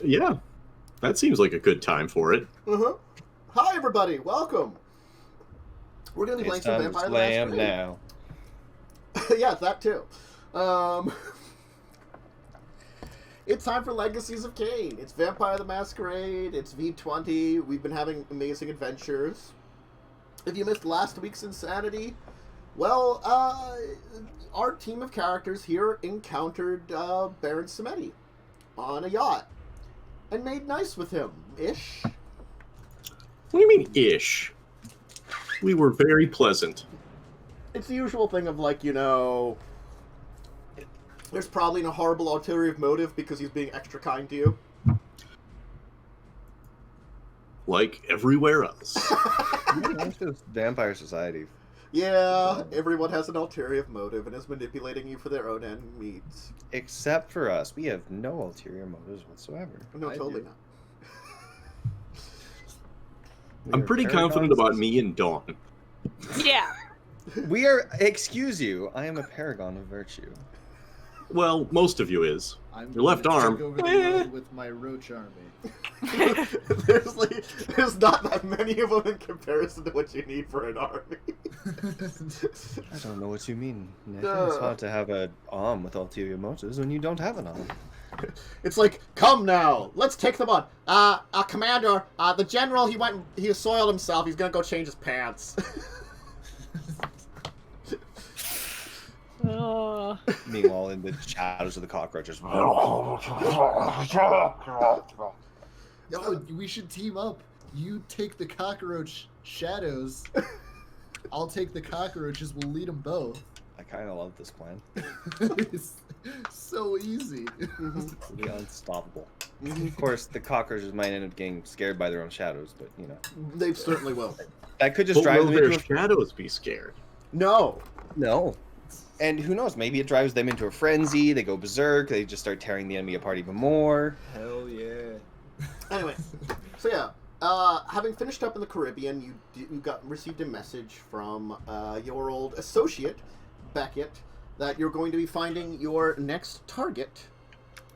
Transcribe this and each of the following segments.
Yeah, that seems like a good time for it. Uh-huh. Hi, everybody. Welcome. We're going to be playing some Vampire the Masquerade. Now. Yeah, that too. It's time for Legacies of Caine. It's Vampire the Masquerade. It's V20. We've been having amazing adventures. If you missed last week's Insanity, well, our team of characters here encountered Baron Samedi on a yacht and made nice with him, ish. What do you mean, ish? We were very pleasant. It's the usual thing of, like, you know, there's probably no horrible ulterior motive because he's being extra kind to you. Like everywhere else. That's just vampire society. Yeah, everyone has an ulterior motive and is manipulating you for their own end needs. Except for us. We have no ulterior motives whatsoever. No, totally not. I'm pretty confident about me and Dawn. Yeah. We are, excuse you, I am a paragon of virtue. Well, most of you is. I'm Your left arm. Take over the world with my roach army. There's not that many of them in comparison to what you need for an army. I don't know what you mean, Nick. It's hard to have an arm with ulterior motives when you don't have an arm. It's like, come now, let's take them on. Commander, the general, he soiled himself. He's gonna go change his pants. Meanwhile, in the shadows of the cockroaches. No, we should team up. You take the cockroach shadows. I'll take the cockroaches. We'll lead them both. I kind of love this plan. It's so easy. Be unstoppable. Of course, the cockroaches might end up getting scared by their own shadows, but you know. They certainly will. That could just But drive will them their into shadows be scared? No. No. And who knows, maybe it drives them into a frenzy, they go berserk, they just start tearing the enemy apart even more. Hell yeah. Anyway, so yeah, having finished up in the Caribbean, you received a message from your old associate, Beckett, that you're going to be finding your next target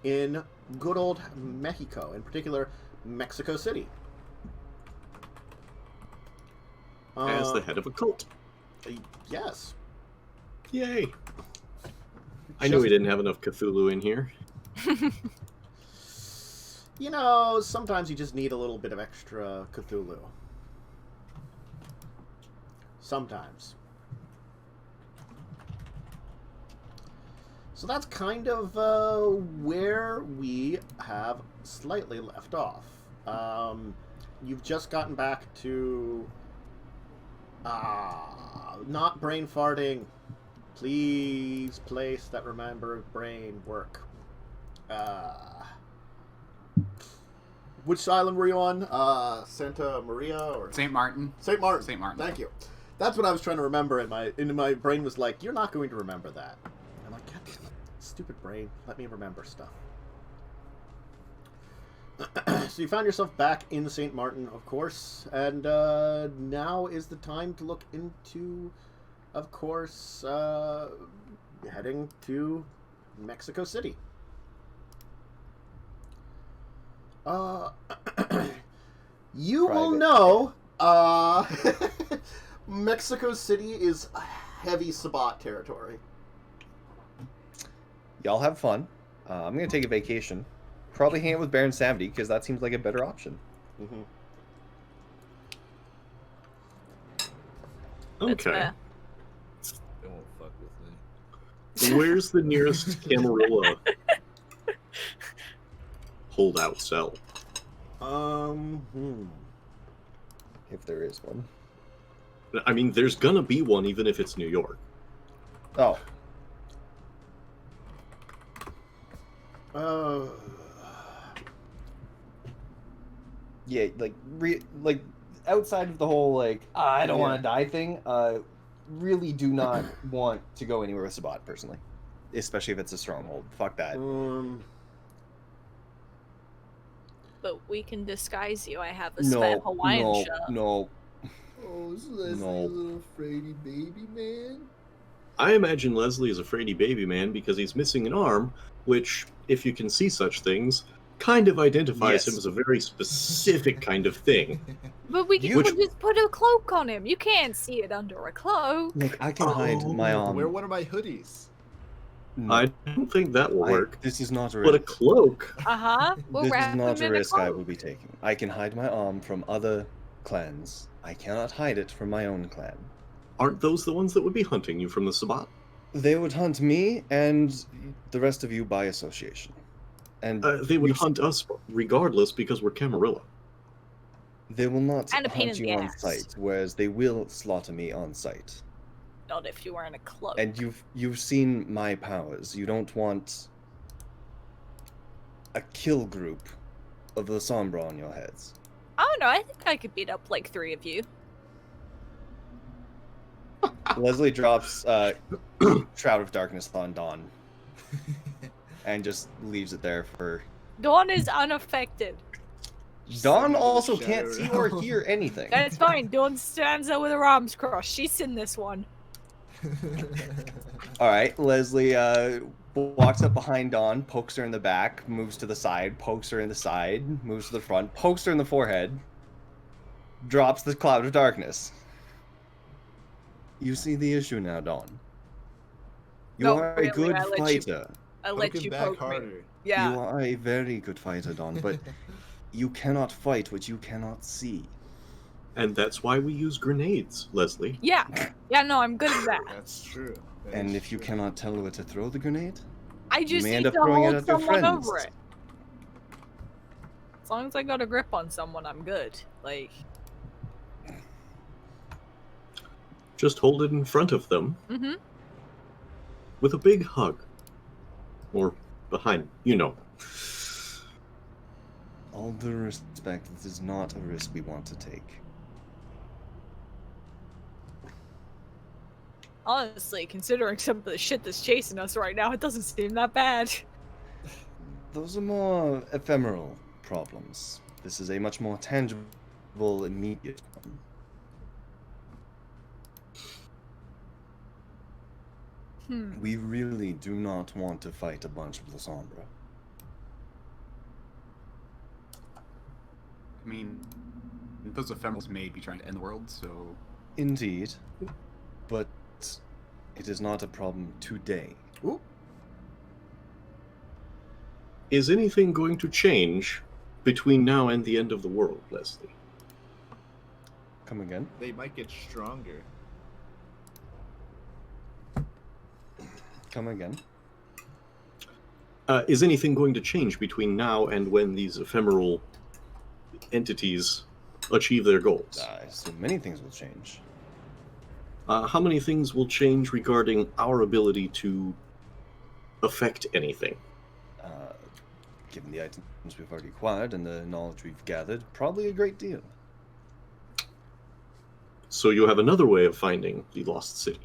in good old Mexico, in particular, Mexico City. As the head of a cult. Yes. Yay. I knew we didn't have enough Cthulhu in here. You know, sometimes you just need a little bit of extra Cthulhu. Sometimes. So that's kind of where we have slightly left off. You've just gotten back to... not brain farting. Please place that remember brain work. Which island were you on? Santa Maria or St. Martin? St. Martin. St. Martin. Thank you. That's what I was trying to remember. In my brain was like, you're not going to remember that. I'm like, God, stupid brain. Let me remember stuff. So you found yourself back in St. Martin, of course, and now is the time to look into, of course, heading to Mexico City. You will know, Mexico City is heavy Sabat territory. Y'all have fun. I'm going to take a vacation. Probably hang out with Baron Samedi, because that seems like a better option. Mm-hmm. Okay. Don't fuck with me. Where's the nearest Camarilla holdout cell? If there is one. I mean, there's gonna be one, even if it's New York. Oh. Yeah, like outside of the whole I don't want to die thing. Really do not want to go anywhere with Sabat personally, especially if it's a stronghold. Fuck that. But we can disguise you. I have a Sven Hawaiian shop. No. Oh, is Leslie a little fraidy baby man? I imagine Leslie is a fraidy baby man because he's missing an arm, which, if you can see such things, kind of identifies Yes. him as a very specific kind of thing. But we can You- just put a cloak on him. You can't see it under a cloak. Look, I can hide my arm. Wear one of my hoodies. No, I don't think that will work. This is not a But a risk. cloak. Uh-huh. We'll This wrap is not him a in risk I cloak. will be taking. I can hide my arm from other clans. I cannot hide it from my own clan. Aren't those the ones that would be hunting you from the Sabat? They would hunt me and the rest of you by association. And They would you- hunt us regardless because we're Camarilla. They will not And a pain hunt in you the on ass. sight, whereas they will slaughter me on sight. Not if you were in a cloak. And you've seen my powers. You don't want a kill group of the Sombra on your heads. I don't know. I think I could beat up like 3 of you. Leslie drops Shroud of Darkness on Dawn and just leaves it there for... Dawn is unaffected. Dawn Send also the can't shadow see or around. hear anything. That's fine. Dawn stands there with her arms crossed. She's seen this one. Alright, Leslie walks up behind Dawn, pokes her in the back, moves to the side, pokes her in the side, moves to the front, pokes her in the forehead, drops the Cloud of Darkness. You see the issue now, Dawn. You No, are really, a good I let you- fighter. I let Poke him you back poke me. harder. Yeah. You are a very good fighter, Dawn, but you cannot fight what you cannot see. And that's why we use grenades, Leslie. Yeah. Yeah, no, I'm good at that. That's true. That And is if you true. cannot tell where to throw the grenade, I just may need end up to throwing it hold at your someone friends. over it. As long as I got a grip on someone, I'm good. Like, Just hold it in front of them mm-hmm. with a big hug. Or behind, you know. all due respect, this is not a risk we want to take. Honestly, considering some of the shit that's chasing us right now, it doesn't seem that bad. Those are more ephemeral problems. This is a much more tangible, immediate one. We really do not want to fight a bunch of the Sombra. I mean, those ephemerals may be trying to end the world, so... Indeed, but it is not a problem today. Ooh. Is anything going to change between now and the end of the world, Leslie? Come again? They might get stronger. Come again? Is anything going to change between now and when these ephemeral entities achieve their goals? I assume many things will change. How many things will change regarding our ability to affect anything? Given the items we've already acquired and the knowledge we've gathered, probably a great deal. So you have another way of finding the lost city.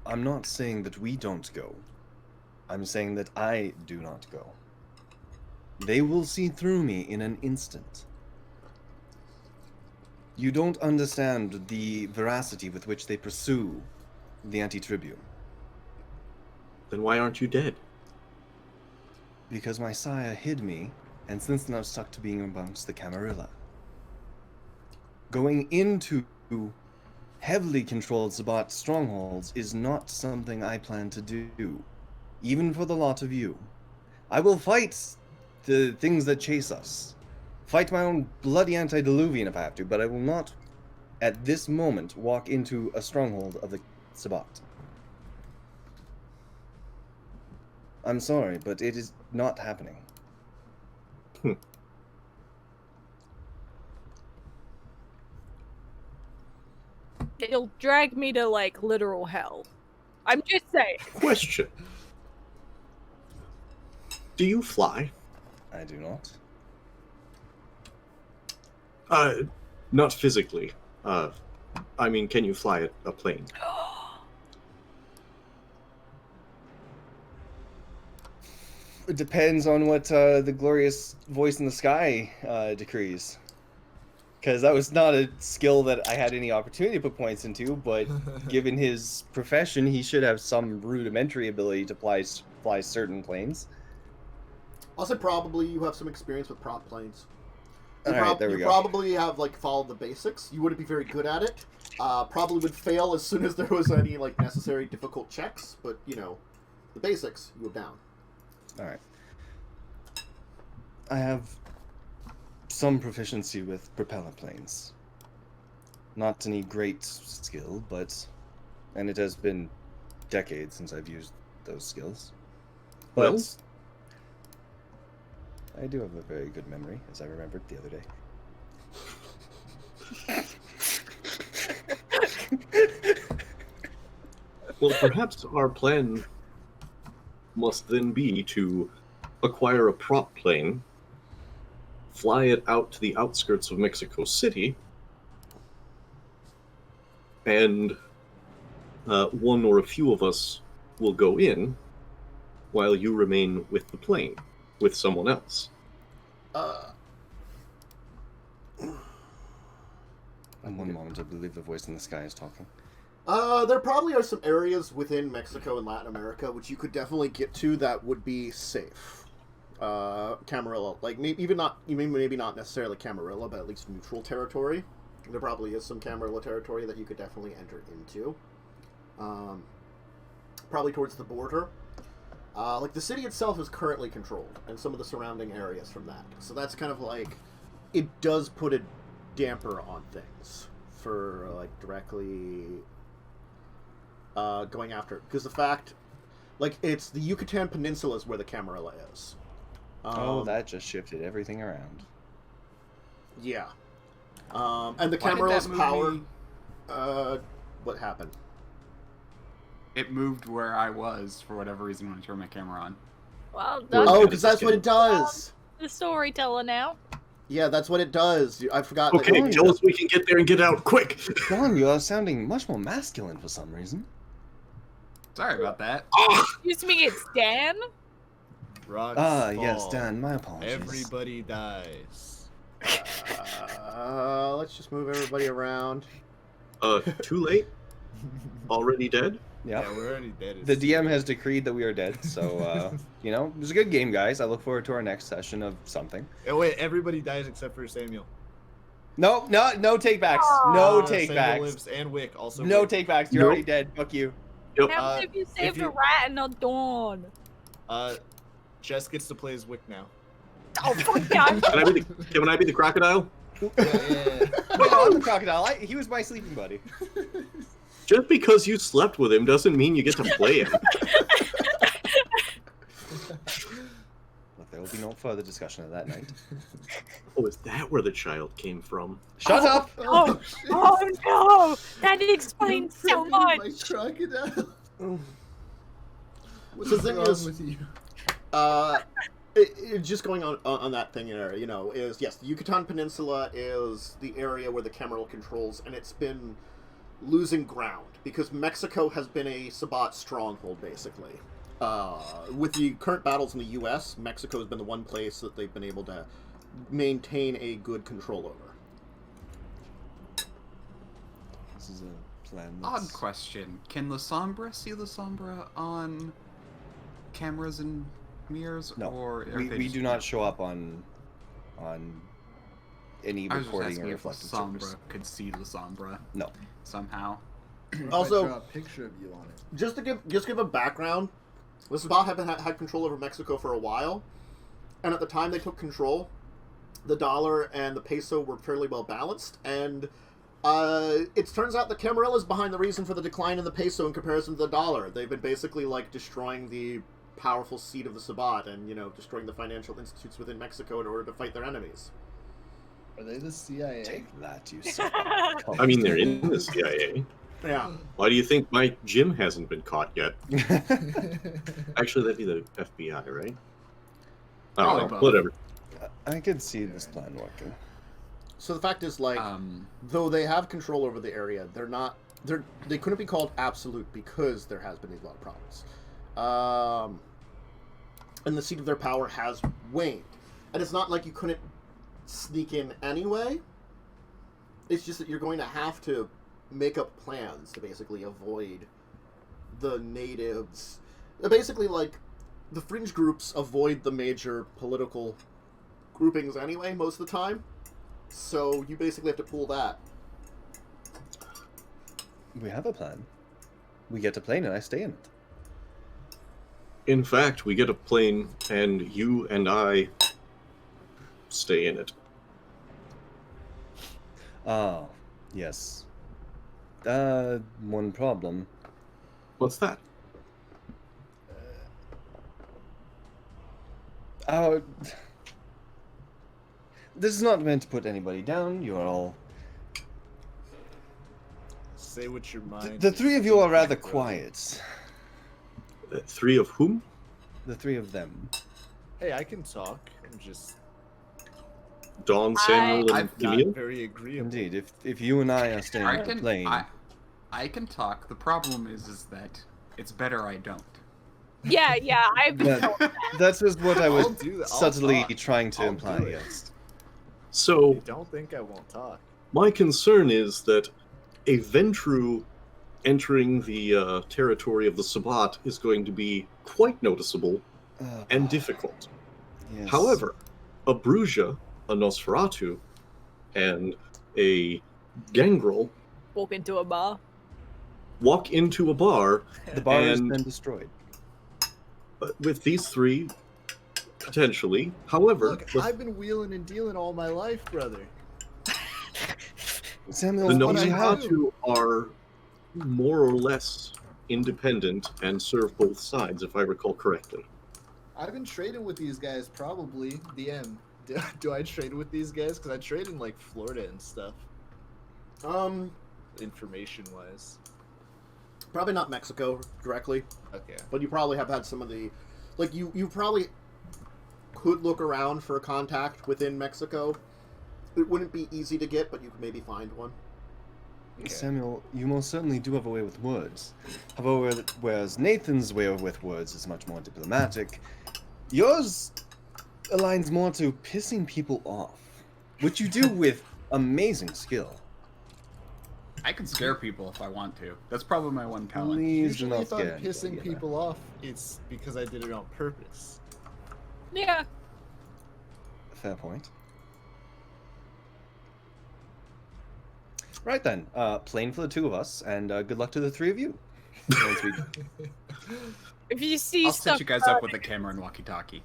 I'm not saying that we don't go. I'm saying that I do not go. They will see through me in an instant. You don't understand the veracity with which they pursue the anti-tribune. Then why aren't you dead? Because my sire hid me, and since then I've stuck to being amongst the Camarilla. Going into heavily controlled Sabat strongholds is not something I plan to do, even for the lot of you. I will fight the things that chase us. Fight my own bloody antediluvian if I have to, but I will not, at this moment, walk into a stronghold of the Sabat. I'm sorry, but it is not happening. It'll drag me to, like, literal hell. I'm just saying. Question. Do you fly? I do not. Not physically. I mean, can you fly a plane? It depends on what the glorious voice in the sky decrees. Because that was not a skill that I had any opportunity to put points into, but given his profession, he should have some rudimentary ability to fly certain planes. I'll say probably you have some experience with prop planes. All right, there we you go. probably have like followed the basics. You wouldn't be very good at it. Probably would fail as soon as there was any like necessary difficult checks. But you know, the basics you have down. All right. I have some proficiency with propeller planes. Not any great skill, and it has been decades since I've used those skills. But Well? I do have a very good memory, as I remembered the other day. Well, perhaps our plan must then be to acquire a prop plane, fly it out to the outskirts of Mexico City, and one or a few of us will go in while you remain with the plane, with someone else. And one moment, I believe the voice in the sky is talking. There probably are some areas within Mexico and Latin America which you could definitely get to that would be safe. Camarilla, like maybe not necessarily Camarilla, but at least neutral territory. There probably is some Camarilla territory that you could definitely enter into. Probably towards the border. Like the city itself is currently controlled, and some of the surrounding areas from that. So that's kind of like, it does put a damper on things for like directly going after it. Because the fact, like, it's the Yucatan Peninsula is where the Camarilla is. That just shifted everything around. Yeah. And the Why did Camarilla's that move power. me? What happened? It moved where I was for whatever reason when I turned my camera on. Well, Well, that's Oh, yeah, because that's what it does. the storyteller now. Yeah, that's what it does. I forgot. Okay, Like, tell us we can get there and get out quick. John, you are sounding much more masculine for some reason. Sorry about that. Excuse me, it's Dan? Rocks Yes, fall. Dan, my apologies. Everybody dies. let's just move everybody around. Too late? Already dead? Yeah. Yeah, we're already dead. The DM has decreed that we are dead, so, you know, it was a good game, guys. I look forward to our next session of something. Oh, wait, everybody dies except for Samuel. No take backs. No take Samuel backs. lives, and Wick also. No Wick. take backs. You're Nope. already dead. Fuck you. Yep. How Uh, many of you if saved you- a rat and a dawn? Jess gets to play as Wick now. Oh, fuck yeah. Can I be the crocodile? Yeah. Wait, no, I'm the crocodile. He was my sleeping buddy. Just because you slept with him doesn't mean you get to play him. Look, there will be no further discussion of that night. Oh, is that where the child came from? Shut up! Oh, shit. oh no! That explains so Pregnant much! by crocodile. What's So the thing wrong is- with you? Just going on that thing there, you know, is yes, the Yucatan Peninsula is the area where the Camarilla controls, and it's been losing ground because Mexico has been a Sabat stronghold, basically. With the current battles in the U.S., Mexico has been the one place that they've been able to maintain a good control over. This is a plan. Odd question. Can La Sombra see La Sombra on cameras and mirrors? No, or are we they do just- not show up on any I was just recording asking or if La reflective Sombra servers. could see La Sombra No. somehow. What if Also- I draw a picture of you on it. Just to give a background, the Sabat had control over Mexico for a while, and at the time they took control, the dollar and the peso were fairly well balanced, and it turns out the Camarilla's behind the reason for the decline in the peso in comparison to the dollar. They've been basically like destroying the powerful seat of the Sabat and, you know, destroying the financial institutes within Mexico in order to fight their enemies. Are they the CIA? Take that, you son. I mean, they're in the CIA. Yeah. Why do you think my gym hasn't been caught yet? Actually, that'd be the FBI, right? I Probably don't know. both. Whatever. I could see this plan working. So the fact is, like, though they have control over the area, they couldn't be called absolute because there has been a lot of problems. And the seat of their power has waned. And it's not like you couldn't sneak in anyway. It's just that you're going to have to make up plans to basically avoid the natives. Basically, like, the fringe groups avoid the major political groupings anyway, most of the time. So you basically have to pull that. We have a plan. We get a plane and I stay in it. In fact, we get a plane and you and I stay in it. Ah, yes. One problem. What's that? This is not meant to put anybody down. You are all... Say what your mind. The three of you are rather brother. quiet. Three of whom? The three of them. Hey, I can talk. I'm just Dawn, Samuel, and not Emil? very agreeable. Indeed, if you and I are staying I on the can plane... I can talk. The problem is that it's better I don't. Yeah, I've been told that. That's just what I was I'll do that. I'll subtly talk. trying to I'll imply, do it. yes. So, You don't think I won't talk? my concern is that a Ventru entering the territory of the Sabat is going to be quite noticeable and difficult. Yes. However, a Bruja, a Nosferatu, and a Gangrel Walk into a bar. walk into a bar the bar has and- been destroyed. with these three, potentially. However, Look, the, I've been wheeling and dealing all my life, brother. Samuel, the what I Nosferatu are more or less independent and serve both sides, if I recall correctly. I've been trading with these guys, probably. DM. Do I trade with these guys? Because I trade in, like, Florida and stuff, information-wise. Probably not Mexico directly, Okay. but you probably have had some of the... Like, you probably could look around for a contact within Mexico. It wouldn't be easy to get, but you could maybe find one. Okay. Samuel, you most certainly do have a way with words. However, whereas Nathan's way with words is much more diplomatic, yours aligns more to pissing people off, which you do with amazing skill. I can scare people if I want to. That's probably my one talent. Please do Usually not if I'm scare pissing anybody, yeah. people off, it's because I did it on purpose. Yeah. Fair point. Right then, plane for the two of us, and good luck to the three of you. Once we- If you see I'll stuff, set you guys up with a camera and walkie-talkie.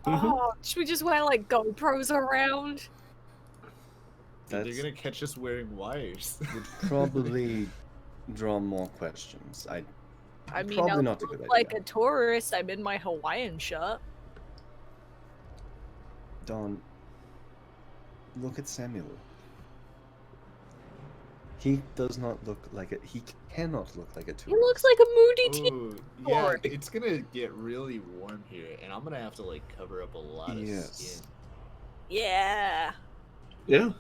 oh, should we just wear like GoPros around? They're That's gonna catch us wearing wires. would probably draw more questions. I mean, Probably I not a look good like idea. a tourist. I'm in my Hawaiian shirt. Don, look at Samuel. He does not look like a. He cannot look like a He tourist. looks like a moody teen. Ooh, yeah, Lord. it's gonna get really warm here, and I'm gonna have to like cover up a lot of Yes. skin. Yeah. Yeah,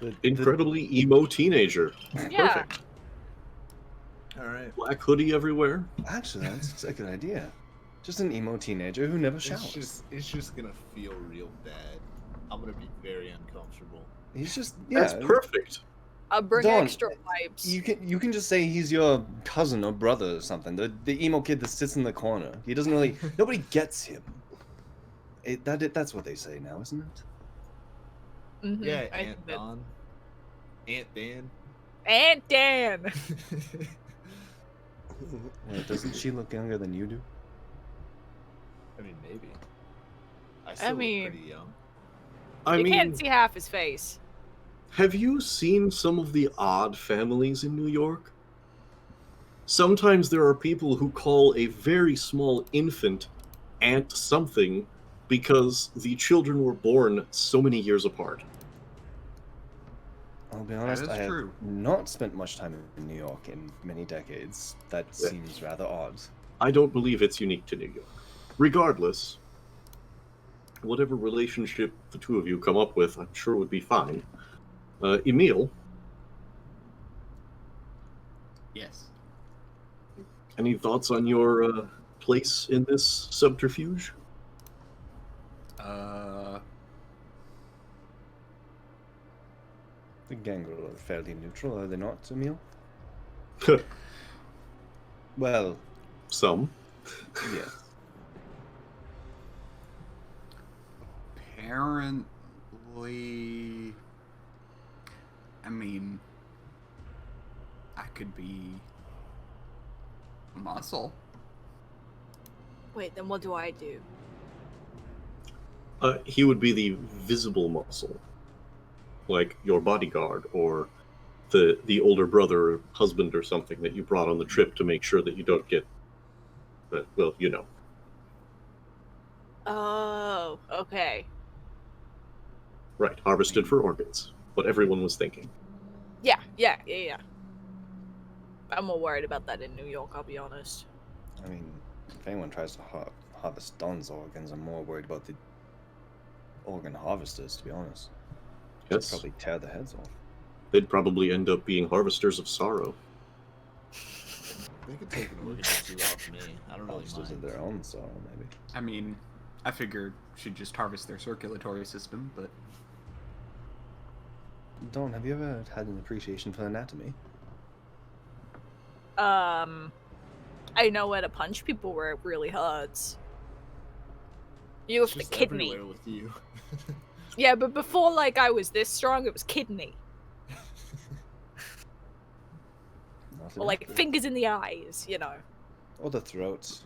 The- incredibly emo teenager. Yeah. Perfect. All right. Black hoodie everywhere. Actually, that's a good idea. Just an emo teenager who never showers. It's just gonna feel real bad. I'm gonna be very uncomfortable. He's just That's perfect. I'll bring Dawn, extra wipes. You can just say he's your cousin or brother or something. The emo kid that sits in the corner. He doesn't really. Nobody gets him. That's what they say now, isn't it? Mhm, Yeah, I Aunt did. Dawn, Aunt Dan. Aunt Dan. Well, doesn't she look younger than you do? I mean, maybe. I still mean- look pretty young. I You mean, can't see half his face. have you seen some of the odd families in New York? Sometimes there are people who call a very small infant Aunt something because the children were born so many years apart. I'll be honest, is I have true. not spent much time in New York in many decades. That seems rather odd. I don't believe it's unique to New York. Regardless, whatever relationship the two of you come up with, I'm sure would be fine. Emil, Yes. any thoughts on your place in this subterfuge? The Gangrel are fairly neutral, are they not, Emil? Well, Some. yes. apparently, I mean, I could be muscle. Wait, then what do I do? He would be the visible muscle, like your bodyguard or the older brother or husband or something that you brought on the trip to make sure that you don't get, well, you know. Oh, okay. Right, harvested for organs. What everyone was thinking. Yeah. I'm more worried about that in New York, I'll be honest. I mean, if anyone tries to harvest Don's organs, I'm more worried about the organ harvesters, to be honest. Yes, Probably tear the heads off. they'd probably end up being harvesters of sorrow. They could take an organ or two off me. I don't really Harvesters of mind. their own sorrow, maybe. I mean, I figured she'd just harvest their circulatory system, but Don, have you ever had an appreciation for anatomy? I know where to punch people where it really hurts. You It's have the just kidney. everywhere with you. Yeah, but before, like, I was this strong, it was kidney. Not Or, like, enough. fingers in the eyes, you know. Or the throats.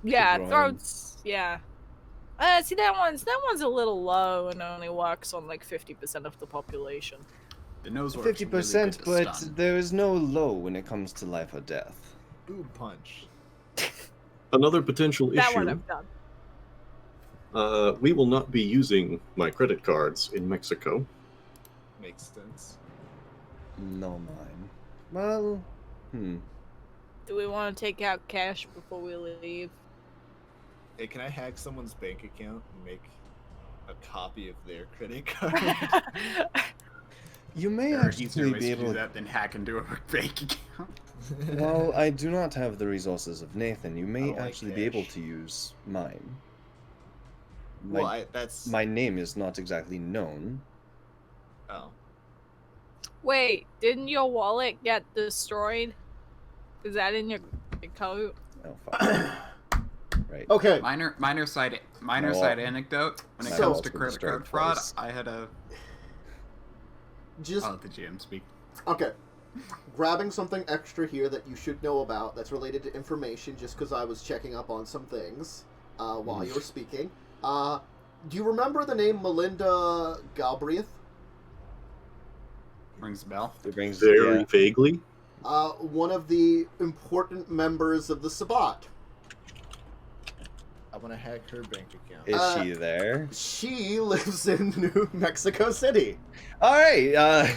Yeah, groin. throats, yeah. See, that one's a little low and only works on, like, 50% of the population. the nose works 50%, really good to but stun. there is no low when it comes to life or death. Boob punch. Another potential That one issue, I've done. we will not be using my credit cards in Mexico. Makes sense. No mine. Well, Do we want to take out cash before we leave? Hey, can I hack someone's bank account and make a copy of their credit card? You may There are actually easier ways be to do able. that than hack into a bank account. While I do not have the resources of Nathan, you I may don't like actually be able cash. to use mine. Well, that's... My name is not exactly known. Oh. Wait, didn't your wallet get destroyed? Is that in your coat? Oh, fuck. Right. Okay. Minor side No. anecdote. When it My comes wallet's to been credit destroyed card fraud, twice. I had a. Just I'll let the GM speak. okay. Grabbing something extra here that you should know about that's related to information, just because I was checking up on some things while you were speaking. Do you remember the name Melinda Galbraith? Rings a bell. It brings Very yeah. vaguely. One of the important members of the Sabat. I want to hack her bank account. Is she there? She lives in New Mexico City. All right.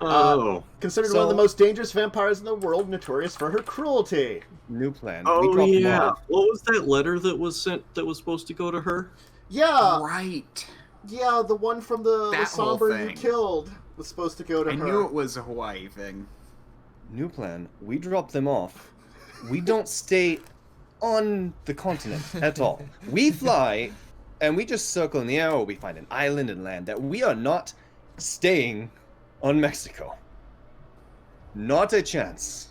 Oh. Considered one of the So- most dangerous vampires in the world, notorious for her cruelty. New plan. We Oh dropped them yeah. off. What was that letter that was sent that was supposed to go to her? Yeah, Right. yeah, the one from the That whole Somber you thing. killed was supposed to go to I her. knew it was a Hawaii thing. New plan. We drop them off. We don't stay on the continent at all. We fly, and we just circle in the air, or we find an island and land. That we are not staying on Mexico. Not a chance.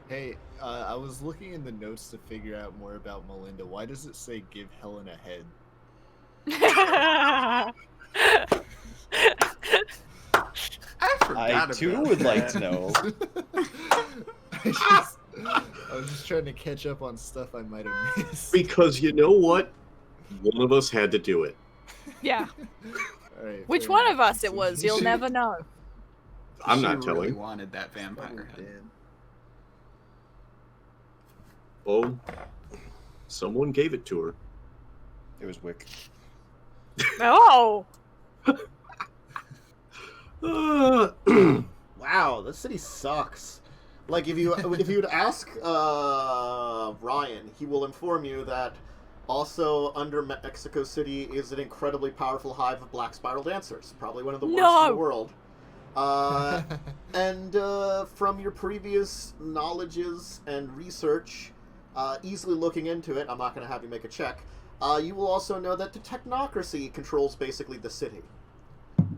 Hey, I was looking in the notes to figure out more about Melinda. Why does it say give Helen a head? I forgot I too about would that. like to know. I was just trying to catch up on stuff I might have missed. Because you know what? One of us had to do it. Yeah. All right, Which fair one enough. of us it was, you'll She- never know. I'm She not really telling. wanted that vampire head. Oh, someone gave it to her. It was Wick. Oh! Wow, this city sucks. Like if you would ask Ryan, he will inform you that also under Mexico City is an incredibly powerful hive of black spiral dancers, probably one of the worst in No! the world. And from your previous knowledges and research, easily looking into it, I'm not going to have you make a check. You will also know that the technocracy controls basically the city,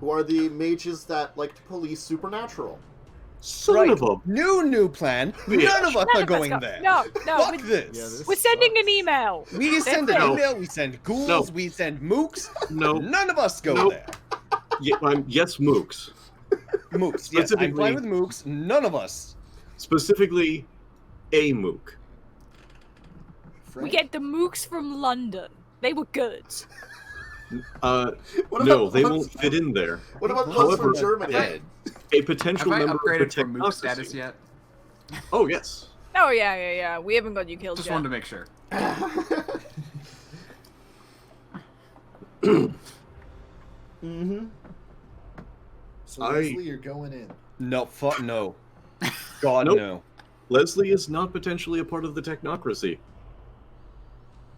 who are the mages that like to police supernatural. Son of a... New plan. Yeah. None of us are None of us going go- there. No, Fuck we- this. Yeah, this we're sending an sucks. email. We send it. an No. email, we send ghouls, No. we send mooks. No. None of us go Nope. there. Yes, mooks. Mooks, yes, I'm Specifically- fine with mooks. None of us. Specifically, a mook. We Frank? get the mooks from London. They were good. What No, about they ones- won't fit in there. What about the ones However, from Germany? Dead. A Have potential I member upgraded of the from Mook status technocracy. yet? Oh, yes. Oh yeah. We haven't got you killed Just yet. wanted to make sure. Mm-hmm. So I- Leslie, you're going in. No, fuck no. God, Nope. no. Leslie is not potentially a part of the technocracy.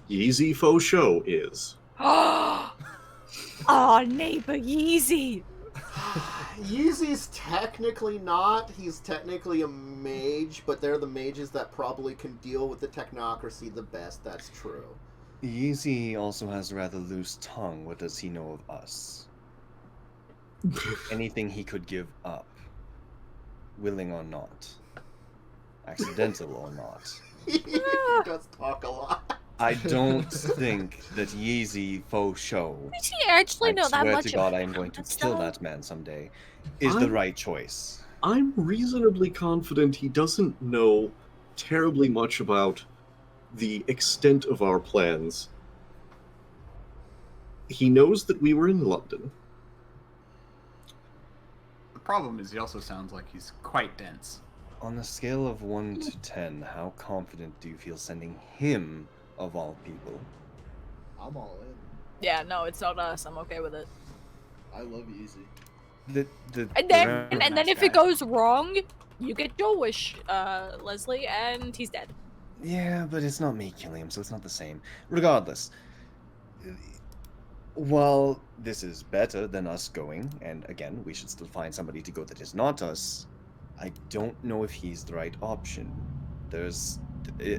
Yeezy Faux Show is. Oh, neighbor Yeezy. Yeezy's technically not. He's technically a mage, but they're the mages that probably can deal with the technocracy the best. That's true. Yeezy also has a rather loose tongue. What does he know of us? Anything he could give up, willing or not, accidental or not. He does talk a lot. I don't think that Yeezy Faux Show, Does he actually I know that swear much? to God about I am going to that kill stuff? that man someday, is the I'm- right choice. I'm reasonably confident he doesn't know terribly much about the extent of our plans. He knows that we were in London. The problem is he also sounds like he's quite dense. On a scale of 1 to 10, how confident do you feel sending him, of all people? I'm all in. Yeah, no, it's not us. I'm okay with it. I love Easy. And then if it goes wrong, you get your wish, Leslie, and he's dead. Yeah, but it's not me killing him, so it's not the same. Regardless, while this is better than us going, and again, we should still find somebody to go that is not us, I don't know if he's the right option. There's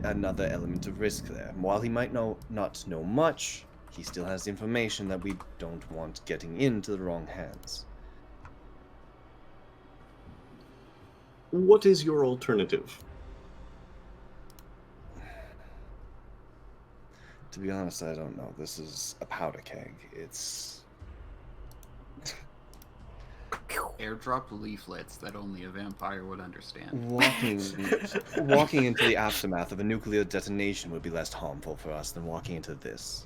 another element of risk there. While he might not know much, he still has information that we don't want getting into the wrong hands. What is your alternative? To be honest, I don't know. This is a powder keg. It's... Airdrop leaflets that only a vampire would understand. Walking into the aftermath of a nuclear detonation would be less harmful for us than walking into this.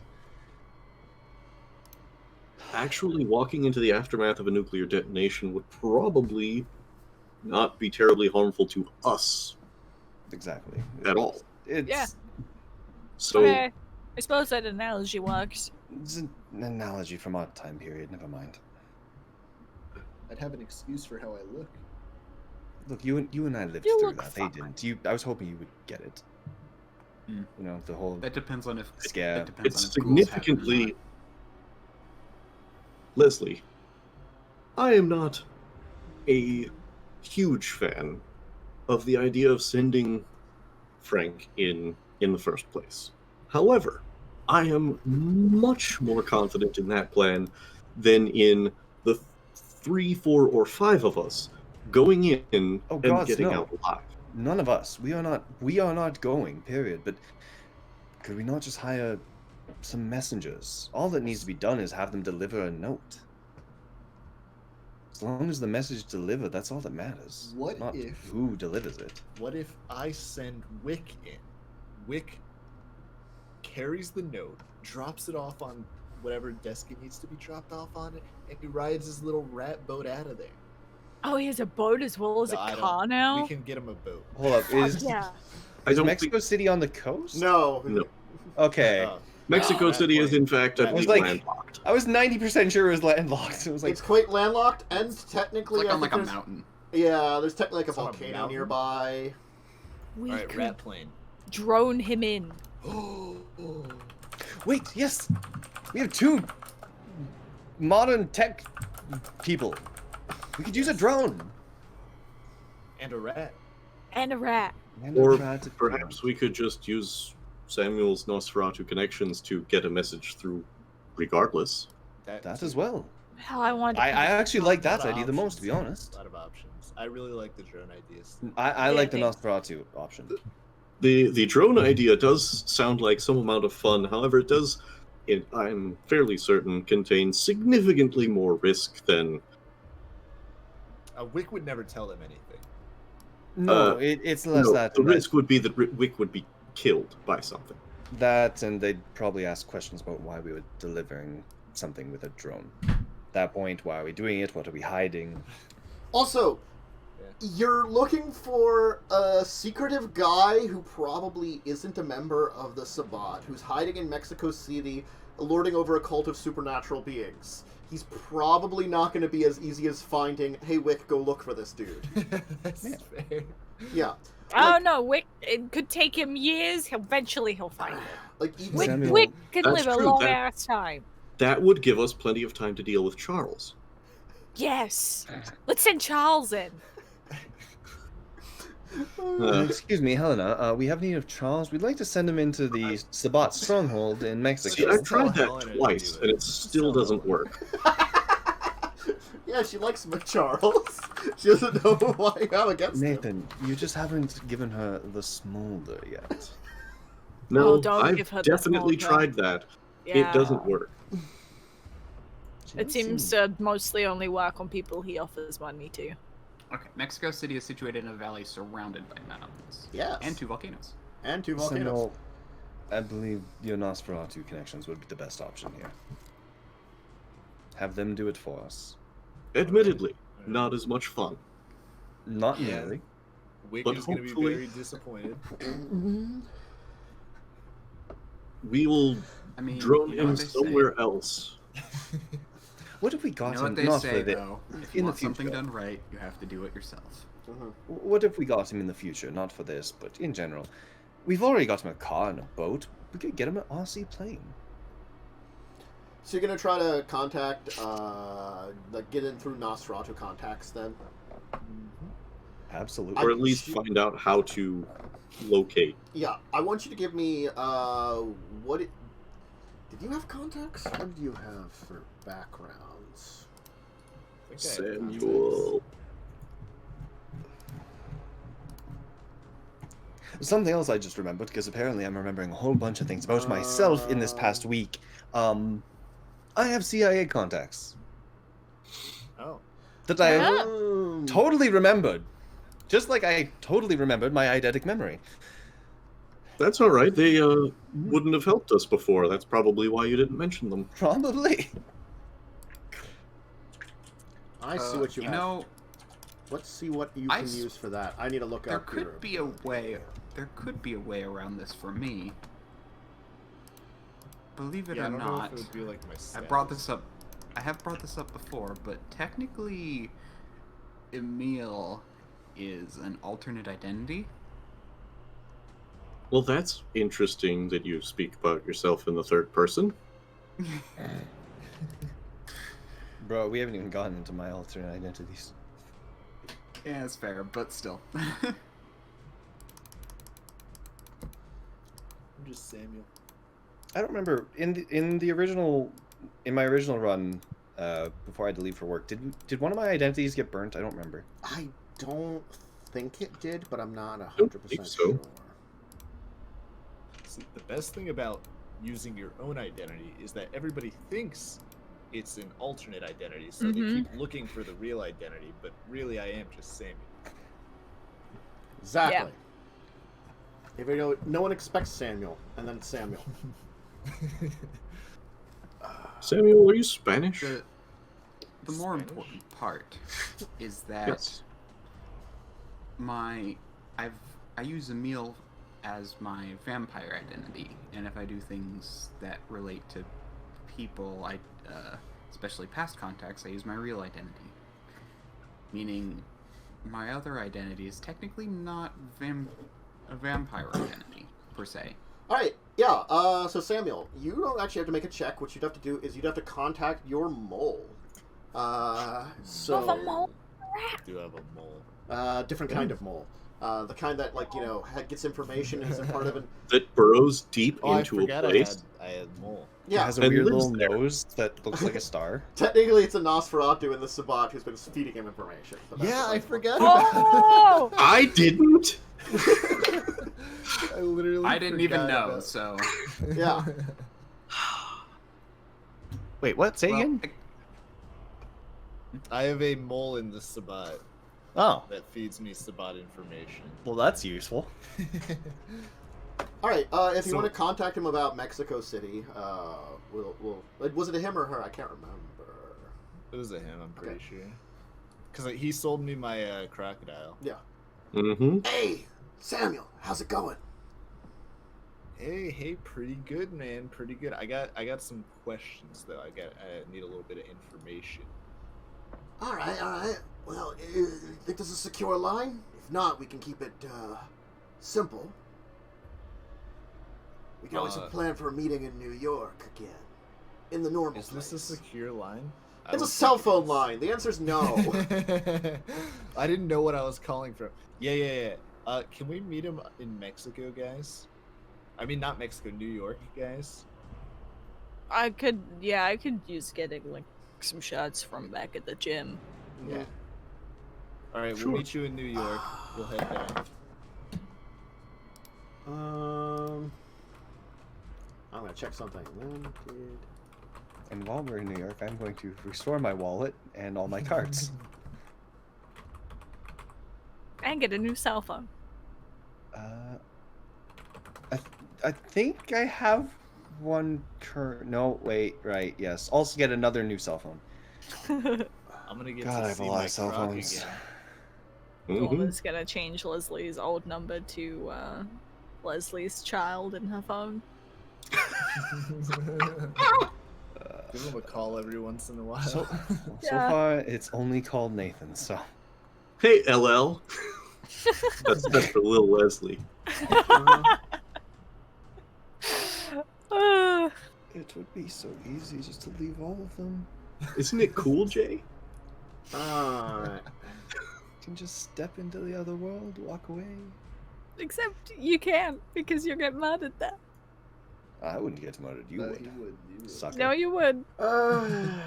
Actually, walking into the aftermath of a nuclear detonation would probably not be terribly harmful to us Exactly. at all. It's, Yeah. So, Okay. I suppose that analogy works. it's an analogy from our time period. Never mind. I'd have an excuse for how I look. Look, you and I lived You through look that. fine. They didn't. I was hoping you would get it. Hmm. You know, the whole That depends on if scare. It depends it's on if ghouls have it or significantly... not. Leslie, I am not a huge fan of the idea of sending Frank in the first place. However, I am much more confident in that plan than in the 3, 4, or 5 of us going in Oh, and gods, getting no. out alive. None of us. We are not going. Period. But could we not just hire some messengers? All that needs to be done is have them deliver a note. As long as the message delivered, that's all that matters. What not if- who delivers it? What if I send Wick in? Wick carries the note, drops it off on whatever desk it needs to be dropped off on, and he rides his little rat boat out of there. Oh, he has a boat as well as No, a I don't- car now? We can get him a boat. Hold up. Fuck Is, yeah. I is don't Mexico think City on the coast? No. No. Okay. Mexico Rat City is plane. in fact, I Rat believe, plane. landlocked. I was 90% sure it was landlocked. It was like, It's quite landlocked, and It's technically, like I on think like a there's... mountain. Yeah, there's technically like a It's on a volcano mountain? nearby. We Alright, could rat plane. drone him in. wait, yes! We have 2 modern tech people. We could use a drone. And a rat. And a rat. And a Or rat to- perhaps we could just use Samuel's Nosferatu connections to get a message through regardless. That as well. Hell, I want I actually like that Lot of idea the most, to be options. honest. A lot of options. I really like the drone ideas. I Yeah, like the thanks. Nosferatu option. The drone idea does sound like some amount of fun. However, it does, I'm fairly certain, contain significantly more risk than. Wick would never tell them anything. No, it's less No, that. the and that- risk would be that Wick would be killed by something. That, and they'd probably ask questions about why we were delivering something with a drone. At that point, why are we doing it? What are we hiding? Also, Yeah. you're looking for a secretive guy who probably isn't a member of the Sabat, who's hiding in Mexico City, lording over a cult of supernatural beings. He's probably not going to be as easy as finding, hey, Wick, go look for this dude. That's fair. Yeah. Oh Like- no, Wick! It could take him years. Eventually, he'll find it. Like, even, Wick, Samuel, Wick can that's live a true, long that- ass time. That would give us plenty of time to deal with Charles. Yes. Let's send Charles in. Excuse me, Helena. We have need of Charles. We'd like to send him into the Sabat stronghold in See, Mexico. I've tried that Helena to twice, do and it. it still doesn't work. yeah, she likes McCharles. She doesn't know why you have against him. Nathan, you just haven't given her the smolder yet. No, Oh, don't I've give her the definitely small tried that. Yeah. It doesn't work. It seems to mostly only work on people he offers money to. Okay, Mexico City is situated in a valley surrounded by mountains. Yes. And 2 volcanoes. And 2 volcanoes. Samuel, I believe your Nosferatu connections would be the best option here. Have them do it for us. Admittedly, not as much fun. Not Yeah. nearly. Wick But is going to be hopefully- very disappointed. We will I mean, drone you know him what they say. somewhere else. What if we You got know him what they not say, for the, though. If in you the want something future? done right, you have to do it yourself. Mhm. What if we got him in the future? Not for this, but in general. We've already got him a car and a boat. We could get him an RC plane. So you're going to try to contact, like, get in through Nosferatu contacts then? Absolutely. Or at least find out how to locate. Yeah, I want you to give me, did you have contacts? What did you have for backgrounds? I think I had Samuel. Something else I just remembered, because apparently I'm remembering a whole bunch of things about myself in this past week. I have CIA contacts Oh. that I Yeah. totally remembered. Just like I totally remembered my eidetic memory. That's all right. They wouldn't have helped us before. That's probably why you didn't mention them. Probably. I see what you have. know, Let's see what you I can s- use for that. I need to look there up your... could be a way. There could be a way around this for me. Believe it Yeah, I or don't know not, if it would be like my I brought this up. I have brought this up before, but technically, Emil is an alternate identity. Well, that's interesting that you speak about yourself in the third person. Bro, we haven't even gotten into my alternate identities. Yeah, it's fair, but still. I'm just Samuel. I don't remember in my original run before I had to leave for work. Did one of my identities get burnt? I don't remember. I don't think it did, but I'm not Don't 100% think so. sure. See, the best thing about using your own identity is that everybody thinks it's an alternate identity, so they keep looking for the real identity, but really I am just Samuel. Exactly. If you know, no one expects Samuel, and then it's Samuel. Samuel, are you Spanish? The more Spanish? important part is that Yes. I use Emil as my vampire identity, and if I do things that relate to people, especially past contacts, I use my real identity. Meaning, my other identity is technically not a vampire identity per se. Alright, yeah, so Samuel, you don't actually have to make a check. What you'd have to do is you'd have to contact your mole. So... Of a mole? I do have a mole. Different kind of mole. The kind that, like, you know, gets information and isn't part of an... That burrows deep Oh, I into a forgot place. I had mole. It Yeah, has a And weird lives little there. nose that looks like a star. technically it's a Nosferatu in the Sabat who's been feeding him information. but that's Yeah, I besides the forgot Oh! I didn't. I literally I didn't even forgot know, about- so. point. Yeah. Wait, what? Say Well, again? I have a mole in the Sabat Oh, that feeds me Sabat information. well, that's useful. All right. If you So- want to contact him about Mexico City, we'll. Was it a him or her? I can't remember. It was a him, I'm pretty Okay. sure. Because he sold me my crocodile. Mm-hmm. Hey, Samuel, how's it going? Hey, pretty good, man. Pretty good. I got some questions though. I need a little bit of information. All right. Well, you think this is a secure line? If not, we can keep it simple. We can always plan for a meeting in New York again, in the normal Is this a place. secure line? I It's a don't cell think it phone is. line. The answer's no. I didn't know what I was calling from. Yeah. Can we meet him in Mexico, guys? I mean, not Mexico, New York, guys. I could use getting like some shots from back at the gym. Yeah. All right, Sure. we'll meet you in New York. We'll head down. I'm gonna check something. Limited. And while we're in New York, I'm going to restore my wallet and all my cards. And get a new cell phone. I think I have one No, wait, right, yes. Also get another new cell phone. I'm gonna get God, I to have a see lot my of cell croc phones. again. Mm-hmm. Dawn's gonna change Leslie's old number to Leslie's child in her phone. Give him a call every once in a while. So Yeah. far, it's only called Nathan, so... Hey, LL. That's for little Leslie. It would be so easy just to leave all of them. Isn't it cool, Jay? Alright. You can just step into the other world, walk away. Except you can't because you get mad at that. I wouldn't get demoted, you No, would. he would. Sucker. No, you would. Uh,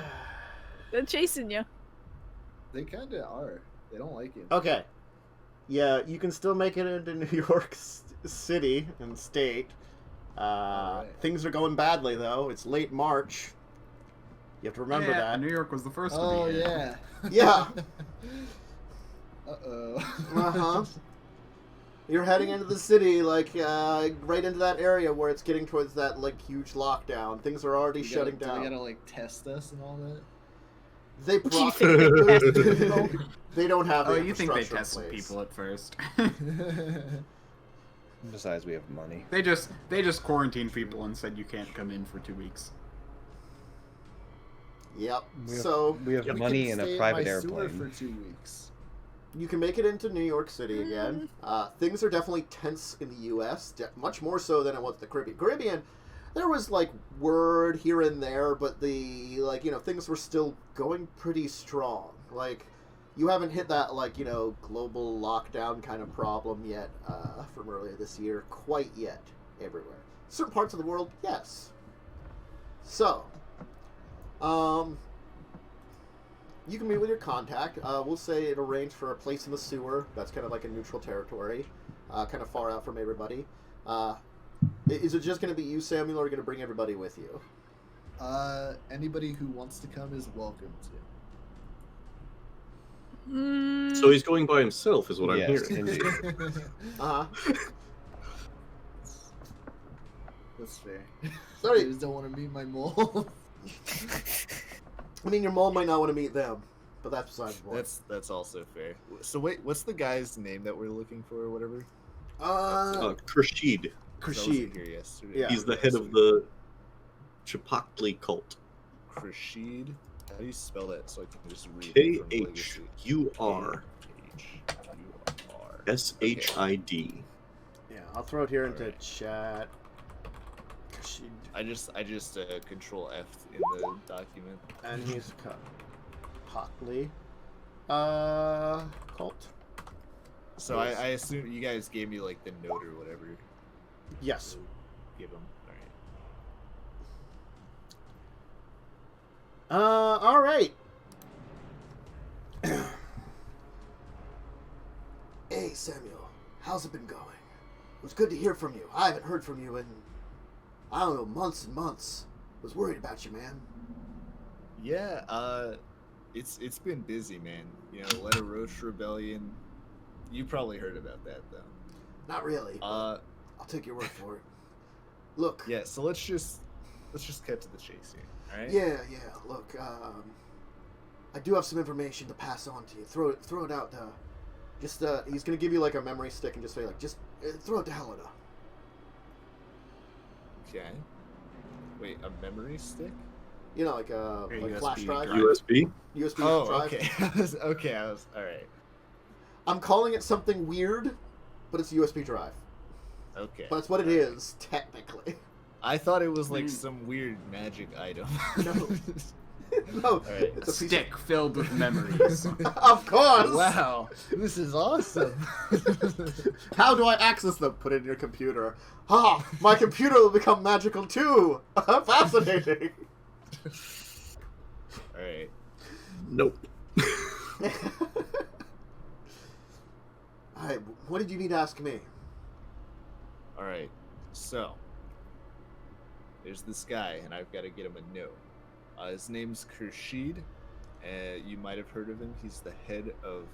They're chasing you. They kind of are. They don't like him. okay. Yeah, you can still make it into New York City and state. Alright. Things are going badly, though. It's late March. You have to remember Yeah, that. New York was the first to Oh be hit. yeah. Yeah. Uh-oh. Uh-huh. You're heading into the city, like, right into that area where it's getting towards that, like, huge lockdown. Things are already shutting Do down. they gotta like test us and all that? They Do you think they tested people? They don't have the Oh, you think they infrastructure in tested place. people at first? Besides, we have money. they just quarantined people and said you can't come in for 2 weeks. Yep. We have, So we have We money can and stay a in private my sewer airplane. for 2 weeks. you can make it into New York City again. Things are definitely tense in the U.S., much more so than it was the Caribbean. Caribbean, there was, like, word here and there, but things were still going pretty strong. Like, you haven't hit that, like, global lockdown kind of problem yet from earlier this year, quite yet, everywhere. Certain parts of the world, yes. So, you can meet with your contact. We'll say it arranged for a place in the sewer. That's kind of like a neutral territory, kind of far out from everybody. Is it just going to be you, Samuel, or are you going to bring everybody with you? Anybody who wants to come is welcome to. So he's going by himself, is what I'm Yes, hearing. indeed. Uh-huh. That's fair. Sorry. I just don't want to meet my mole. I mean, your mole might not want to meet them, but that's besides the point. That's also fair. So wait, what's the guy's name that we're looking for or whatever? Krashid. I wasn't Krashid. here yesterday. Yeah. He's the head of the Cipactli cult. Krashid. How do you spell that so I can just read it from Legacy? KHURSHID. Yeah, I'll throw it here into Alright. chat. Krashid. I just control F in the document. And he's Cipactli. Cult? So I assume you guys gave me like the note or whatever. Yes. Give him. All right. Hey, Samuel. How's it been going? It was good to hear from you. I haven't heard from you in, I don't know, months and months. Was worried about you, man. Yeah, it's been busy, man. You know, Let a Roach Rebellion. You probably heard about that though. Not really. I'll take your word for it. Look. Yeah, so let's just cut to the chase here. All right? Yeah. Look, I do have some information to pass on to you. Throw it out. He's gonna give you like a memory stick and just say like, throw it to Helena. Okay. Wait, a memory stick? You know, like a flash USB drive. drive. USB? USB Oh, drive. okay. I was all right. I'm calling it something weird, but it's a USB drive. Okay. But that's what it is, technically. I thought it was like some weird magic item. No. No, All right. it's a piece Stick filled with memories. Of course! Wow, this is awesome. How do I access them? Put it in your computer. Ha! My computer will become magical too! Fascinating! Alright. Nope. Alright, what did you need to ask me? Alright. So, there's this guy, and I've got to get him a note. His name's Khurshid. You might have heard of him. He's the head of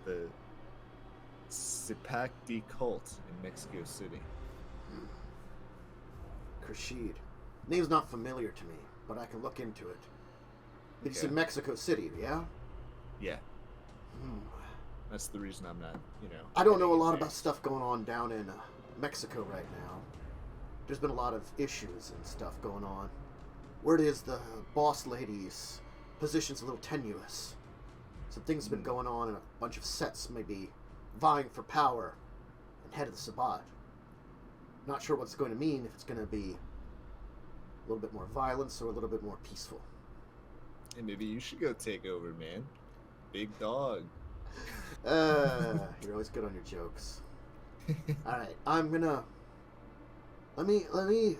the Cipactli cult in Mexico City. Khurshid. Name's not familiar to me, but I can look into it. It's Okay. in Mexico City, yeah? Yeah, Hmm. that's the reason I'm not, I don't know a getting lot there. about stuff going on down in Mexico right now. There's been a lot of issues and stuff going on. Word is the boss lady's position's a little tenuous. Some things have been going on, and a bunch of sets may be vying for power and head of the Sabat. Not sure what it's going to mean, if it's going to be a little bit more violence or a little bit more peaceful. Hey, maybe you should go take over, man. Big dog. You're always good on your jokes. Alright, I'm gonna... Let me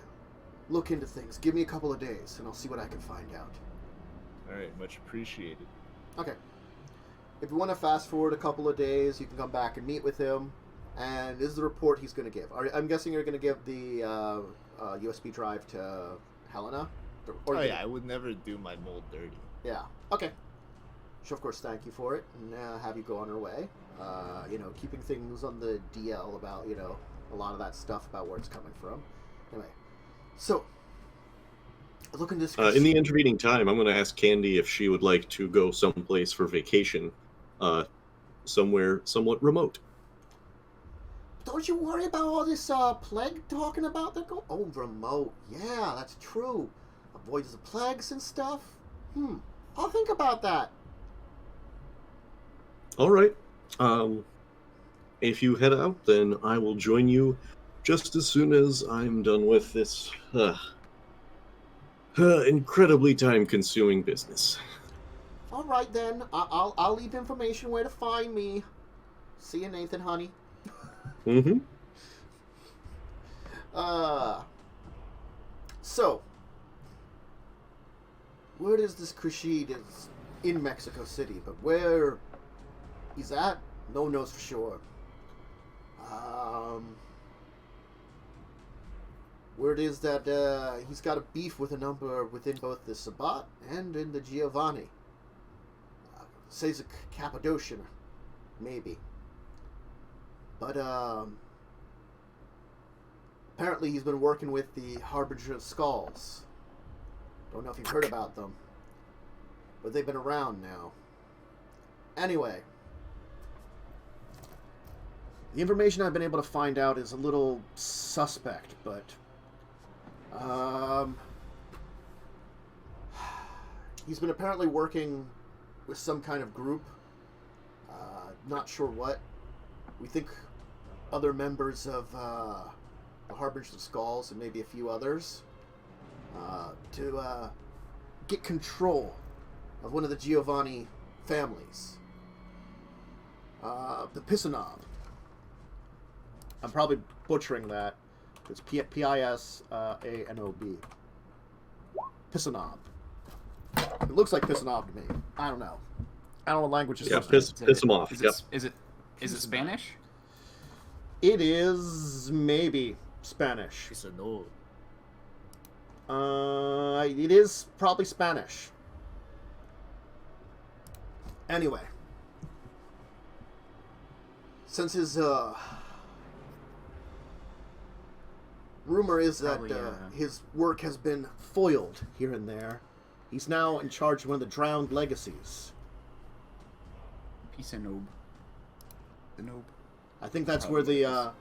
look into things. Give me a couple of days, and I'll see what I can find out. Alright, much appreciated. Okay. If you want to fast forward a couple of days, you can come back and meet with him. And this is the report he's going to give. I'm guessing you're going to give the USB drive to Helena? Or Oh yeah, I would never do my mold dirty. Yeah. Okay. She'll, of course, thank you for it and have you go on her way. Keeping things on the DL about, a lot of that stuff about where it's coming from. Anyway. So, look in this... In the intervening time, I'm going to ask Candy if she would like to go someplace for vacation, somewhere somewhat remote. Don't you worry about all this plague talking about that go... Oh, remote. Yeah, that's true. Avoids the plagues and stuff. I'll think about that. All right. If you head out, then I will join you just as soon as I'm done with this incredibly time-consuming business. All right, then. I'll leave information where to find me. See you, Nathan, honey. Mm-hmm. So, word is this Khurshid is in Mexico City, but where he's at, no one knows for sure. Word is that he's got a beef with a number within both the Sabat and in the Giovanni. Says a Cappadocian, maybe. But, apparently he's been working with the Harbinger of Skulls. Don't know if you've heard about them. But they've been around now. Anyway. The information I've been able to find out is a little suspect, but... he's been apparently working with some kind of group. Not sure what. We think other members of the Harbinger of Skulls and maybe a few others to get control of one of the Giovanni families. The Pisanob. I'm probably butchering that. It's Pisanob. Pisanob. It looks like pissing off to me. I don't know. I don't know what language is Yeah, supposed to be. piss them off. Is Yep. it Spanish? It is maybe Spanish. It's a no. It is probably Spanish. Anyway. Since his, rumor is that Probably, his work has been foiled here and there, he's now in charge of one of the drowned legacies. Piece of noob. The noob. I think that's where the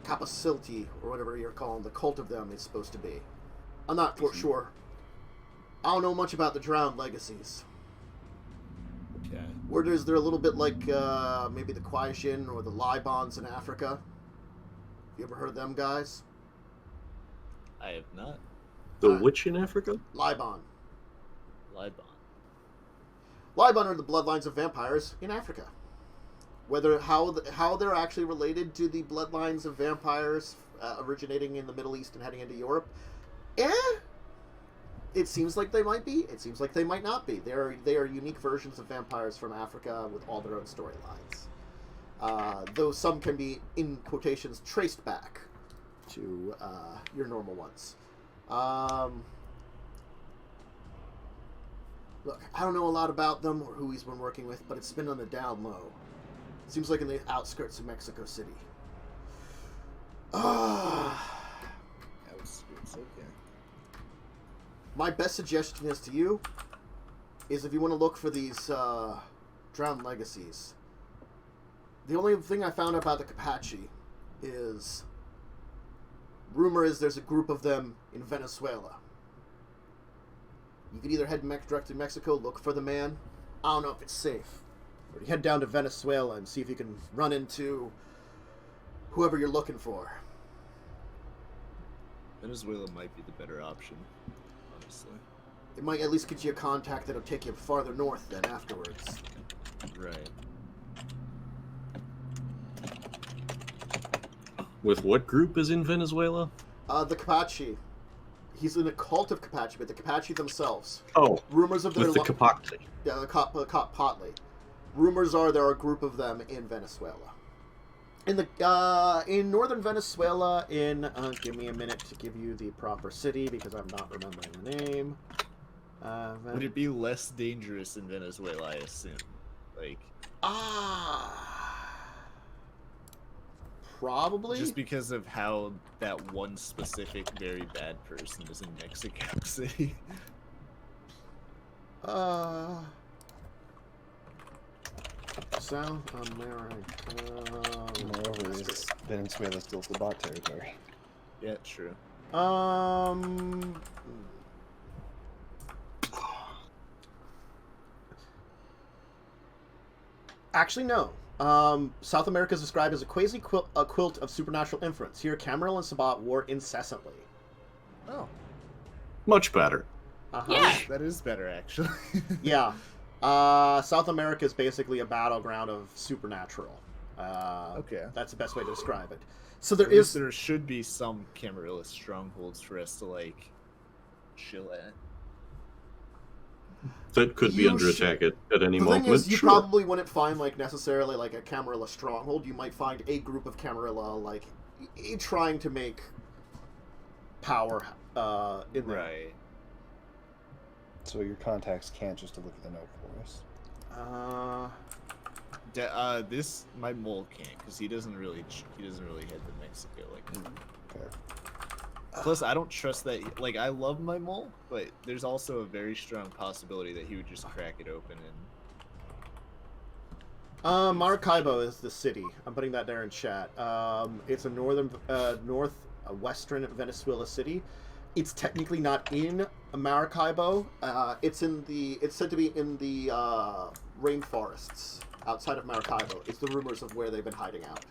Cipactli, or whatever you're calling the cult of them, is supposed to be. I'm not for sure. I don't know much about the drowned legacies. Okay. Where is there a little bit like maybe the Quaishin or the Libans in Africa? You ever heard of them guys? I have not. The witch in Africa? Liban. Liban. Liban are the bloodlines of vampires in Africa. How they're actually related to the bloodlines of vampires originating in the Middle East and heading into Europe, it seems like they might be. It seems like they might not be. They are unique versions of vampires from Africa with all their own storylines. Though some can be, in quotations, traced back to your normal ones. Look, I don't know a lot about them or who he's been working with, but it's been on the down low. Seems like in the outskirts of Mexico City. Outskirts, okay. My best suggestion is to you is if you want to look for these drowned legacies. The only thing I found about the Cipactli is rumor is there's a group of them in Venezuela. You could either head direct to Mexico, look for the man. I don't know if it's safe. Or you head down to Venezuela and see if you can run into whoever you're looking for. Venezuela might be the better option, honestly. It might at least get you a contact that'll take you farther north then afterwards. Right. With what group is in Venezuela? The Cipactli. He's in a cult of Cipactli, but the Cipactli themselves. Oh, Rumors of their with the Cipactli. Yeah, the Cipactli. Rumors are there are a group of them in Venezuela. In the in northern Venezuela, give me a minute to give you the proper city because I'm not remembering the name. Would it be less dangerous in Venezuela, I assume? Like, probably. just because of how that one specific very bad person is in Mexico City. South America. Moreover, is Venezuela still Sabat territory? Yeah, true. Actually, no. South America is described as a quasi-quilt of supernatural influence. Here, Camarilla and Sabat war incessantly. Oh, Much better. Yeah. that is better, actually. Yeah. South America is basically a battleground of supernatural. Okay. That's the best way to describe it. So there At least is... there should be some Camarilla strongholds for us to, like, chill at. That could be You under should- attack at any The moment. thing is, you Sure. probably wouldn't find, like, necessarily, like, a Camarilla stronghold. You might find a group of Camarilla, like, trying to make power in there. Right. So your contacts can't just look at the note for us. This my mole can't because he doesn't really head to Mexico like that. Fair. Plus, I don't trust that. Like, I love my mole, but there's also a very strong possibility that he would just crack it open and. Maracaibo is the city. I'm putting that there in chat. It's a northwestern Venezuela city. It's technically not in Maracaibo. It's said to be in the rainforests outside of Maracaibo. It's the rumors of where they've been hiding out.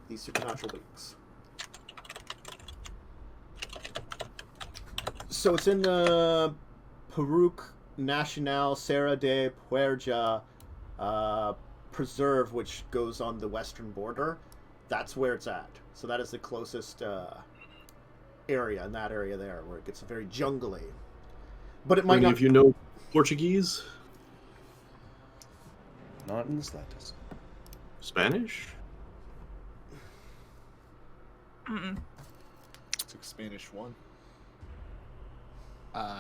These supernatural beings. So it's in the Parque Nacional Serra de Puerja preserve, which goes on the western border. That's where it's at. So that is the closest area, in that area there, where it gets very jungly. But it might Any not... of you know Portuguese? Not in the slightest. Spanish? Mm-mm. Took Spanish 1.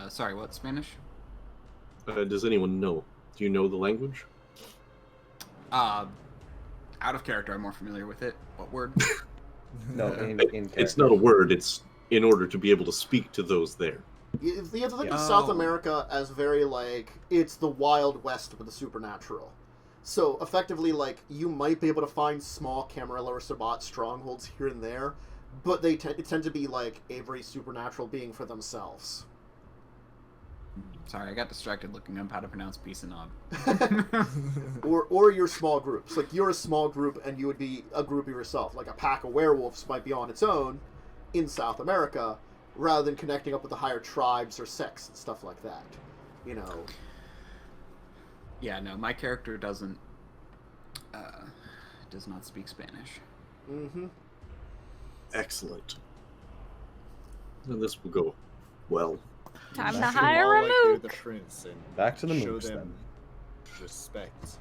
Sorry, what Spanish? Does anyone know? Do you know the language? Out of character, I'm more familiar with it. What word? No, in It's not a word. It's in order to be able to speak to those there. You have to think of Yeah. South Oh. America as very, like, it's the Wild West with the supernatural. So, effectively, like, you might be able to find small Camarilla or Sabat strongholds here and there, but they tend to be, like, a very supernatural being for themselves. Sorry, I got distracted looking up how to pronounce peace and ob. Or your small groups. Like, you're a small group and you would be a group of yourself. Like, a pack of werewolves might be on its own in South America, rather than connecting up with the higher tribes or sects and stuff like that. You know. Yeah, no, my character does not speak Spanish. Mm-hmm. Excellent. And this will go well. Time to Treat them hire all a like they're mook. the prince and Back to the show mooks, them respect.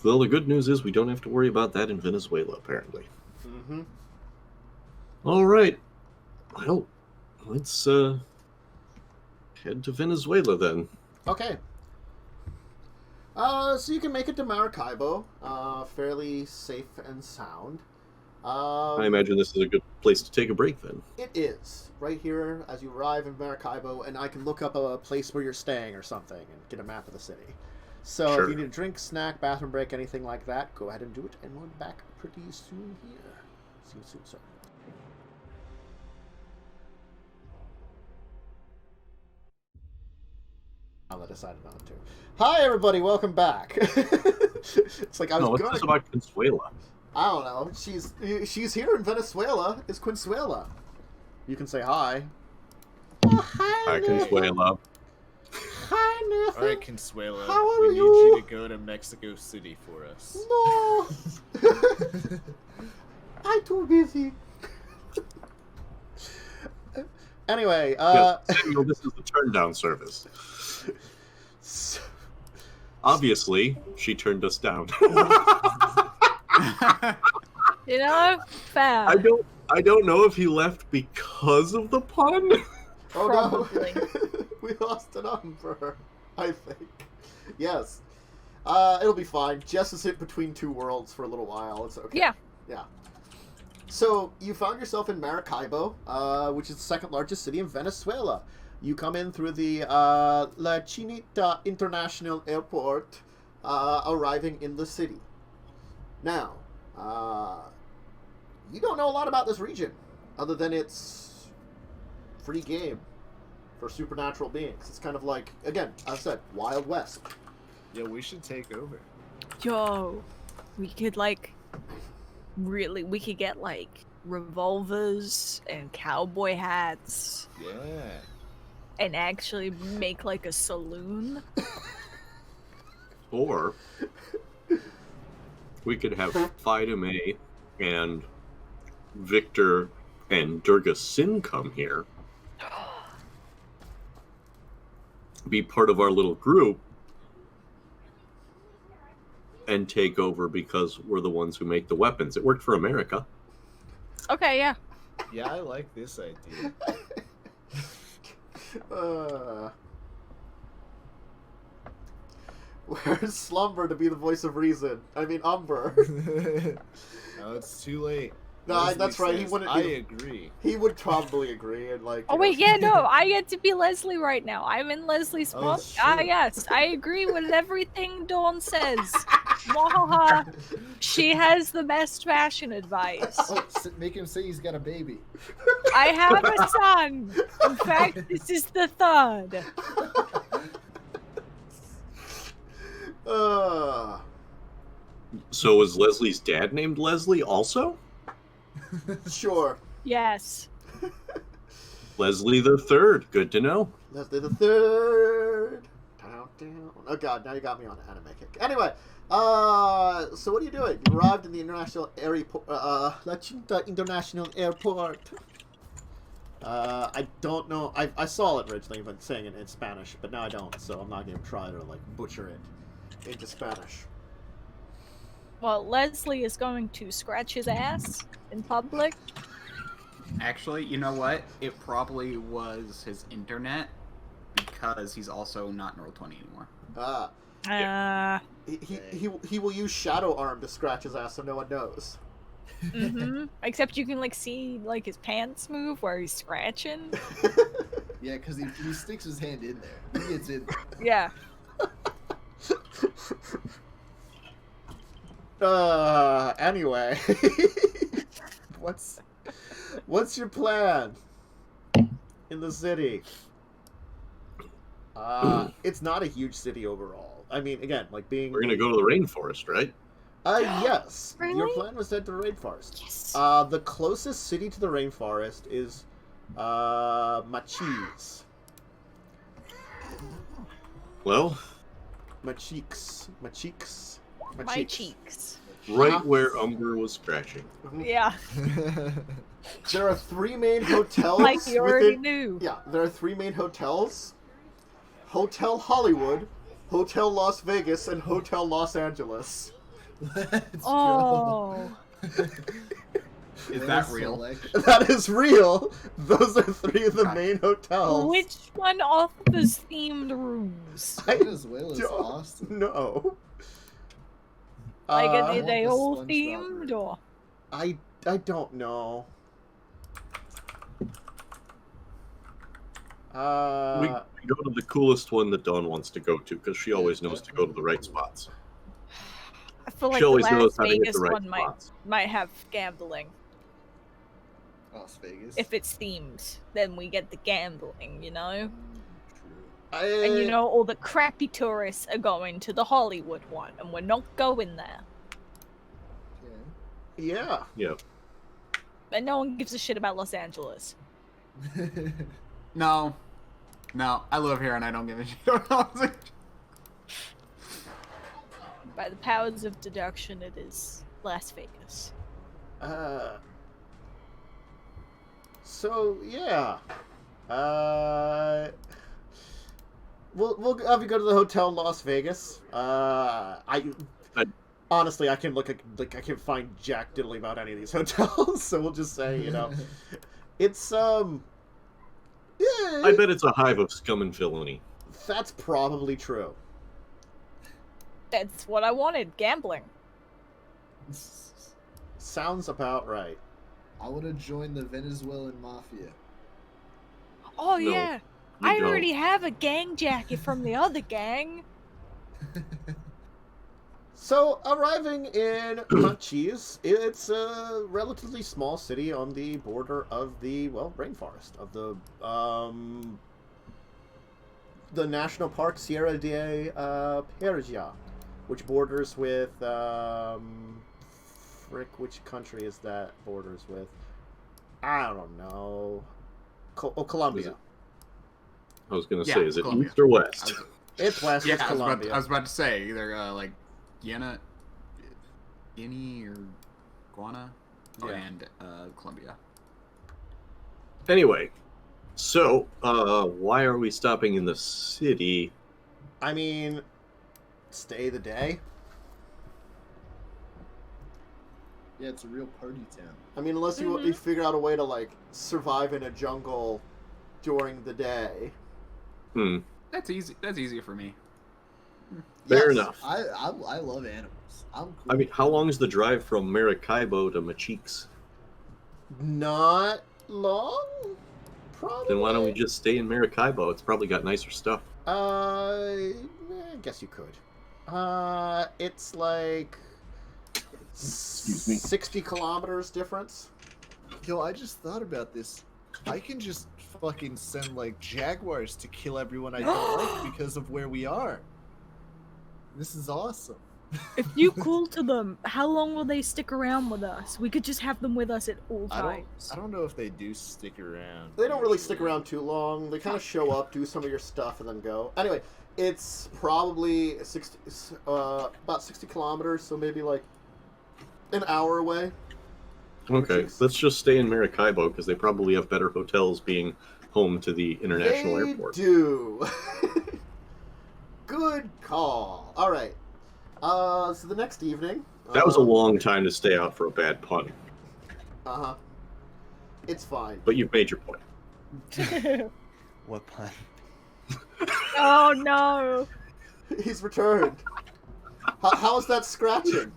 Well, the good news is we don't have to worry about that in Venezuela, apparently. Mm-hmm. All right. Well, let's head to Venezuela then. Okay. So you can make it to Maracaibo, fairly safe and sound. I imagine this is a good place to take a break then. It is. Right here, as you arrive in Maracaibo, and I can look up a place where you're staying or something and get a map of the city. So Sure. if you need a drink, snack, bathroom break, anything like that, go ahead and do it, and we'll be back pretty soon here. See you soon, sir. I decided not to. Hi, everybody. Welcome back. It's like I was No, what's going this to... about Venezuela? I don't know. She's here in Venezuela. It's Quinzuela. You can say hi. Oh, hi, Hi, Venezuela. Hi, Nathan. All right, Consuela, How are we need you? you to go to Mexico City for us. No. I'm too busy. Anyway, Samuel, this is the turn down service. Obviously, she turned us down. You know, fair. I don't know if he left because of the pun. oh Probably. no, we lost an arm for her. I think. Yes. It'll be fine. Jess is hit between two worlds for a little while. It's okay. Yeah. Yeah. So you found yourself in Maracaibo, which is the second largest city in Venezuela. You come in through the La Chinita International Airport, arriving in the city. Now, you don't know a lot about this region, other than it's free game for supernatural beings. It's kind of like, again, as I said, Wild West. Yeah, we should take over. Yo, we could we could get like revolvers and cowboy hats Yeah. and actually make like a saloon. Or we could have Fidame and Victor and Durga Sin come here, be part of our little group, and take over because we're the ones who make the weapons. It worked for America. Okay, yeah. Yeah, I like this idea. Where's Slumber to be the voice of reason? I mean, Umber. No, it's too late. No, Leslie that's right, he says, wouldn't I be- agree. He would probably agree, and like. Oh you wait, know- yeah, no, I get to be Leslie right now. I'm in Leslie's Oh, spot. it's Ah, true. yes, I agree with everything Dawn says. Mwahaha. She has the best fashion advice. Oh, make him say he's got a baby. I have a son. In fact, this is the third. So is Leslie's dad named Leslie also? Sure. Yes. Leslie the Third. Good to know. Leslie the Third. Oh god, now you got me on an anime kick. Anyway, so what are you doing? You arrived in the international airport, La Chinta International Airport. I don't know. I saw it originally, but saying it in Spanish, but now I don't, so I'm not going to try to like butcher it into Spanish. Well, Leslie is going to scratch his ass in public. Actually, you know what? It probably was his internet, because he's also not in Roll20 anymore. He will use Shadow Arm to scratch his ass so no one knows. Except you can like see like his pants move where he's scratching. Yeah, because he sticks his hand in there. He gets in there. Yeah. Anyway. What's your plan in the city? It's not a huge city overall. I mean, again, like being... We're gonna go to the rainforest, right? Yes. Really? Your plan was to head to the rainforest. Yes. The closest city to the rainforest is, Machis. Well, My cheeks. right where Umber was scratching. Yeah. There are 3 main hotels. Like you already knew. Yeah, there are 3 main hotels. Hotel Hollywood, Hotel Las Vegas, and Hotel Los Angeles. Let's Oh. go. Is that real? Selection. That is real. Those are 3 of the main hotels. Which one offers themed rooms? Venezuela's don't awesome. know. Like, are want they the all SpongeBob themed room. or? I don't know. We go to the coolest one that Dawn wants to go to, because she always knows to go to the right spots. I feel like She the always knows Las how to hit Vegas the right one spots. might have gambling. Las Vegas. If it's themed, then we get the gambling, you know? True. And you know, all the crappy tourists are going to the Hollywood one, and we're not going there. Yeah. Yeah. And no one gives a shit about Los Angeles. Okay. No. No, I live here and I don't give a shit about it. By the powers of deduction, it is Las Vegas. So yeah. We'll have you go to the Hotel Las Vegas. Honestly, I can look at, like, I can't find jack diddly about any of these hotels, so we'll just say, you know, it's yeah. I bet it's a hive of scum and villainy. That's probably true. That's what I wanted, gambling. Sounds about right. I want to join the Venezuelan mafia. Oh No, yeah, you I don't. already have a gang jacket from the other gang. So, arriving in Machis, it's a relatively small city on the border of the, well, rainforest, of the national park Sierra de Perja, which borders with, which country is that borders with? I don't know. Colombia. I was gonna Yeah, say, is it Colombia. east or west? It's west, Yeah, it's Colombia. I was about to say, either, like, Guinea or Guana, Yeah. and Colombia. Anyway, so, why are we stopping in the city? I mean, stay the day. Yeah, it's a real party town. I mean, unless you figure out a way to, like, survive in a jungle during the day. That's easy. That's easier for me. Fair enough. I love animals. I'm cool. I mean, how long is the drive from Maracaibo to Machiques? Not long? Probably. Then why don't we just stay in Maracaibo? It's probably got nicer stuff. I guess you could. It's like... Excuse me. 60 kilometers difference. Yo, I just thought about this. I can just fucking send, like, jaguars to kill everyone I don't like because of where we are. This is awesome. If you call to them, how long will they stick around with us? We could just have them with us at all times. I don't know if they do stick around. They don't really stick around too long. They kind of show up, do some of your stuff, and then go. Anyway, it's probably about 60 kilometers, so maybe like an hour away. Okay, Jeez. let's just stay in Maracaibo because they probably have better hotels being home to the international They airport. do. Good call. All right. So the next evening. That was a long time to stay out for a bad pun, Uh-huh. It's fine. but you've made your point. What pun? Oh no! He's returned. How's that scratching?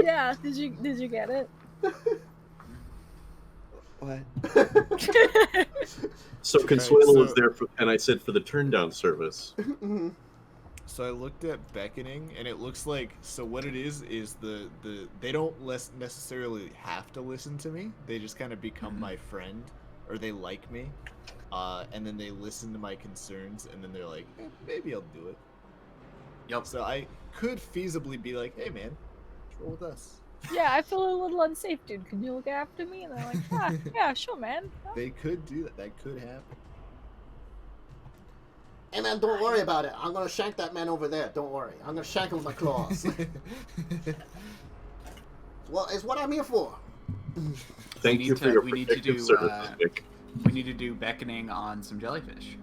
Yeah, did you get it? What? So Consuelo was so- there, and I said for the turn down service. Mhm. So I looked at beckoning, and it looks like what it is the they don't necessarily have to listen to me. They just kind of become my friend, or they like me, and then they listen to my concerns, and then they're like, maybe I'll do it. Yep. So I could feasibly be like, hey man, roll with us. Yeah, I feel a little unsafe, dude. Can you look after me? And they're like, ah, yeah, sure, man. They could do that. That could happen. Hey man, don't worry about it. I'm gonna shank that man over there. Don't worry. I'm gonna shank him with my claws. Well, it's what I'm here for. Thank We you need for to- your we need to protective do, services, Nick. We need to do beckoning on some jellyfish.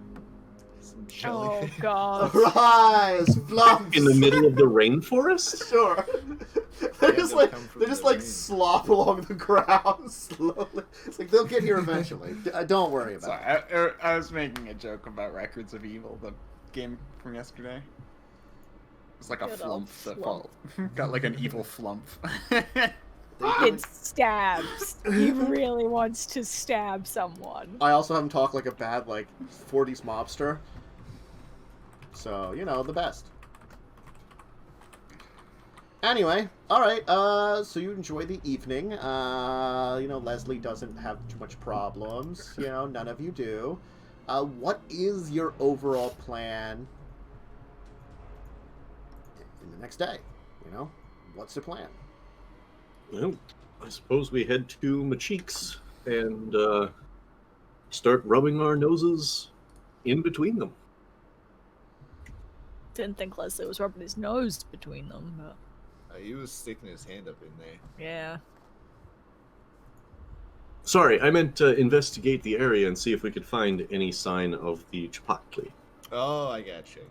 Some Oh jellyfish. god. Rise, flumps. In the middle of the rainforest? Sure. They're Yeah, just they'll like come from they're just the like rain. slop along the ground slowly. It's like they'll get here eventually. Don't worry about Sorry, it. I was making a joke about Records of Evil, the game from yesterday. It's like a Good old flump that flump. fall. Got like an evil flump. It stabs. He really wants to stab someone. I also have him talk like a bad 40s mobster. So the best. Anyway, all right. So you enjoy the evening. Leslie doesn't have too much problems. None of you do. What is your overall plan in the next day? What's the plan? Well, I suppose we head to Macheeks and start rubbing our noses in between them. Didn't think Leslie was rubbing his nose between them, but He was sticking his hand up in there. yeah. Sorry, I meant to investigate the area and see if we could find any sign of the Cipactli, Oh, I got you.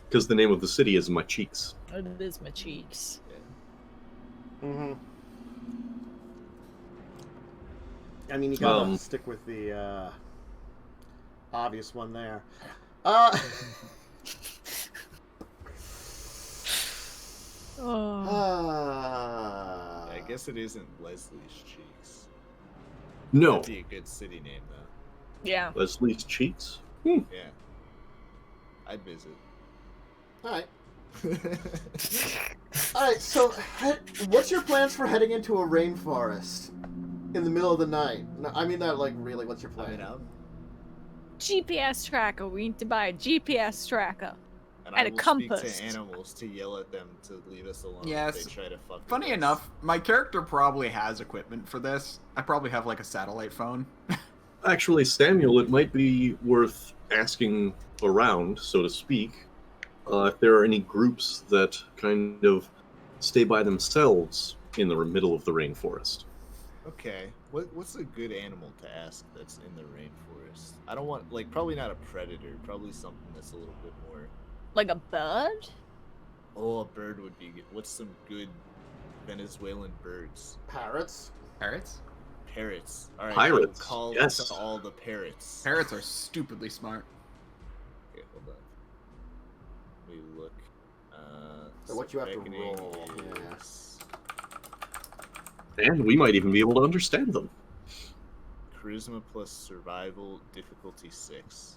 because the name of the city is Macheeks. It is my cheeks. Mm-hmm. I mean, you gotta Um, stick with the obvious one there. Oh. I guess it isn't Leslie's Cheeks. No, That'd be a good city name, though. Yeah. Leslie's Cheeks? Yeah. I'd visit. All right. All right. So, what's your plans for heading into a rainforest in the middle of the night? No, I mean that really. What's your I plan? mean, GPS tracker. We need to buy a GPS tracker. and And I a will compass. speak to animals to yell at them to leave us alone Yes. if they try to fuck with Funny us. enough, my character probably has equipment for this. I probably have like a satellite phone. Actually, Samuel, it might be worth asking around, so to speak, if there are any groups that kind of stay by themselves in the middle of the rainforest. Okay, what's a good animal to ask that's in the rainforest? I don't want probably not a predator. Probably something that's a little bit more. Like a bird? Oh, a bird would be good. What's some good Venezuelan birds? Parrots. Parrots? Parrots. All right. Pirates, I'll call yes. to all the parrots. Parrots are stupidly smart. Okay, hold on. We look. So what you have to beckoning roll, yeah. is And we might even be able to understand them. Charisma plus survival, difficulty 6.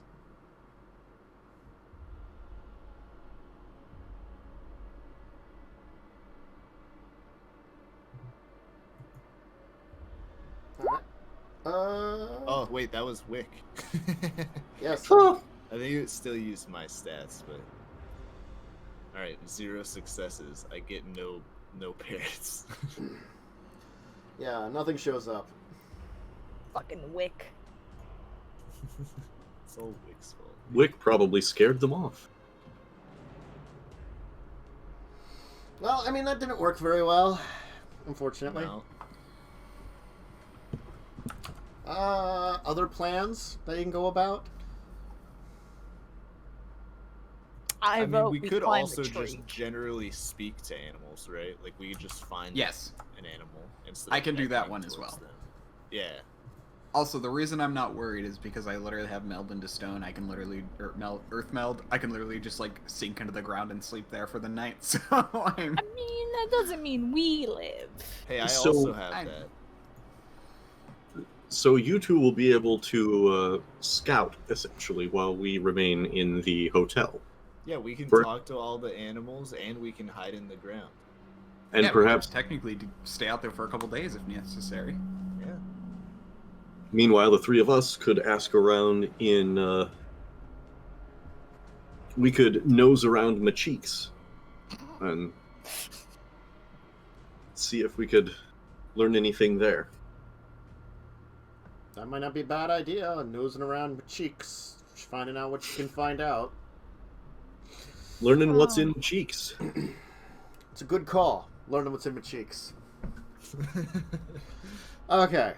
All right. Oh wait, that was Wick. Yes. Huh. I think it still used my stats, but all right, 0 successes. I get no parrots. Yeah. Nothing shows up. Fucking wick. It's all Wick's fault. Wick probably scared them off. Well, I mean that didn't work very well. unfortunately. No. Other plans that you can go about? I I mean, vote we could climb also the tree. just generally speak to animals, right? Like we could just find Yes. an animal instead. I of can do that connecting one as towards well. them. Yeah. Also, the reason I'm not worried is because I literally have meld into stone. I can literally earth meld. I can literally just like sink into the ground and sleep there for the night. So I'm. I mean, that doesn't mean we live. Hey, I So- also have I- that. So you two will be able to scout, essentially, while we remain in the hotel. Yeah, we can For- talk to all the animals and we can hide in the ground. And Yeah, we could perhaps, technically stay out there for a couple days if necessary. Yeah. meanwhile, the three of us could ask around in... we could nose around Macheeks and see if we could learn anything there. That might not be a bad idea. Nosing around with cheeks, finding out what you can find out. Learning what's Oh. in Macheeks. It's a good call. Learning what's in my cheeks. Okay.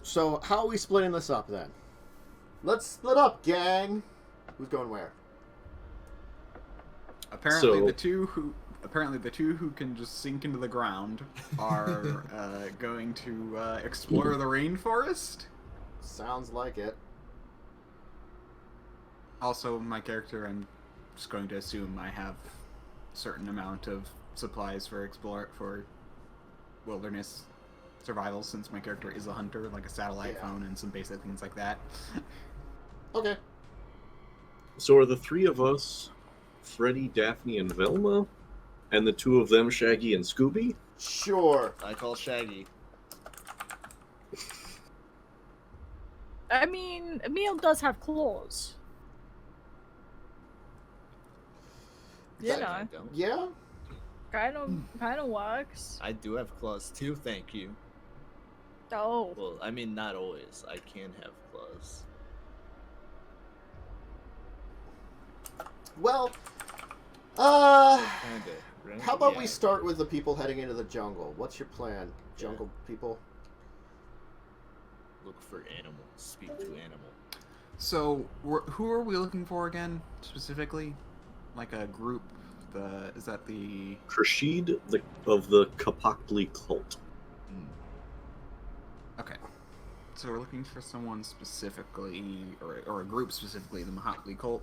So, how are we splitting this up then? Let's split up, gang. Who's going where? Apparently, So- the two who can just sink into the ground are going to explore the rainforest. Sounds like it. Also, my character, I'm just going to assume I have a certain amount of supplies for wilderness survival, since my character is a hunter, like a satellite Yeah. phone and some basic things like that. Okay. So are the three of us Freddy, Daphne, and Velma? And the two of them, Shaggy and Scooby? Sure. I call Shaggy. I mean, Emil does have claws. You I know, don't. Yeah? kind of works. I do have claws too, thank you. Oh, Well, I mean, not always. I can have claws. Well, Kinda, right? how about we Yeah. start with the people heading into the jungle? What's your plan, jungle people? Look for animals. Speak to animal. So, who are we looking for again, specifically? Like a group? Is that the... Rashid of the Cipactli cult. Okay. So we're looking for someone specifically, or a group specifically, the Motley cult.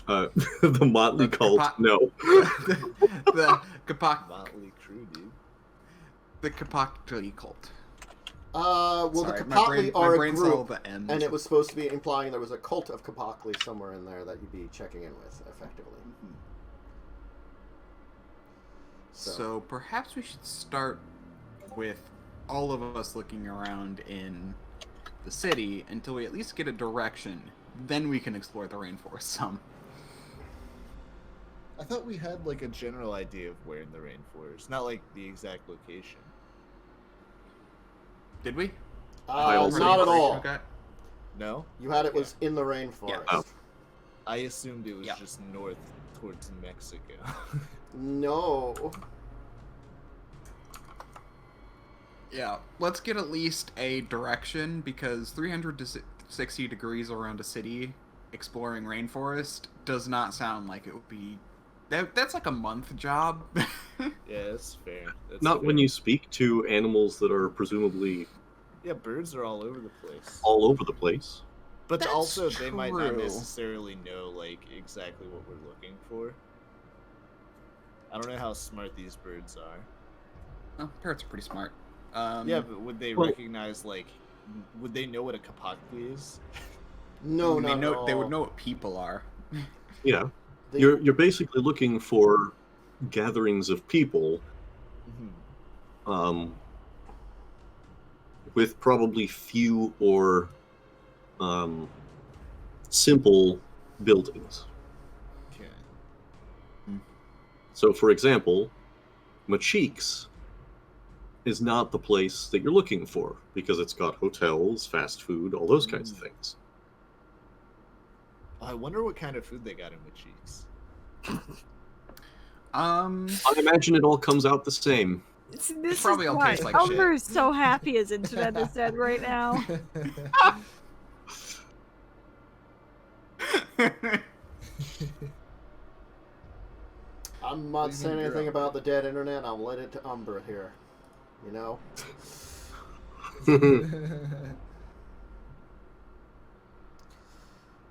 The Motley The cult. Capa- No. the Motley crew, dude. the Cipactli cult. Well, Sorry, the my Cipactli are a brain's all group, the M's. and it was supposed to be implying there was a cult of Cipactli somewhere in there that you'd be checking in with, effectively. So perhaps we should start with all of us looking around in the city until we at least get a direction. Then we can explore the rainforest some. I thought we had like a general idea of where in the rainforest, not like the exact location. Did we? I also- Not at all. Okay. No? You had it was in the rainforest. Oh. I assumed it was Yeah. just north towards Mexico. No. Yeah, let's get at least a direction, because 360 degrees around a city exploring rainforest does not sound like it would be... That's like a month job. Yeah, that's fair. That's Not when fair. you speak to animals that are presumably Yeah, birds are all over the place. all over the place. But That's also, they might not true. necessarily know like exactly what we're looking for. I don't know how smart these birds are. Oh, parrots are pretty smart. Yeah, but would they well- recognize like? Would they know what a Cipactli is? No, they not know at all. they would know what people are. Yeah. They- You're basically looking for gatherings of people with probably few or simple buildings. Okay. So, for example, Macheeks is not the place that you're looking for because it's got hotels, fast food, all those kinds of things. I wonder what kind of food they got in Macheeks. I imagine it all comes out the same. This probably is all why tastes like shit. Umber's so happy his internet is dead right now. I'm not Leave saying him anything drunk. about the dead internet. I'll let it to Umber here. You know?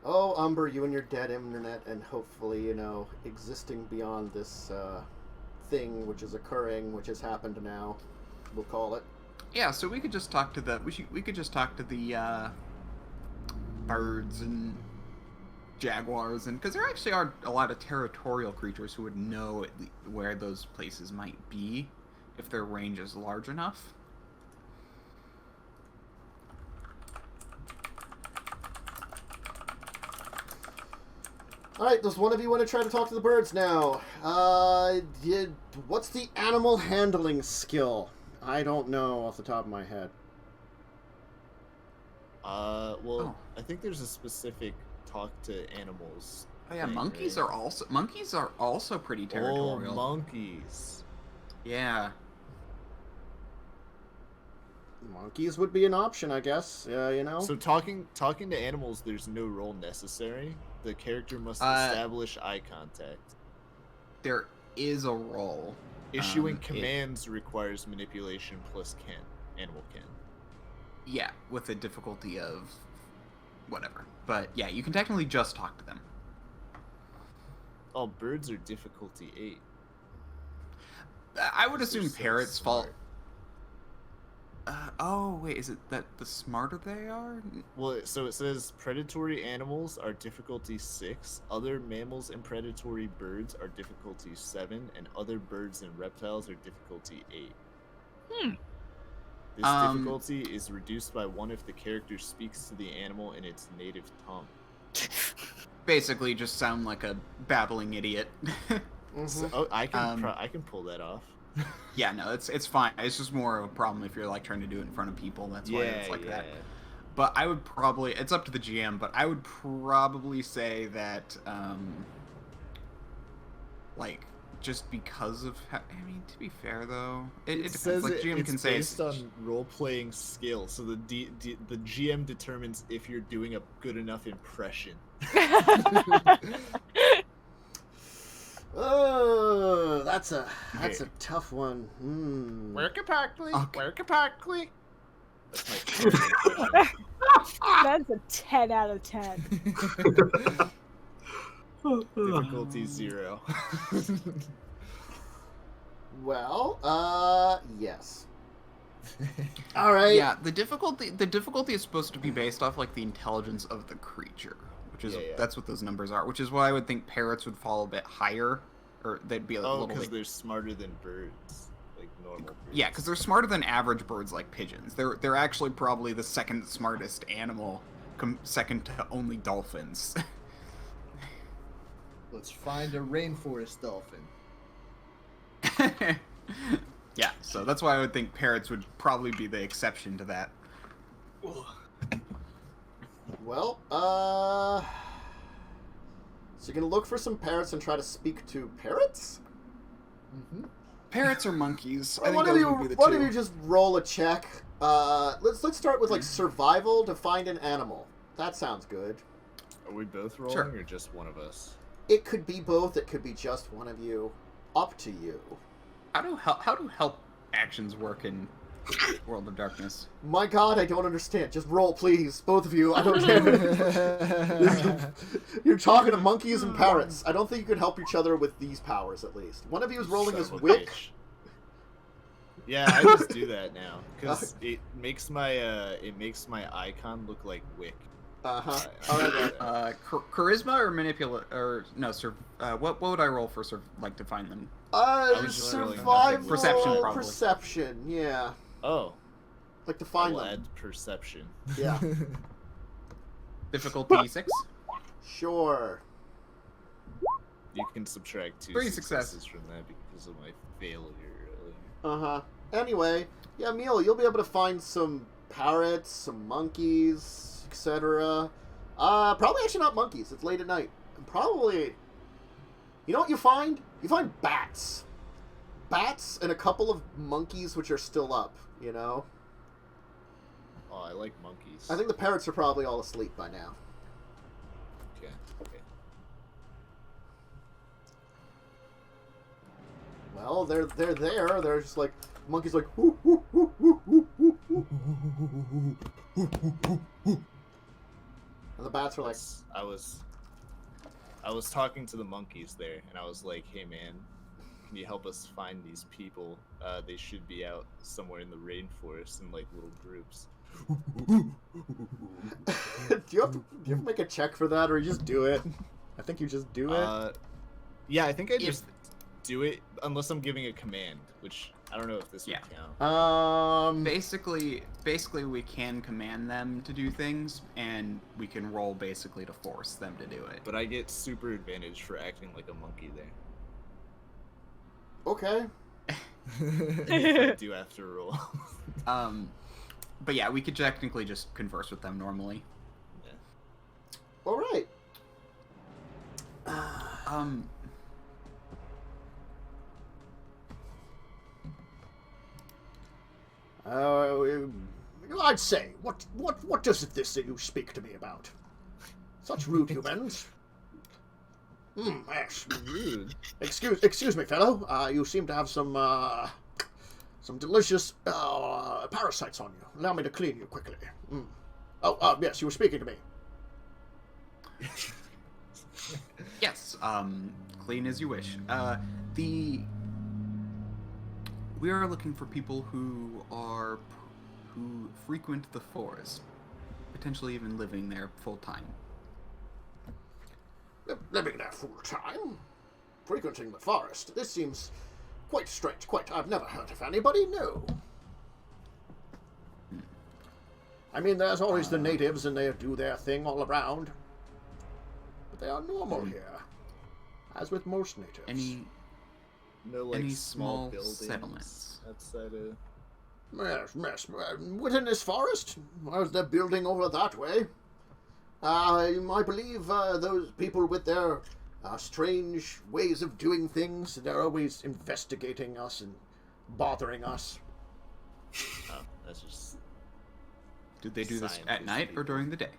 Oh, Umber, you and your dead internet, and hopefully, you know, existing beyond this thing which is occurring, which has happened now, we'll call it. Yeah, so we could just talk to the we could just talk to the birds and jaguars, and because there actually are a lot of territorial creatures who would know where those places might be if their range is large enough. Alright, does one of you want to try to talk to the birds now? What's the animal handling skill? I don't know off the top of my head. Well, Oh. I think there's a specific talk to animals. Oh yeah, thing, monkeys right? are also pretty territorial. Oh, monkeys. Yeah. Monkeys would be an option, I guess. You know? So talking to animals, there's no role necessary. The character must Uh, establish eye contact. There is a role. Issuing it- commands requires manipulation plus kin. Animal kin. Yeah, with a difficulty of whatever. But yeah, you can technically just talk to them. Oh, birds are difficulty 8. I would They're assume so parrots fall. smart. Oh wait, is it that the smarter they are? Well, so it says predatory animals are difficulty 6, other mammals and predatory birds are difficulty 7, and other birds and reptiles are difficulty 8. This difficulty is reduced by 1 if the character speaks to the animal in its native tongue. Basically, just sound like a babbling idiot. So, I can pull that off. Yeah, no, it's fine. It's just more of a problem if you're like trying to do it in front of people. That's why it's like that. But I would probably, it's up to the GM, but I would probably say that, like, just because of, I mean, to be fair though, it depends. Says Like, GM it's can say based on role-playing skill, so the GM determines if you're doing a good enough impression. Oh, that's a Okay. tough one. Cipactli, Okay. Cipactli. That's a 10 out of 10. Difficulty 0. Well, yes. All right. Yeah, the difficulty is supposed to be based off like the intelligence of the creature, which is Yeah. that's what those numbers are. Which is why I would think parrots would fall a bit higher, or they'd be a Oh, little because bit. they're smarter than birds, like normal birds. Yeah, because they're smarter than average birds like pigeons. They're actually probably the second smartest animal, second to only dolphins. Let's find a rainforest dolphin. Yeah, so that's why I would think parrots would probably be the exception to that. Well, so you're gonna look for some parrots and try to speak to parrots? Mm-hmm. Parrots or monkeys? I Well, think those would be the why two. don't you just roll a check? Let's start with like survival to find an animal. That sounds good. Are we both rolling, Sure. or just one of us? It could be both. It could be just one of you. Up to you. How do help actions work in World of Darkness? My God, I don't understand. Just roll, please, both of you. I don't care. You're talking to monkeys and parrots. I don't think you could help each other with these powers, at least. One of you is rolling Son as of a Wick. bitch. Yeah, I just do that now because it makes my icon look like Wick. Uh-huh. All right. Charisma or manipulate or no? What would I roll for like to find them? was just rolling Survival. Perception, probably. Perception, yeah. Oh, Like to find I'll them. add perception. Yeah. Difficulty 6. Sure. You can subtract 2 3 successes from that because of my failure earlier. Uh-huh. Anyway, yeah, Emil, you'll be able to find some parrots, some monkeys, etc. Probably actually not monkeys. It's late at night. And probably... You know what you find? You find bats. bats and a couple of monkeys which are still up, you know? Oh, I like monkeys. I think the parrots are probably all asleep by now. Okay. Well, they're there. They're just like monkeys, like whoo, whoo, whoo, whoo, whoo, whoo, whoo. And the bats are like, I was talking to the monkeys there, and I was like, "Hey, man, can you help us find these people? They should be out somewhere in the rainforest in like little groups." do you have to make a check for that, or you just do it? I think you just do it. Yeah, I think I just do it unless I'm giving a command, which I don't know if this would count. Basically, we can command them to do things, and we can roll basically to force them to do it. But I get super advantage for acting like a monkey there. Okay. If I do have to roll. But yeah, we could technically just converse with them normally. Yeah. All right. I'd say, what is it this that you speak to me about? Such rude humans. Yes. Rude. Excuse me, fellow. You seem to have some delicious parasites on you. Allow me to clean you quickly. Oh, yes, you were speaking to me. Yes, clean as you wish. We are looking for people who frequent the forest, potentially even living there full time. Living there full time? Frequenting the forest? This seems quite strange. I've never heard of anybody, no. I mean, there's always the natives, and they do their thing all around. But they are normal here, as with most natives. No, like, any small small buildings settlements outside of... Yes. Within this forest? As they're building over that way. I believe those people with their strange ways of doing things, they're always investigating us and bothering us. Oh, that's just... Did they do this Science at night or people. during the day?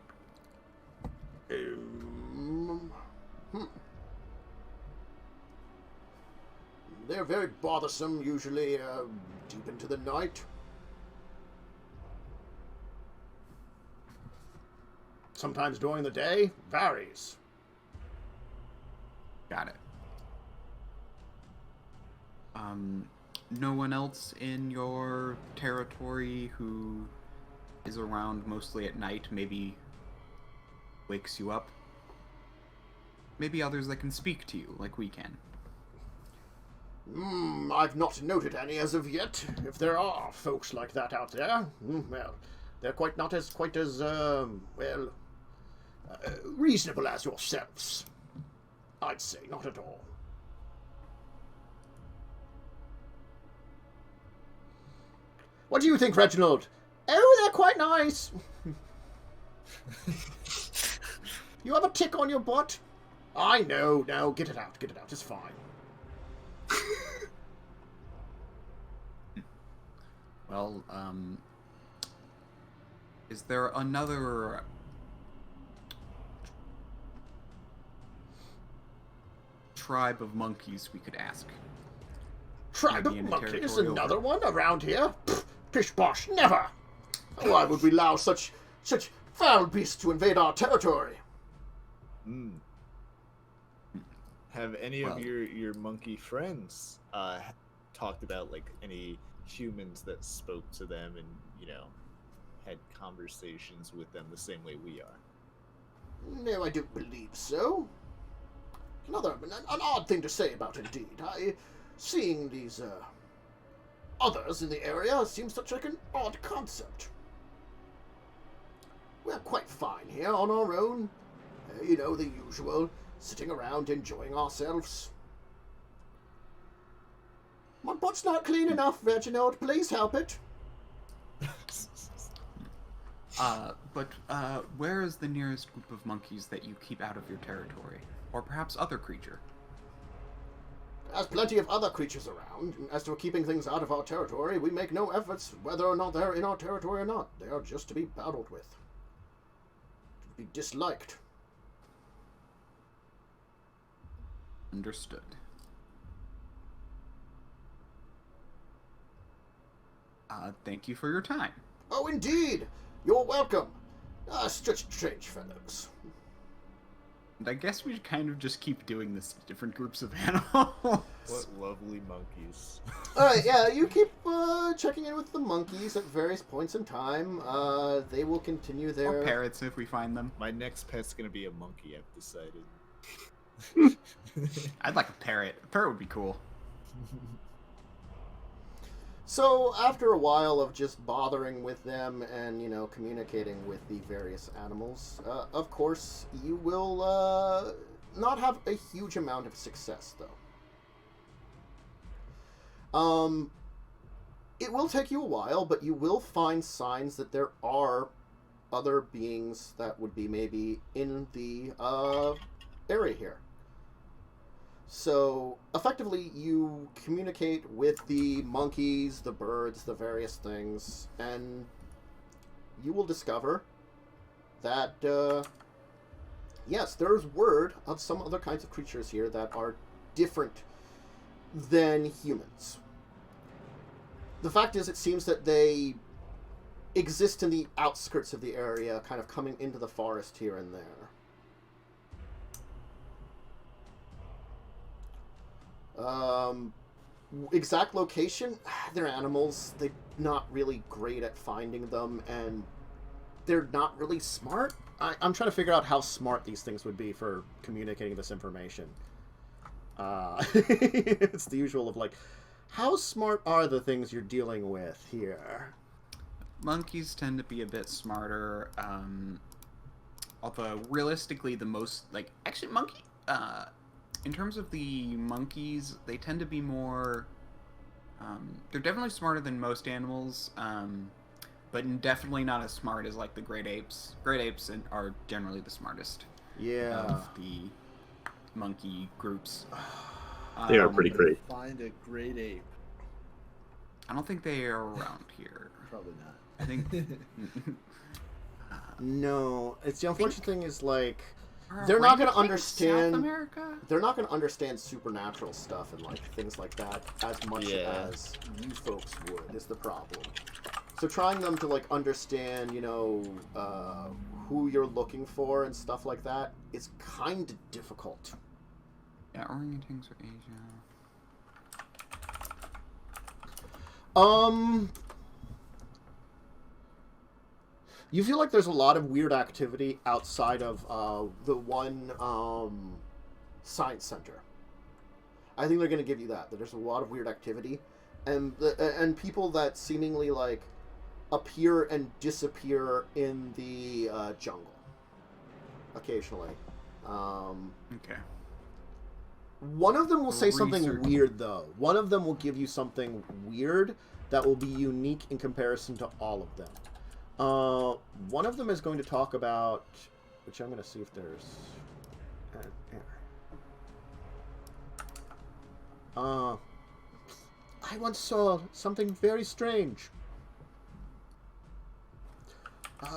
They're very bothersome, usually deep into the night. Sometimes during the day, varies. Got it. No one else in your territory who is around mostly at night maybe wakes you up? Maybe others that can speak to you like we can. I've not noted any as of yet. If there are folks like that out there, well, they're quite as reasonable as yourselves. I'd say not at all. What do you think, Reginald? Oh, they're quite nice. You have a tick on your butt? I know. No, get it out. It's fine. Well, is there another tribe of monkeys we could ask? Tribe of Maybe in a monkeys? territory Another over. one around here? Pfft, pish bosh, never! Why would we allow such foul beasts to invade our territory? Have any Well- of your monkey friends talked about like any humans that spoke to them and had conversations with them the same way we are? No, I don't believe so. An odd thing to say about indeed. Seeing these others in the area seems such like an odd concept. We're quite fine here on our own. The usual, sitting around enjoying ourselves. My butt's not clean enough, Reginald. Please help it. But where is the nearest group of monkeys that you keep out of your territory? Or perhaps other creature? There's plenty of other creatures around. As to keeping things out of our territory, we make no efforts whether or not they're in our territory or not. They are just to be battled with. To be disliked. Understood. Thank you for your time. Oh, indeed! You're welcome. Such strange fellows. And I guess we kind of just keep doing this to different groups of animals. What lovely monkeys. Alright, yeah, you keep checking in with the monkeys at various points in time. They will continue their... Or parrots if we find them. My next pet's gonna be a monkey, I've decided. I'd like a parrot. A parrot would be cool. So, after a while of just bothering with them and, communicating with the various animals, of course, you will not have a huge amount of success, though. It will take you a while, but you will find signs that there are other beings that would be maybe in the area here. So, effectively, you communicate with the monkeys, the birds, the various things, and you will discover that, yes, there's word of some other kinds of creatures here that are different than humans. The fact is, it seems that they exist in the outskirts of the area, kind of coming into the forest here and there. Exact location, they're animals. They're not really great at finding them, and they're not really smart. I'm trying to figure out how smart these things would be for communicating this information. It's the usual of like, how smart are the things you're dealing with here? Monkeys tend to be a bit smarter, although realistically the most, actually in terms of the monkeys, they tend to be more, they're definitely smarter than most animals, but definitely not as smart as, the great apes. Great apes are generally the smartest of the monkey groups. They are pretty great. Find a great ape. I don't think they are around here. Probably not. I think... No, it's the unfortunate thing is, they're not going to understand. South America? They're not going to understand supernatural stuff and things like that as much as you folks would. Is the problem. So trying them to understand, who you're looking for and stuff like that is kind of difficult. Yeah, orangutans are Asia. You feel like there's a lot of weird activity outside of the one science center. I think they're going to give you that there's a lot of weird activity, and people that seemingly appear and disappear in the jungle occasionally. Okay. One of them will say something weird, though. One of them will give you something weird that will be unique in comparison to all of them. One of them is going to talk about, which I'm going to see if there's... I once saw something very strange.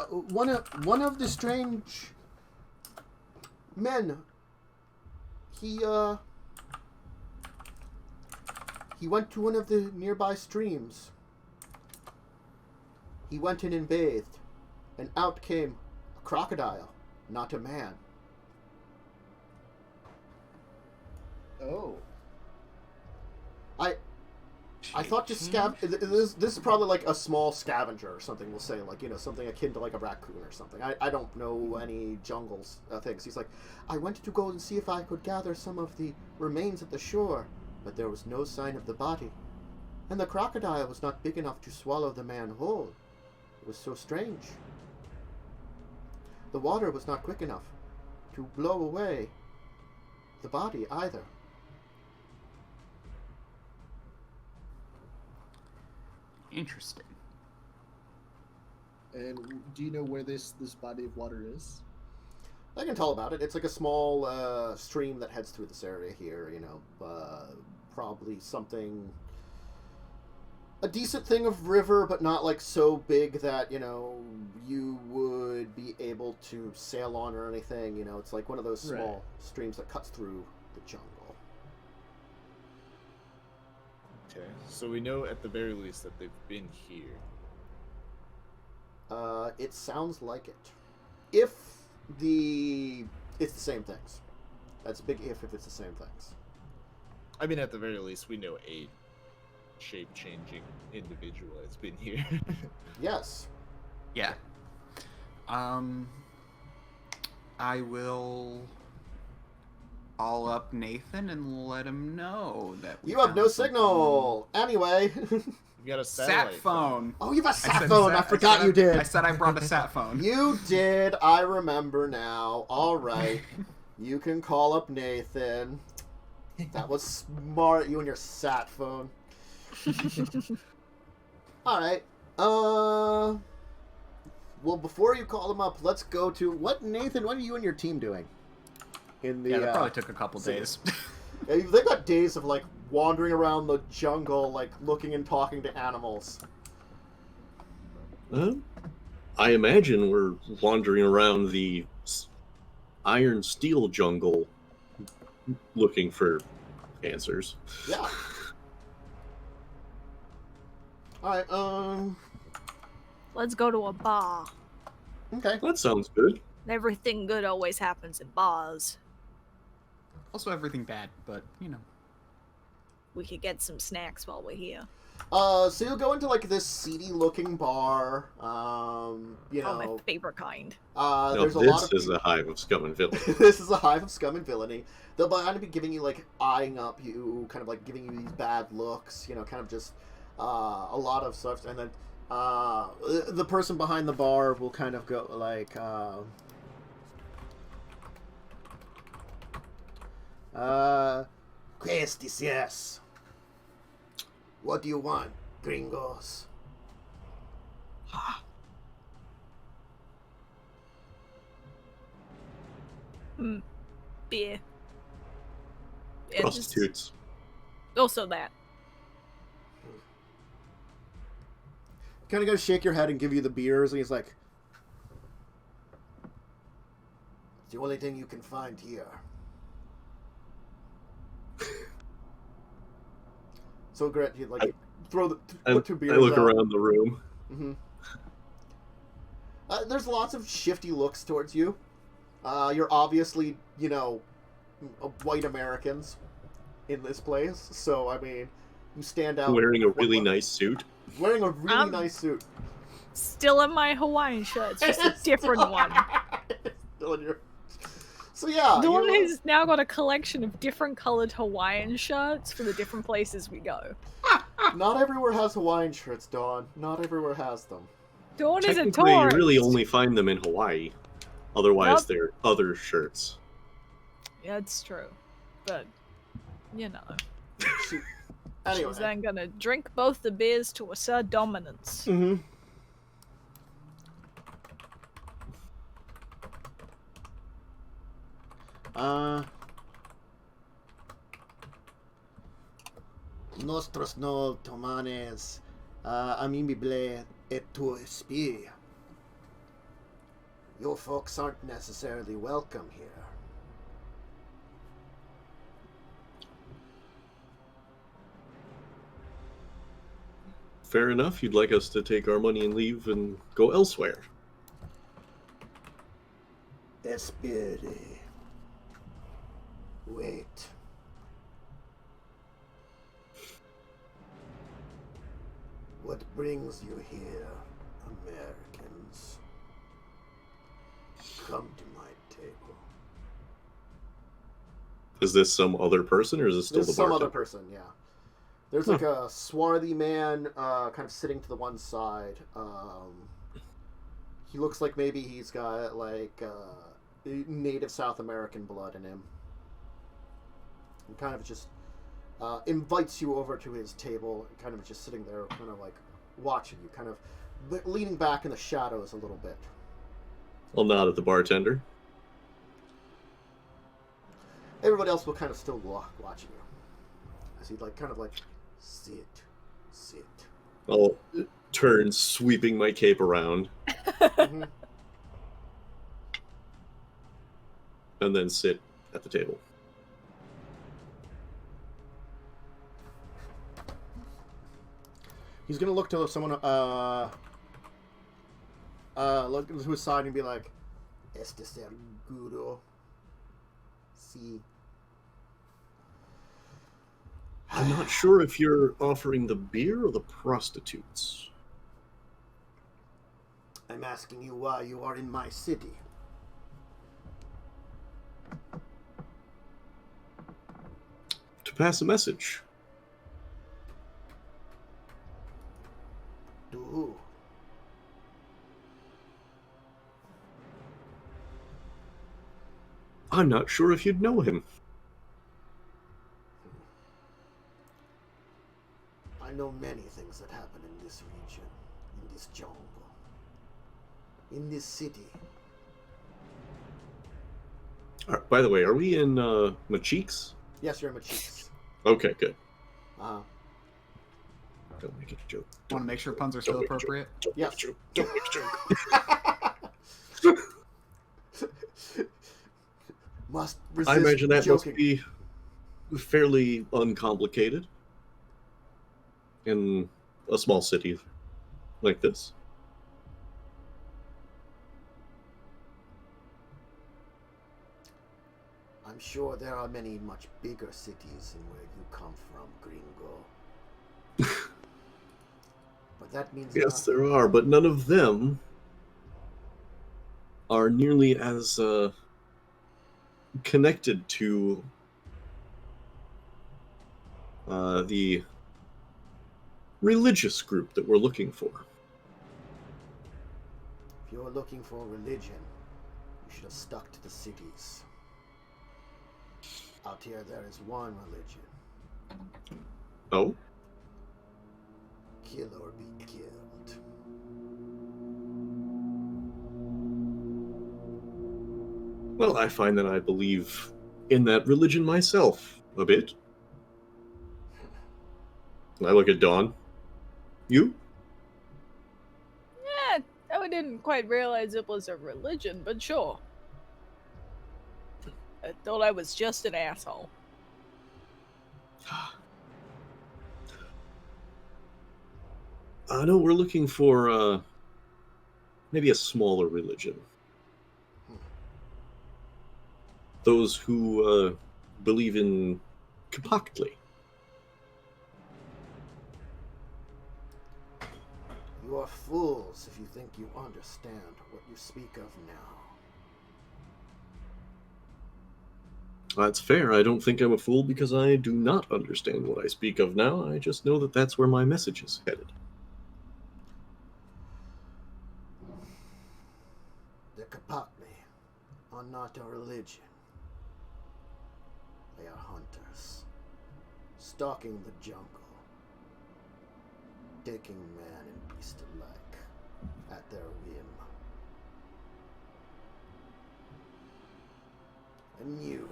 One of the strange men, he went to one of the nearby streams. He went in and bathed, and out came a crocodile, not a man. Oh. I thought to this is probably a small scavenger or something. We'll say something akin to a raccoon or something. I don't know any jungles things. He's like, I went to go and see if I could gather some of the remains at the shore, but there was no sign of the body, and the crocodile was not big enough to swallow the man whole. It was so strange. The water was not quick enough to blow away the body either. Interesting. And do you know where this body of water is? I can tell about it. It's a small stream that heads through this area here, probably something, a decent thing of river, but not like so big that, you know, you would be able to sail on or anything. You know, it's like one of those small streams that cuts through the jungle. Okay, so we know at the very least that they've been here. It sounds like it. It's the same things. That's a big if it's the same things. I mean, at the very least, we know a shape-changing individual has been here. Yes. Yeah. I will call up Nathan and let him know that we You have found no something. signal. Anyway. You got a Sat satellite phone. Oh, you have a I sat said phone. sat- I forgot said you did. I said I brought a sat phone. You did. I remember now. All right. You can call up Nathan. That was smart. You and your sat phone. All right. Well, before you call them up, let's go to Nathan. What are you and your team doing? In the Yeah, that probably took a couple city. days. They've got days of like wandering around the jungle, like looking and talking to animals. I imagine we're wandering around the iron steel jungle looking for answers. Yeah. Alright, Let's go to a bar. okay. That sounds good. Everything good always happens in bars. Also, everything bad, but you know. We could get some snacks while we're here. So you'll go into like this seedy looking bar, you Oh, my know, favorite kind. No, there's a lot this of is a hive of scum and villainy. this is a hive of scum and villainy. They'll kind of be giving you, like, eyeing up you, kind of, like, giving you these bad looks, you know, kind of just, a lot of stuff, and then, the person behind the bar will kind of go, like, yes. What do you want, gringos? Beer. Yeah, Prostitutes. Also that. Kind of gonna shake your head and give you the beers, and he's like, "It's the only thing you can find here." So great, you like put two beers. I look out. around the room. Mm-hmm. There's lots of shifty looks towards you. You're obviously, you know, white Americans in this place, so I mean, you stand out. Wearing a really nice suit. Wearing a really nice suit. Still in my Hawaiian shirt. It's just a different one. Still in your... So yeah, The one you- who's now got a collection of different colored Hawaiian shirts for the different places we go. Not everywhere has Hawaiian shirts, Dawn. Not everywhere has them. Dawn is a Technically, you tourist. really only find them in Hawaii. Otherwise, Nope. they're other shirts. Yeah, it's true. But, you know. Anyway. She's then gonna drink both the beers to assert dominance. Mm-hmm. Nostros no tomanes amimible et tu spi. Your folks aren't necessarily welcome here. Fair enough. You'd like us to take our money and leave and go elsewhere. Espere. Wait. What brings you here, Americans? Come to my table. Is this some other person, or is this still There's the some bartender? other person, yeah. There's like a swarthy man kind of sitting to the one side. He looks like maybe he's got like native South American blood in him. And kind of just invites you over to his table, kind of just sitting there, kind of like watching you, kind of leaning back in the shadows a little bit. I'll nod at the bartender. Everybody else will kind of still watching you. as he like kind of like sit. I'll turn, sweeping my cape around, Mhm. and then sit at the table. He's gonna look to someone, look to his side and be like, "Este seguro, sí." I'm not sure if you're offering the beer or the prostitutes. I'm asking you why you are in my city. To pass a message. To who? I'm not sure if you'd know him. I know many things that happen in this region, in this jungle, in this city. By the way, are we in Machiks? Yes, you're in Machiks. Okay, good. Uh-huh. Don't make a joke. Want to make sure puns are still Don't make a joke. appropriate? Don't Yes. make a joke. Don't make a joke. Must resist I imagine that joking. must be fairly uncomplicated in a small city like this. I'm sure there are many much bigger cities in where you come from, gringo. But that means Yes, nothing. there are, but none of them are nearly as connected to the religious group that we're looking for. If you're looking for religion, you should have stuck to the cities. Out here, there is one religion. Oh? Kill or be killed. Well, I find that I believe in that religion myself, a bit. I look at Dawn. You? Yeah, I didn't quite realize it was a religion, but sure. I thought I was just an asshole. No, we're looking for maybe a smaller religion. Those who believe in Cipactli. You are fools if you think you understand what you speak of now. That's fair. I don't think I'm a fool because I do not understand what I speak of now. I just know that that's where my message is headed. The Cipactli are not a religion. They are hunters, stalking the jungle, taking man and beast alike at their whim. And you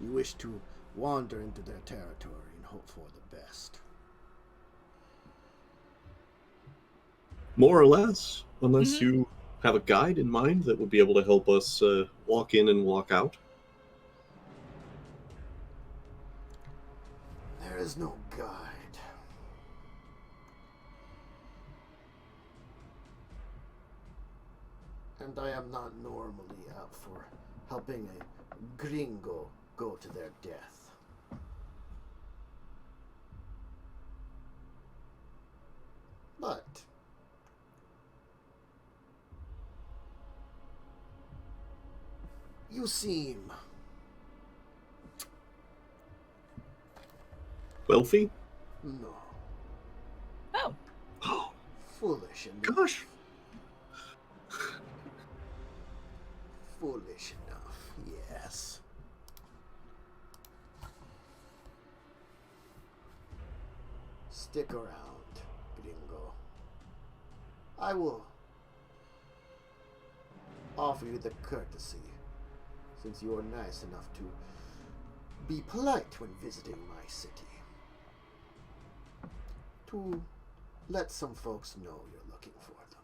wish to wander into their territory and hope for the best. More or less, unless you have a guide in mind that would be able to help us walk in and walk out. There is no guide. And I am not normally out for helping a gringo go to their death. But you seem Wealthy? no Oh, Oh, foolish enough. gosh. Foolish enough, yes. Stick around, gringo. I will offer you the courtesy, since you are nice enough to be polite when visiting my city. To let some folks know you're looking for them.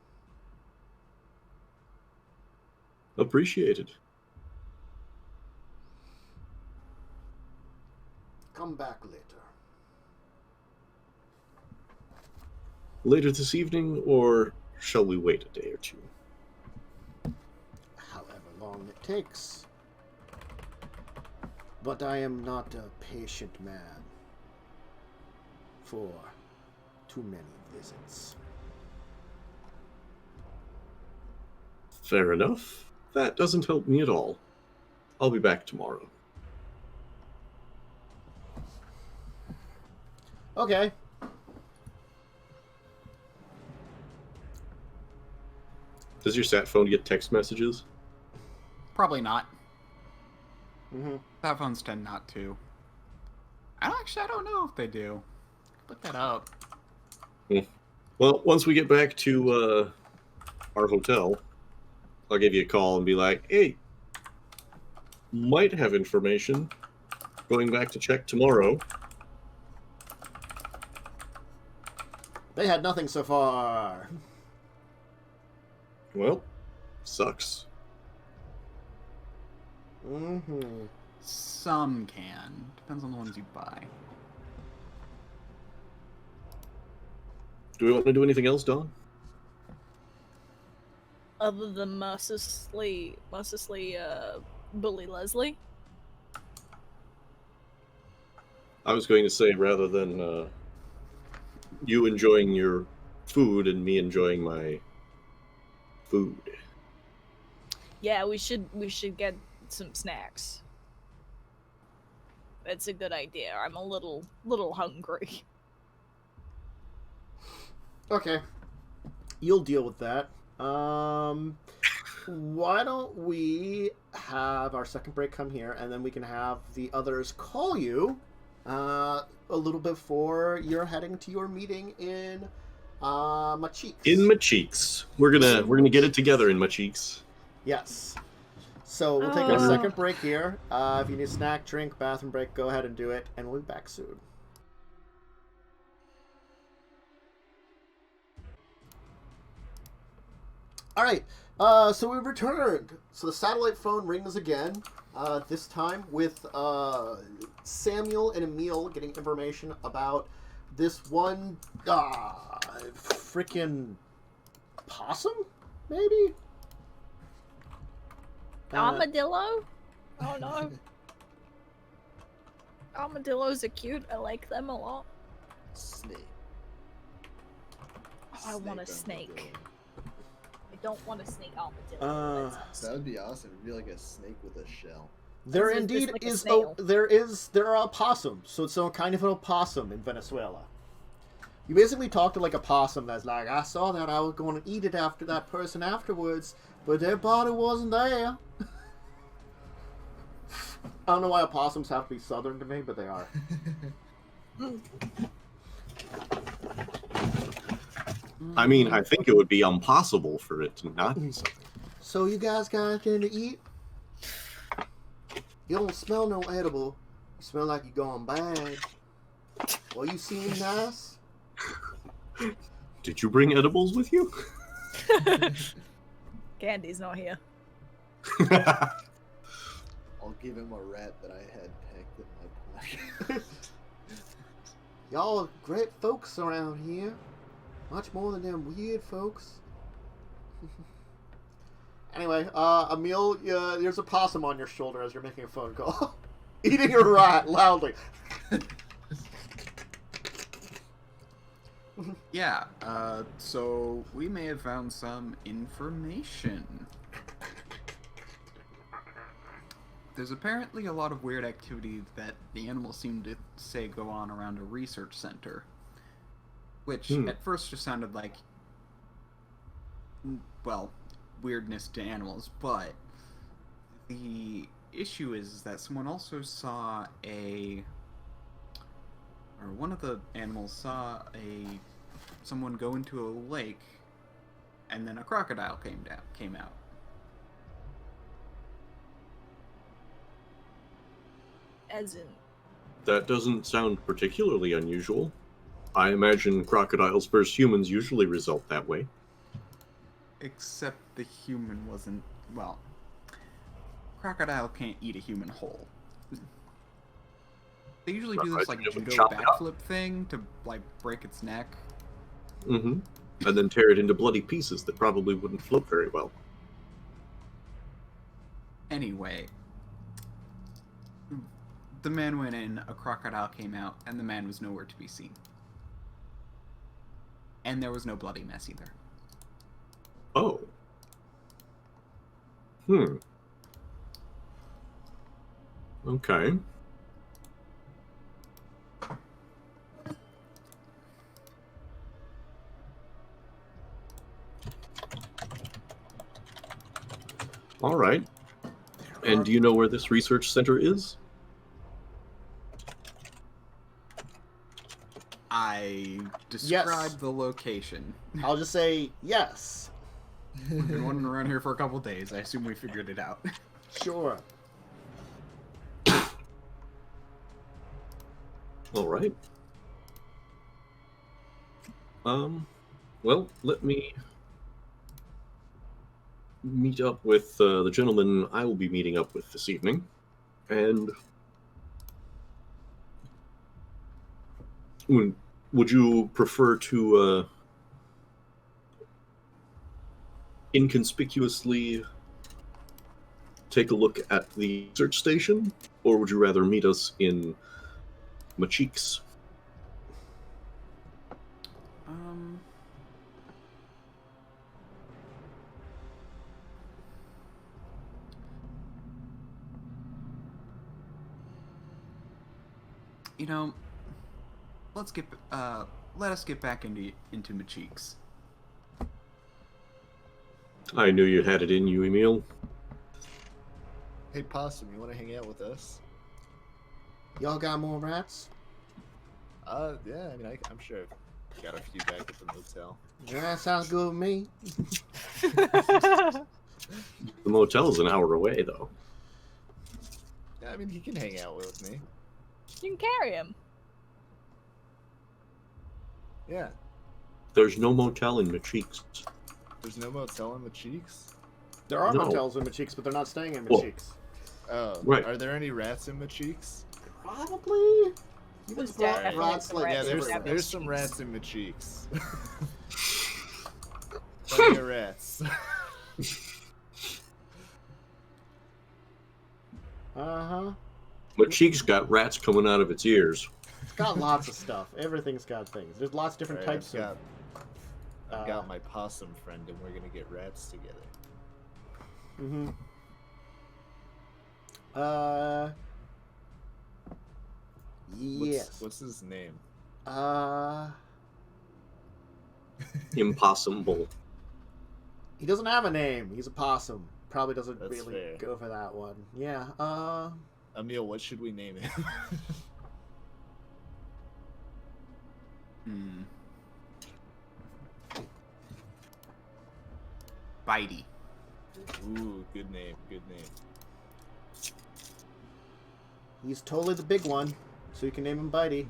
Appreciated. Come back later. Later this evening, or shall we wait a day or two? However long it takes. But I am not a patient man for too many visits. Fair enough. That doesn't help me at all. I'll be back tomorrow. Okay. Does your sat phone get text messages? Probably not. Mm-hmm. That phones tend not to. I don't know if they do. Look that up. Well, once we get back to our hotel, I'll give you a call and be like, hey, might have information. Going back to check tomorrow. They had nothing so far. Well, sucks. Mm-hmm. Some can. Depends on the ones you buy. Do we want to do anything else, Dawn? Other than mercilessly bully Leslie. I was going to say, rather than you enjoying your food and me enjoying my food. Yeah, we should get some snacks. It's a good idea. I'm a little hungry. Okay. You'll deal with that. Why don't we have our second break come here, and then we can have the others call you a little before you're heading to your meeting in Machiques. In Machiques. We're gonna get it together in Machiques. Yes. So we'll take our second break here. If you need a snack, drink, bathroom break, go ahead and do it, and we'll be back soon. All right, so we returned. So the satellite phone rings again, this time with Samuel and Emil getting information about this one freaking possum, maybe? Armadillo? Oh no. Armadillos are cute. I like them a lot. Snake. Oh, I want a snake. I don't want a snake armadillo. That would be awesome. It'd be like a snake with a shell. There It's indeed like a is. snail. There are opossums. So it's a kind of an opossum in Venezuela. You basically talk to like a possum that's like, I saw that, I was going to eat it after that person afterwards, but their body wasn't there. I don't know why opossums have to be southern to me, but they are. I mean, I think it would be impossible for it to not be something. So you guys got anything to eat? You don't smell no edible. You smell like you're going bad. Well, you seem nice. Did you bring edibles with you? Candy's not here. I'll give him a rat that I had pecked in my pocket. Y'all are great folks around here. Much more than them weird folks. Anyway, Emil, there's a possum on your shoulder as you're making a phone call. Eating a rat loudly. Yeah, so we may have found some information. There's apparently a lot of weird activity that the animals seem to say go on around a research center. Which at first just sounded like, well, weirdness to animals, but the issue is that someone also saw one of the animals saw someone go into a lake, and then a crocodile came out. As in, That doesn't sound particularly unusual. I imagine crocodiles versus humans usually result that way. Except the human wasn't... Well, crocodile can't eat a human whole. They usually do this, like, It would judo chop it up. backflip thing to, like, break its neck. Mm-hmm. And then tear it into bloody pieces that probably wouldn't float very well. Anyway, the man went in, a crocodile came out, and the man was nowhere to be seen. And there was no bloody mess either. Oh. Okay. All right. And do you know where this research center is? I described the location. I'll just say yes. We've been wandering around here for a couple days. I assume we figured it out. Sure. All right. Well, let me meet up with the gentleman I will be meeting up with this evening, and would you prefer to inconspicuously take a look at the research station, or would you rather meet us in Machique's? You know, let us get back into Machique's. I knew you had it in you, Emil. Hey, Possum, you want to hang out with us? Y'all got more rats? Yeah, I mean, I'm sure I've got a few back at the motel. Yeah, sounds good with me. The motel's an hour away, though. Yeah, I mean, he can hang out with me. you can carry him. Yeah. There's no motel in Machique's. There's no motel in the Cheeks? There are No. motels in Machique's, but they're not staying in Well, Machique's. Oh, Right. Are there any rats in the Cheeks? Probably. There's brought definitely rats some like Yeah, rats there's everywhere. there's some rats in the Cheeks. Plenty of rats. Uh-huh. Machique's got rats coming out of its ears. It's got lots of stuff. Everything's got things. There's lots of different Right, types of... I've got my possum friend, and we're gonna get rats together. Mm-hmm. Yes. What's his name? Impossible. He doesn't have a name. He's a possum. Probably doesn't That's really fair. go for that one. Yeah, Emil, what should we name him? Bitey. Ooh, good name, good name. he's totally the big one, so you can name him Bitey.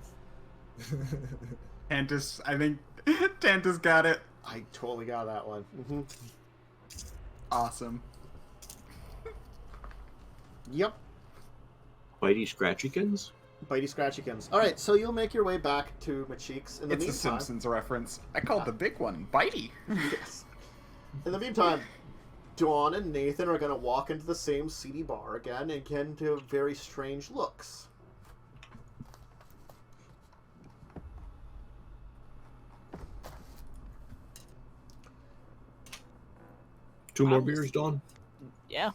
Tantus, I think Tantus got it. I totally got that one. Mm-hmm. Awesome. Yep. Bitey Scratchykins? Bitey Scratchykins. Alright, so you'll make your way back to Machique's. In the It's a meantime... Simpsons reference. I called the big one Bitey. Yes. In the meantime, Dawn and Nathan are going to walk into the same seedy bar again and get into very strange looks. Two more I'm beers, Dawn? Yeah.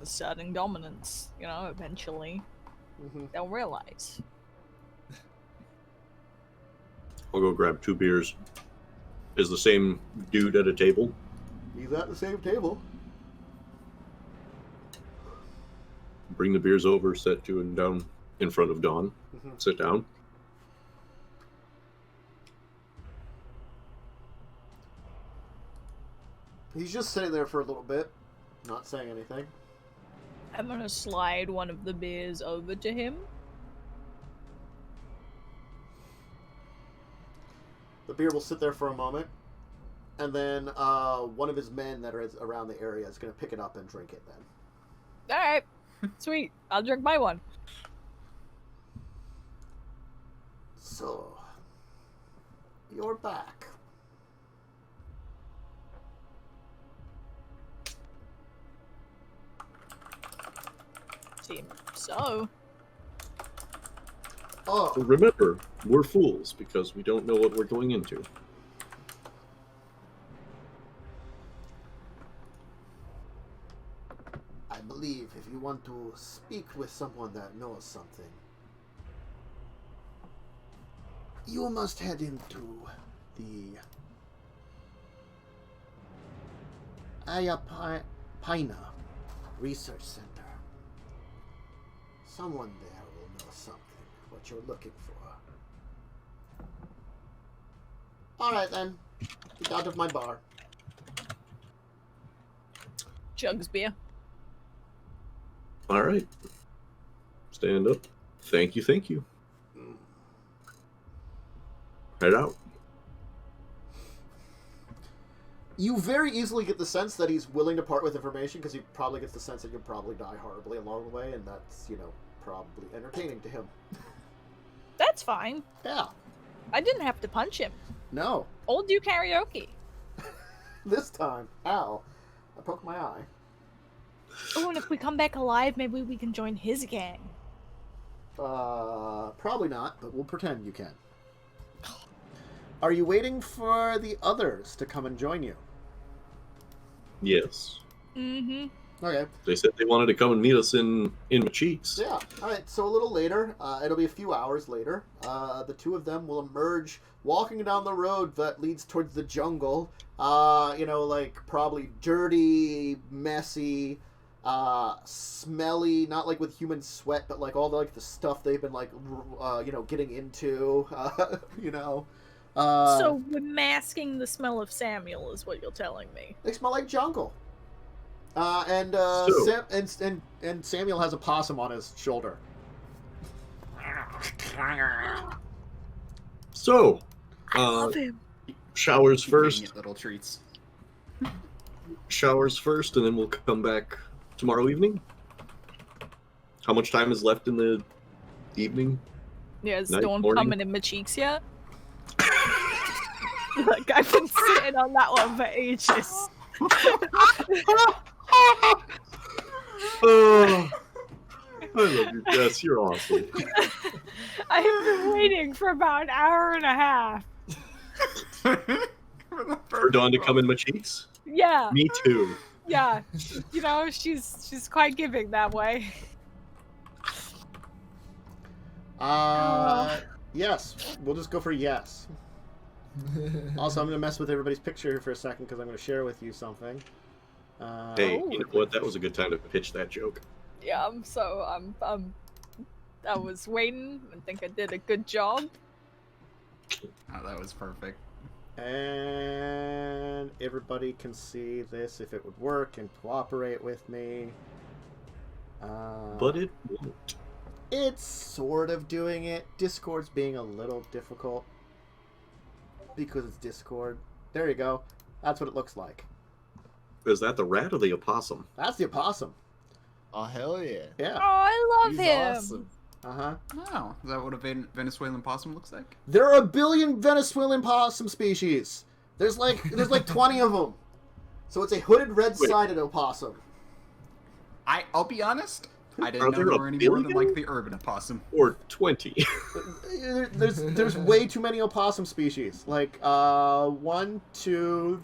Asserting dominance, eventually Mm-hmm. they'll realize. I'll go grab 2 beers. Is the same dude at a table? He's at the same table. Bring the beers over, set 2 and down in front of Dawn. Mm-hmm. Sit down. He's just sitting there for a little bit, not saying anything. I'm gonna slide one of the beers over to him. The beer will sit there for a moment, and then one of his men that is around the area is going to pick it up and drink it then. Alright. Sweet. I'll drink my one. So, you're back. Seems so. Oh, Remember, we're fools because we don't know what we're going into. I believe if you want to speak with someone that knows something, you must head into the Ayapina Research Center. Someone there will know something, what you're looking for. Alright then, get out of my bar. Chugs beer. All right. Stand up. Thank you, thank you. Head out. You very easily get the sense that he's willing to part with information because he probably gets the sense that you'll probably die horribly along the way, and that's, probably entertaining to him. That's fine. Yeah. I didn't have to punch him. No. Old do karaoke. This time. Ow. I poked my eye. Oh, and if we come back alive, maybe we can join his gang. Probably not, but we'll pretend you can. Are you waiting for the others to come and join you? Yes. Mm-hmm. Okay. They said they wanted to come and meet us in Macheeks. Yeah. Alright, so a little later, it'll be a few hours later, the two of them will emerge walking down the road that leads towards the jungle. Probably dirty, messy, smelly, not like with human sweat, but like all the stuff they've been getting into, So we're masking the smell of Samuel, is what you're telling me. They smell like jungle. And Samuel has a possum on his shoulder. So, I love him. showers first. Convenient little treats. Showers first, and then we'll come back tomorrow evening. How much time is left in the evening? Yeah, is Night, Dawn morning? coming in my cheeks yet? Like, I've been sitting on that one for ages. Oh, I love you, Jess. You're awesome. I have been waiting for about an hour and a half. For Dawn to come in my cheeks? Yeah, Me too. yeah. She's quite giving that way. Yes. We'll just go for yes. Also, I'm going to mess with everybody's picture here for a second because I'm going to share with you something. Hey, you know what? That was a good time to pitch that joke. Yeah, I was waiting. I think I did a good job. Oh, that was perfect. And everybody can see this if it would work and cooperate with me. But it won't. It's sort of doing it. Discord's being a little difficult because it's Discord. There you go. That's what it looks like. Is that the rat or the opossum? That's the opossum. Oh, hell yeah. Oh, Yeah. I love He's him. awesome. Uh-huh. Oh, is that what a Venezuelan possum looks like? There are 1 billion Venezuelan possum species. There's like 20 of them. So it's a hooded red-sided opossum. I'll be honest. I Are didn't know there there a were any more than billion? like the urban opossum. Or 20? There's way too many opossum species. Like 1, 2,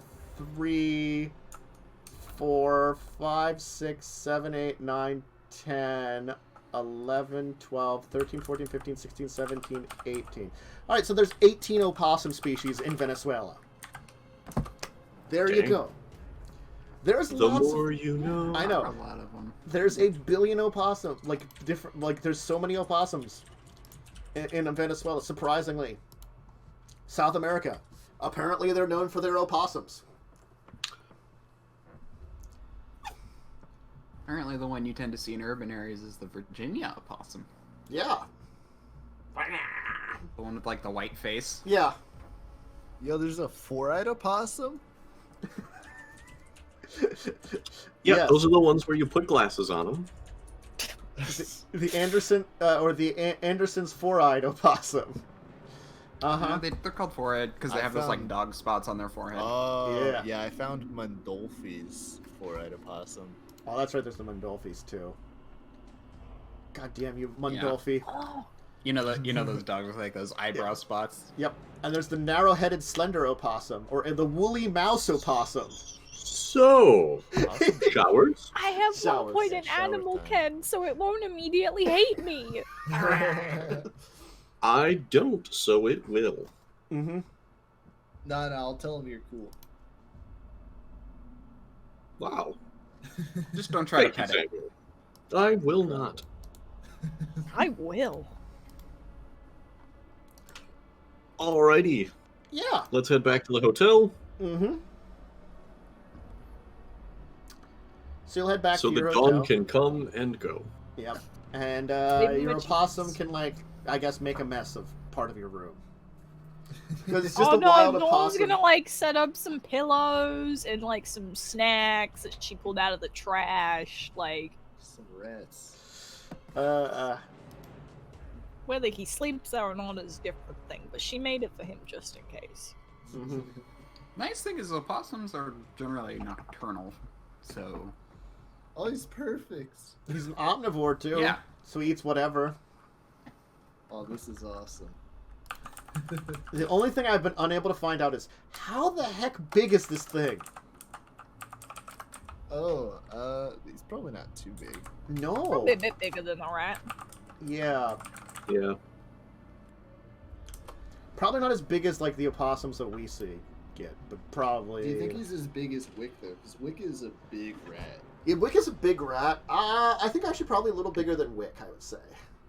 3, 4, 5, 6, 7, 8, 9, 10, 11, 12, 13, 14, 15, 16, 17, 18. Alright, so there's 18 opossum species in Venezuela. There you Dang. go. There's The lots more you know. I A know. lot of them. There's 1 billion opossum, there's so many opossums in Venezuela, surprisingly. South America. Apparently they're known for their opossums. Apparently, the one you tend to see in urban areas is the Virginia opossum. Yeah. The one with like the white face. Yeah. Yo, there's a 4-eyed opossum? Yeah, Yes. those are the ones where you put glasses on them. The Anderson, or the Anderson's 4-eyed opossum. Uh-huh. They're called forehead because they I have those like found- dog spots on their forehead. Oh, Yeah. I found Mundolfi's 4-eyed opossum. Oh, that's right, there's the Mundolfis, too. God damn you, Mundolfi. Oh, You know those dogs with like those eyebrow spots. Yep. And there's the narrow-headed slender opossum, or the woolly mouse opossum. So, showers? I have Showers, 1 point in shower animal time. ken, so it won't immediately hate me. I don't, so it will. Mm-hmm. No, I'll tell him you're cool. Wow. Just don't try to Thank pet you, it. Samuel. I will not. I will. Alrighty, Yeah. let's head back to the hotel. Mm-hmm. So you'll head back So to the your dawn hotel. can come and go. Yep. And Maybe your a opossum chance. can, like, I guess, make a mess of part of your room. Because it's just Oh a no, wild Dawn's opossum. gonna like set up some pillows and like some snacks that she pulled out of the trash, like Some rats. whether he sleeps there or not is a different thing, but she made it for him just in case. Mhm. Nice thing is opossums are generally nocturnal, so Oh, he's perfect. He's an omnivore, too. yeah. So he eats whatever. Oh, this is awesome. The only thing I've been unable to find out is, how the heck big is this thing? Oh, he's probably not too big. No. Probably a bit bigger than a rat. Yeah. Yeah. Probably not as big as, like, the opossums that we see get, but probably... Do you think he's as big as Wick, though? Because Wick is a big rat. Yeah, Wick is a big rat. I think actually probably a little bigger than Wick, I would say.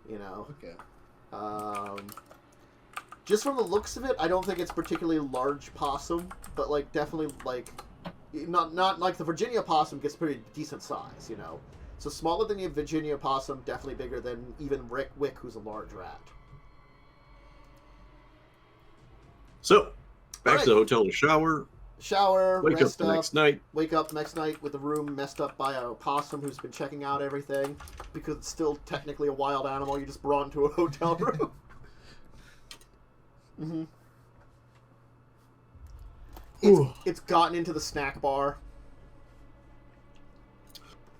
You know? Okay. Just from the looks of it, I don't think it's particularly large possum, but like definitely like not like the Virginia possum gets pretty decent size, you know. So smaller than the Virginia possum, definitely bigger than even Wick, who's a large rat. So, back Alright. to the hotel to shower, Shower, wake up rest the up, next night. wake up next night with the room messed up by a possum who's been checking out everything because it's still technically a wild animal you just brought into a hotel room. Mm-hmm. It's gotten into the snack bar.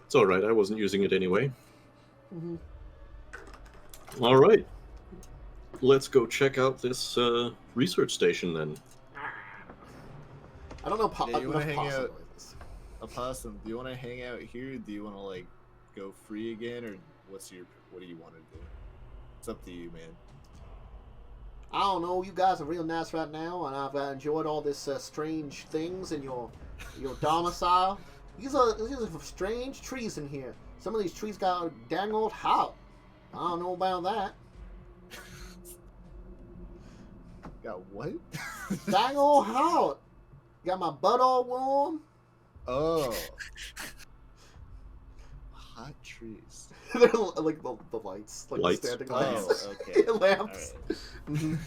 It's alright, I wasn't using it anyway. Mm-hmm. Alright. Let's go check out this research station then. I don't know Yeah, you wanna enough hang possum out- noises. Opossum, do you want to hang out here? Do you want to, like, go free again? Or what do you want to do? It's up to you, man. I don't know. You guys are real nice right now, and I've enjoyed all this strange things in your domicile. These are strange trees in here. Some of these trees got dang old hot. I don't know about that. Got what? Dang old hot. Got my butt all warm. Oh. Hot trees. They're like the lights, like Lights? the standing Oh, lights. okay. Lamps. Alright.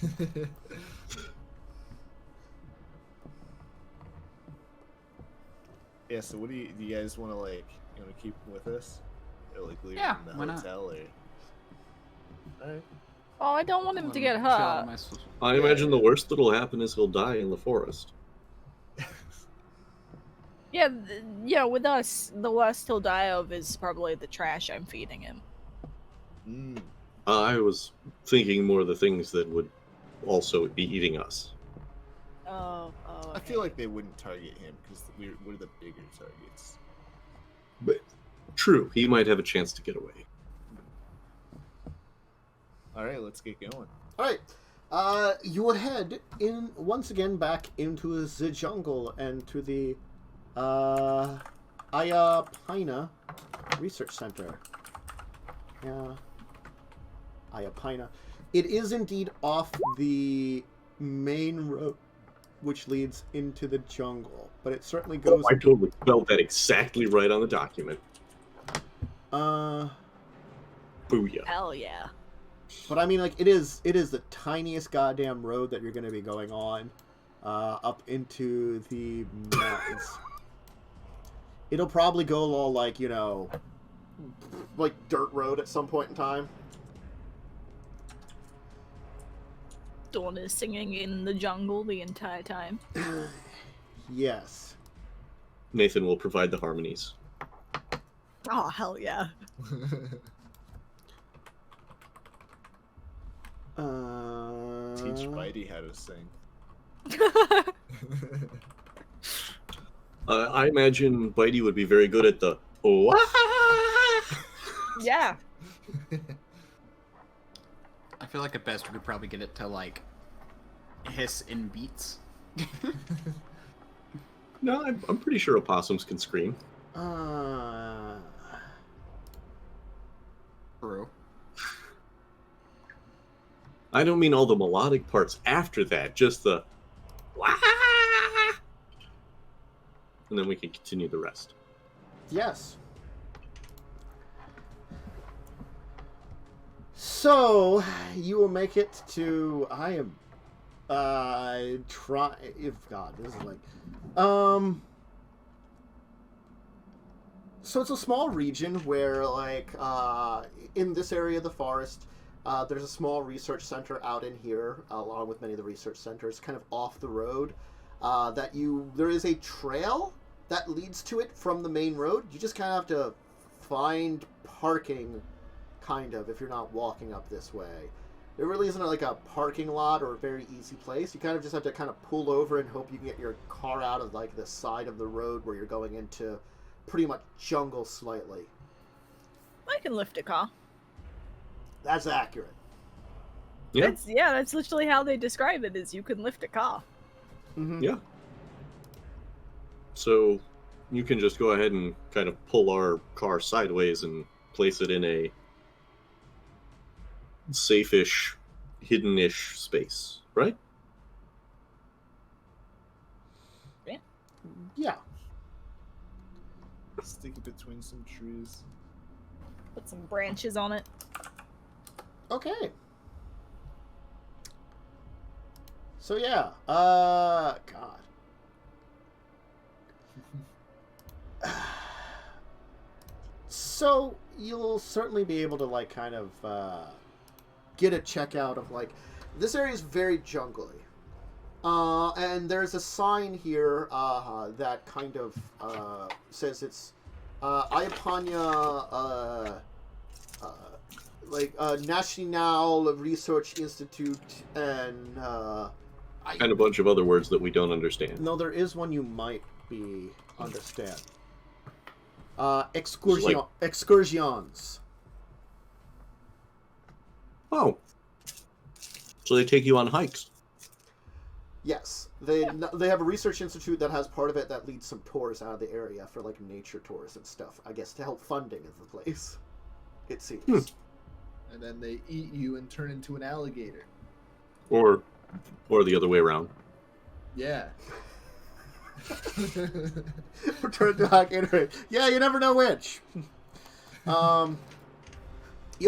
Yeah, so what do you guys want to, like, you want to keep him with us? Or, like, leave Yeah, him in why the not? hotel, or... Alright. Oh, I don't want him to get Chill on hurt. my s- I imagine the worst that'll happen is he'll die in the forest. Yeah, with us, the worst he'll die of is probably the trash I'm feeding him. Mm. I was thinking more of the things that would also be eating us. Oh, I feel like they wouldn't target him, because we're the bigger targets. But true, he might have a chance to get away. Alright, let's get going. All right. You would head in once again back into the jungle and to the Ayapina Research Center. Yeah, Ayapina. It is indeed off the main road, which leads into the jungle, but it certainly goes. I totally spelled that exactly right on the document. Booyah. Hell yeah. But I mean, like, it is the tiniest goddamn road that you're going to be going on up into the mountains. It'll probably go all, like, you know, like dirt road at some point in time. Dawn is singing in the jungle the entire time. Yes. Nathan will provide the harmonies. Oh, hell yeah. Teach Bitey how to sing. I imagine Bitey would be very good at the Yeah. I feel like at best we could probably get it to like hiss in beats. No, I'm pretty sure opossums can scream. True. I don't mean all the melodic parts after that, just the and then we can continue the rest. Yes. So you will make it to. I am. Try. If God, this is like. So it's a small region where, like, in this area of the forest, there's a small research center out in here, along with many of the research centers, kind of off the road. There is a trail that leads to it from the main road. You just kind of have to find parking, kind of, if you're not walking up this way. There really isn't like a parking lot or a very easy place. You kind of just have to kind of pull over and hope you can get your car out of like the side of the road where you're going into pretty much jungle slightly. I can lift a car. That's accurate. Yeah. That's literally how they describe it, is you can lift a car. Mm-hmm. Yeah. So you can just go ahead and kind of pull our car sideways and place it in a safe-ish, hidden-ish space, right? Yeah. Stick it between some trees. Put some branches on it. Okay. So yeah, God. So you'll certainly be able to like kind of get a check out of like this area is very jungly. And there's a sign here that kind of says it's Iapanya National Research Institute and And a bunch of other words that we don't understand. no, there is one you might be understand. Excursions. Oh. So they take you on hikes. Yes, they have a research institute that has part of it that leads some tours out of the area for like nature tours and stuff. I guess to help funding of the place. It seems. And then they eat you and turn into an alligator. Or the other way around. Yeah. Return to alligator. Yeah, you never know which. You'll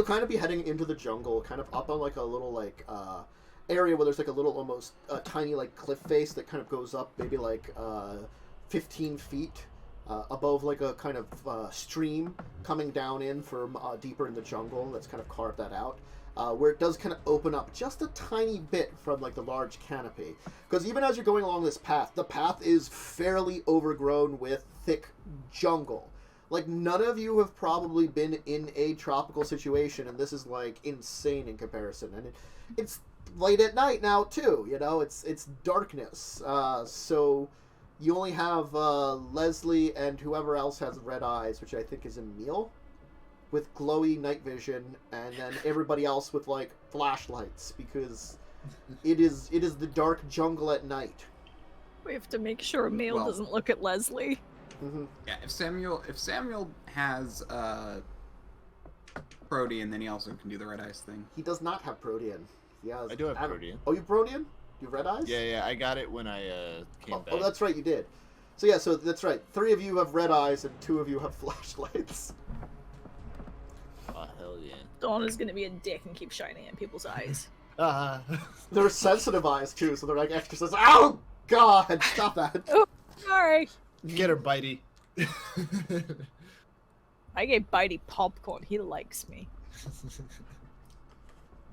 kind of be heading into the jungle, kind of up on like a little like area where there's like a little almost tiny like cliff face that kind of goes up maybe like 15 feet above like a kind of stream coming down in from deeper in the jungle that's kind of carved that out. Where it does kind of open up just a tiny bit from like the large canopy. Because even as you're going along this path, the path is fairly overgrown with thick jungle. Like none of you have probably been in a tropical situation, and this is like insane in comparison. And it's late at night now too, you know, it's darkness. So you only have Leslie and whoever else has red eyes, which I think is Emil, with glowy night vision, and then everybody else with like flashlights, because it is the dark jungle at night. We have to make sure Emil doesn't look at Leslie. Mm-hmm. Yeah, if Samuel has Protean, then he also can do the red eyes thing. He does not have Protean. He has. I do have Protean. Oh, you have Protean? You have red eyes? Yeah, I got it when I came back. Oh, that's right, you did. So yeah, so that's right. 3 of you have red eyes, and 2 of you have flashlights. Oh, hell yeah. Dawn is gonna be a dick and keep shining in people's eyes. They're sensitive eyes too, so they're like extra sensitive. Oh God! Stop that. Oh, sorry. Get her, Bitey. I gave Bitey popcorn. He likes me.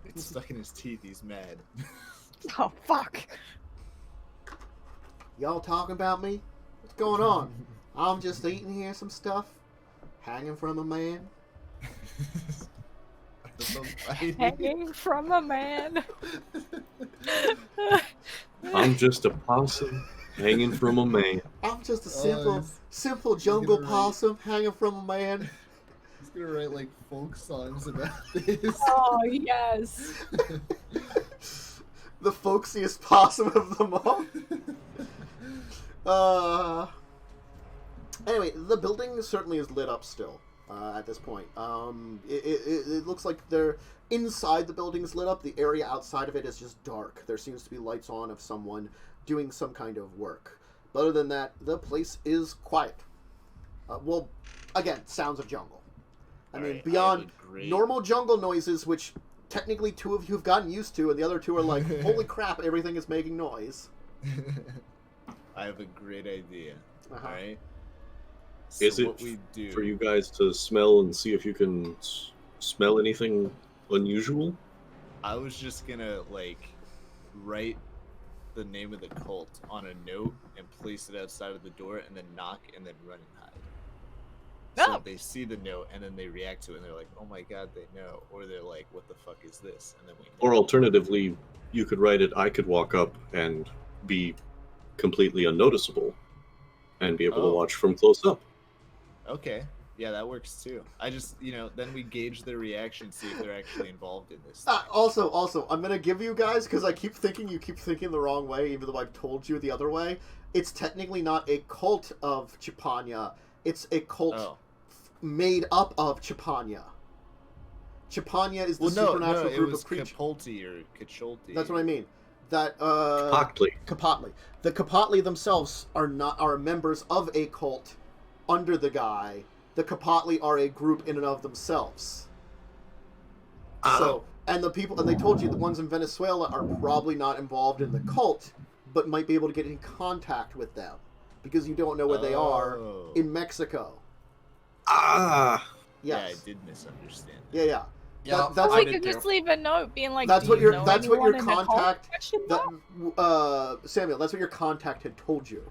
It's stuck in his teeth. He's mad. Oh, fuck. Y'all talking about me? What's going on? I'm just eating here some stuff, hanging from a man. Hanging from a man. I'm just a possum hanging from a man. I'm just a he's- simple jungle gonna write- possum hanging from a man. He's gonna write like folk songs about this. Oh, yes. The folksiest possum of them all. Anyway, the building certainly is lit up still at this point. It looks like they're inside the building is lit up. The area outside of it is just dark. There seems to be lights on of someone doing some kind of work. But other than that, the place is quiet. Well, again, sounds of jungle. I mean, Alright, beyond agree. normal jungle noises, which technically two of you have gotten used to, and the other two are like, holy crap, everything is making noise. I have a great idea. Uh-huh. Alright? Is it what we do? For you guys to smell and see if you can smell anything unusual? I was just gonna like write the name of the cult on a note and place it outside of the door and then knock and then run and hide. So Oh. they see the note and then they react to it and they're like, oh my god, they know. Or they're like, what the fuck is this? And then we know. Or alternatively, you could write it, I could walk up and be completely unnoticeable and be able to Oh. watch from close up. Okay. Yeah, that works too. I just, then we gauge their reaction, see if they're actually involved in this. Also, I'm gonna give you guys, because I keep thinking you keep thinking the wrong way, even though I've told you the other way. It's technically not a cult of Chipanya. It's a cult Oh. made up of Chipanya. Chipanya is the Well, no, supernatural it group was of creatures. Capulti or Cacholti. That's what I mean. That Cipactli. Cipactli. The Cipactli themselves are members of a cult under the guy. The Cipactli are a group in and of themselves. So, and the people, and they told you the ones in Venezuela are probably not involved in the cult, but might be able to get in contact with them because you don't know where they are Oh. in Mexico. Ah! Yeah, Yes. I did misunderstand. Yeah. Yeah, That's Or we what- could just leave a note being like, That's "Do what you your- know that's what your anyone in the cult?" contact- Question mark? Samuel, that's what your contact had told you.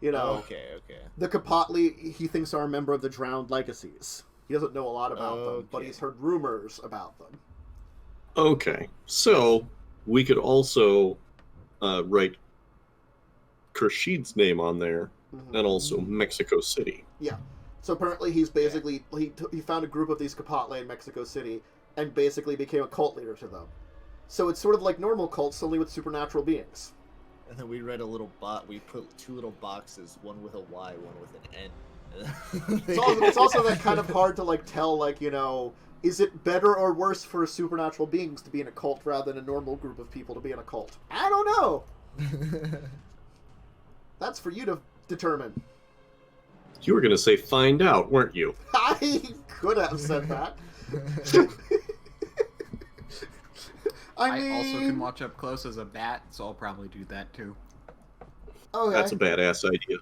You know, Oh, okay. the Cipactli, he thinks are a member of the Drowned Legacies. He doesn't know a lot about them, but Okay. he's heard rumors about them. Okay, so we could also write Khurshid's name on there, Mhm. and also Mexico City. So apparently he's basically, he found a group of these Cipactli in Mexico City and basically became a cult leader to them. So it's sort of like normal cults, only with supernatural beings. And then we read a little we put two little boxes, one with a Y, one with an N. It's also that kind of hard to tell, is it better or worse for supernatural beings to be in a cult rather than a normal group of people to be in a cult? I don't know. That's for you to determine. You were going to say find out, weren't you? I could have said that. I mean, also can watch up close as a bat, so I'll probably do that too. Okay. That's a badass idea.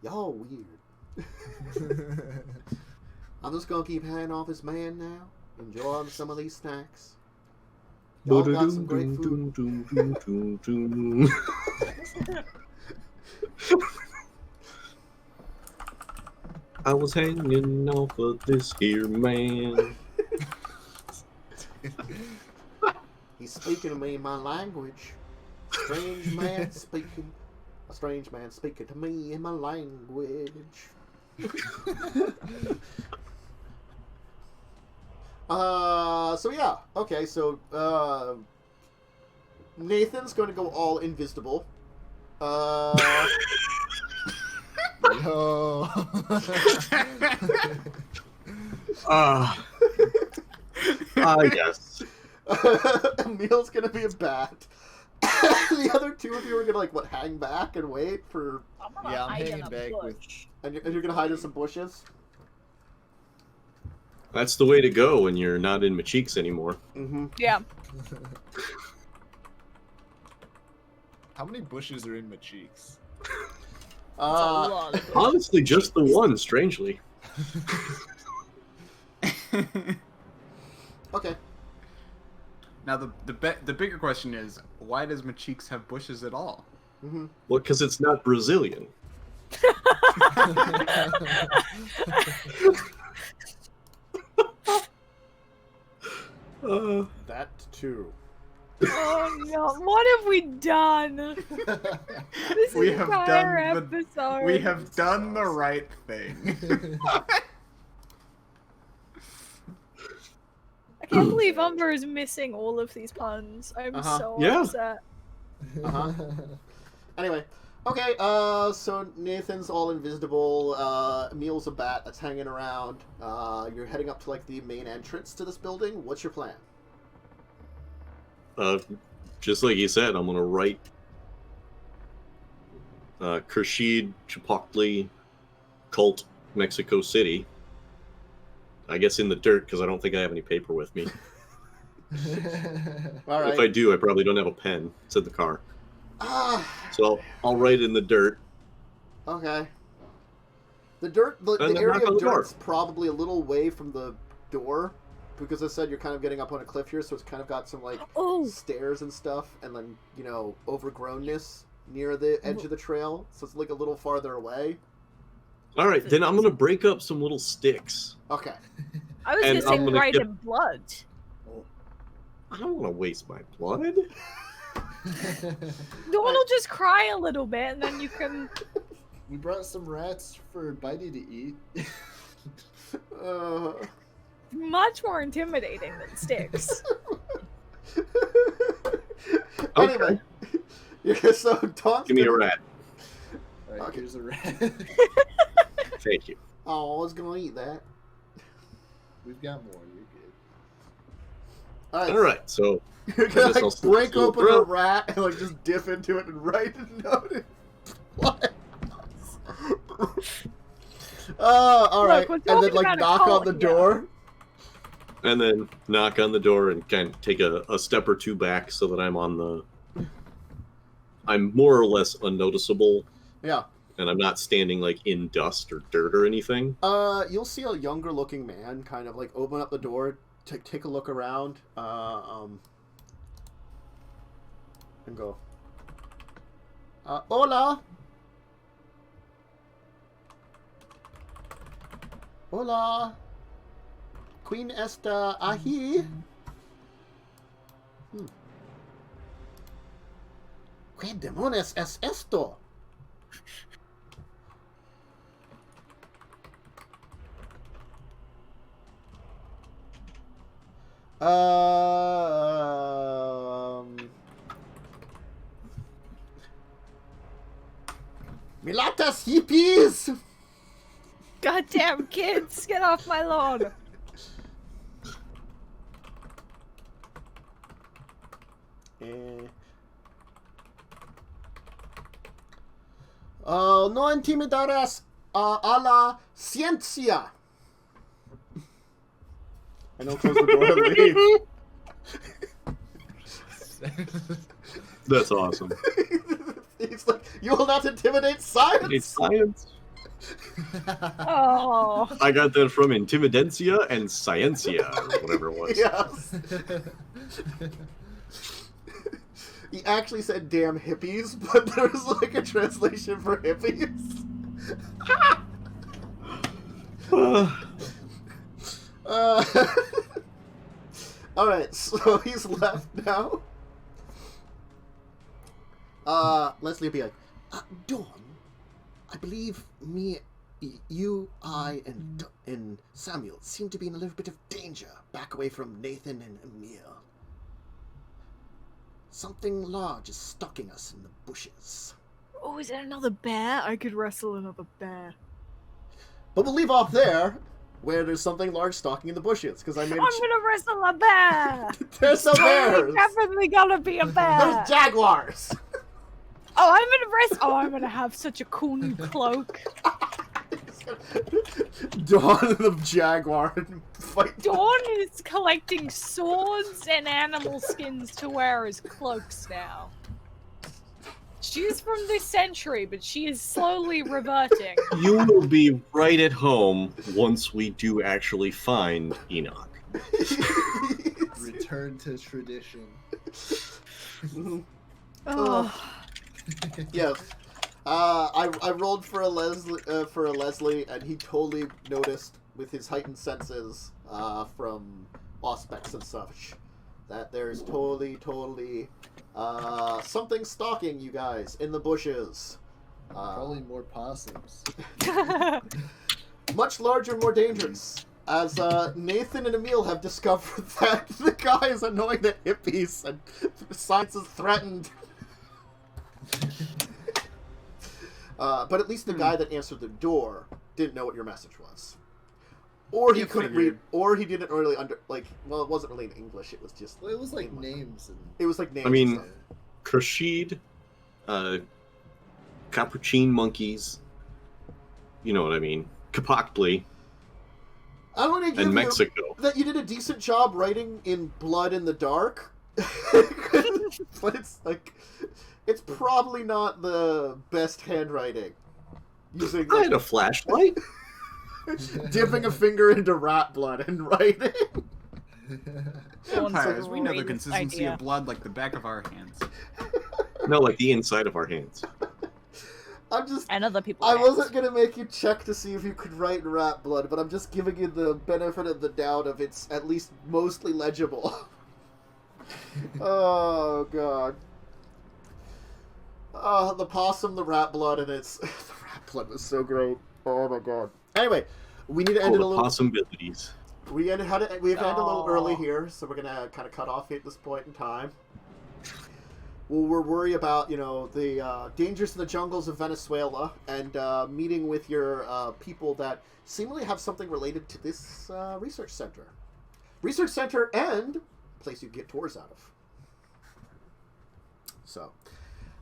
Y'all weird. I'm just gonna keep hanging off this man now, enjoying some of these snacks. Y'all got some great food. I was hanging off of this here man. He's speaking to me in my language. Strange man speaking. A strange man speaking to me in my language. So yeah. Okay, so, Nathan's going to go all invisible. Yo. Yes. Emil's gonna be a bat. The other two of you are gonna hang back and wait for, I'm gonna Yeah, I'm hide in hanging a back with. bush. and you're gonna hide in some bushes. That's the way to go when you're not in Macheeks anymore. Mm-hmm. Yeah. How many bushes are in my cheeks? It's a lot of Honestly, just the one, strangely. Okay. Now the bigger question is, why does Macheeks have bushes at all? Mm-hmm. Well, because it's not Brazilian. That too. Oh no! What have we done? This We have entire done episode. We have done the right thing. I can't believe Umber is missing all of these puns. I'm so Yeah. upset. Anyway, okay. So Nathan's all invisible. Emil's a bat that's hanging around. You're heading up to like the main entrance to this building. What's your plan? Just like you said, I'm gonna write Kershid, Cipactli, Cult, Mexico City. I guess in the dirt, because I don't think I have any paper with me. All right. If I do, I probably don't have a pen. It's in the car. Ah. So I'll write in the dirt. Okay. The dirt, the And then area knock on of the door. dirt's probably a little away from the door, because I said you're kind of getting up on a cliff here, so it's kind of got some like Oh, stairs and stuff, and then overgrownness near the edge of the trail, so it's like a little farther away. All right, then I'm gonna break up some little sticks. Okay. I was And gonna say I'm gonna write get- in blood. I don't want to waste my blood. Dawn will just cry a little bit, and then you can. We brought some rats for Bitey to eat. Much more intimidating than sticks. Anyway, so Dawn's Give me a gonna- rat. Alright, Okay. here's a rat. Thank you. Oh, I was gonna eat that. We've got more, you're good. All right, so You're gonna guess I'll like slit break its little open a throat. rat and like just dip into it and write a note. What? All right, we're and then talking like about a knock on cult the here. door. and then knock on the door and kind of take a step or two back so that I'm more or less unnoticeable, Yeah. and I'm not standing like in dust or dirt or anything. You'll see a younger looking man kind of like open up the door to take a look around, and go, hola. Hola. Queen está ahí. ¿Qué demonios es esto? Milatas hippies! Goddamn kids, get off my lawn! No intimidaras a la ciencia. And he'll close the door and leave. That's awesome. He's like, you will not intimidate science! It's science. Oh, I got that from Intimidencia and Sciencia, or whatever it was. Yes. He actually said damn hippies, but there was like a translation for hippies. Alright, so he's left now. Leslie will be like, Dawn, I believe you, I, and Samuel seem to be in a little bit of danger back away from Nathan and Emil. Something large is stalking us in the bushes. oh, is that another bear? I could wrestle another bear. But we'll leave off there, where there's something large stalking in the bushes, because I made I'm gonna wrestle a bear! There's no bears! There's definitely gonna be a bear! There's jaguars! Oh, I'm gonna have such a cool new cloak. Dawn and the jaguar fight. Dawn is collecting swords and animal skins to wear as cloaks now. She's from this century, but she is slowly reverting. You will be right at home once we do actually find Enoch. Return to tradition. Oh. Yes. I rolled for a Leslie, and he totally noticed with his heightened senses from aspects and such that there's totally something stalking you guys in the bushes. Probably more possums. Much larger, more dangerous. As Nathan and Emil have discovered that the guy is annoying the hippies and science is threatened. But at least the guy that answered the door didn't know what your message was. Or he You couldn't figured. read, or he didn't really well, it wasn't really in English, it was just... Well, it was like names. And... It was like names. I mean, and stuff. Khurshid, Capuchin monkeys, you know what I mean, Cipactli, I want to give and you Mexico. that you did a decent job writing in blood in the dark. But it's like... It's probably not the best handwriting. Using I had a flashlight. dipping a finger into rat blood and writing. Vampires, we know the great consistency idea. of blood like the back of our hands. No, like the inside of our hands. I'm just... And other people. I wasn't gonna make you check to see if you could write in rat blood, but I'm just giving you the benefit of the doubt of it's at least mostly legible. Oh, God. The possum, the rat blood, and it's... the rat blood was so great. Oh, my God. Anyway, we need to end it a The little... possibilities. We have to end a little Aw. early here, so we're gonna kind of cut off at this point in time. We're worried about, the dangers in the jungles of Venezuela and meeting with your people that seemingly have something related to this research center. Research center and place you can get tours out of. So,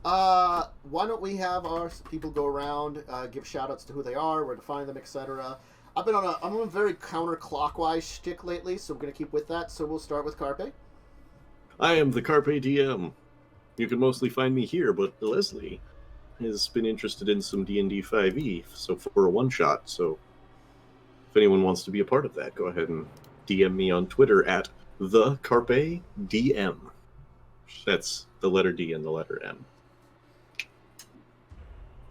why don't we have our people go around, give shout-outs to who they are, where to find them, etc. I'm on a very counterclockwise shtick lately, so we're going to keep with that. So we'll start with Carpe. I am the Carpe DM. You can mostly find me here, but Leslie has been interested in some D&D 5e, so for a one-shot. So if anyone wants to be a part of that, go ahead and DM me on Twitter at the Carpe DM. That's the letter D and the letter M.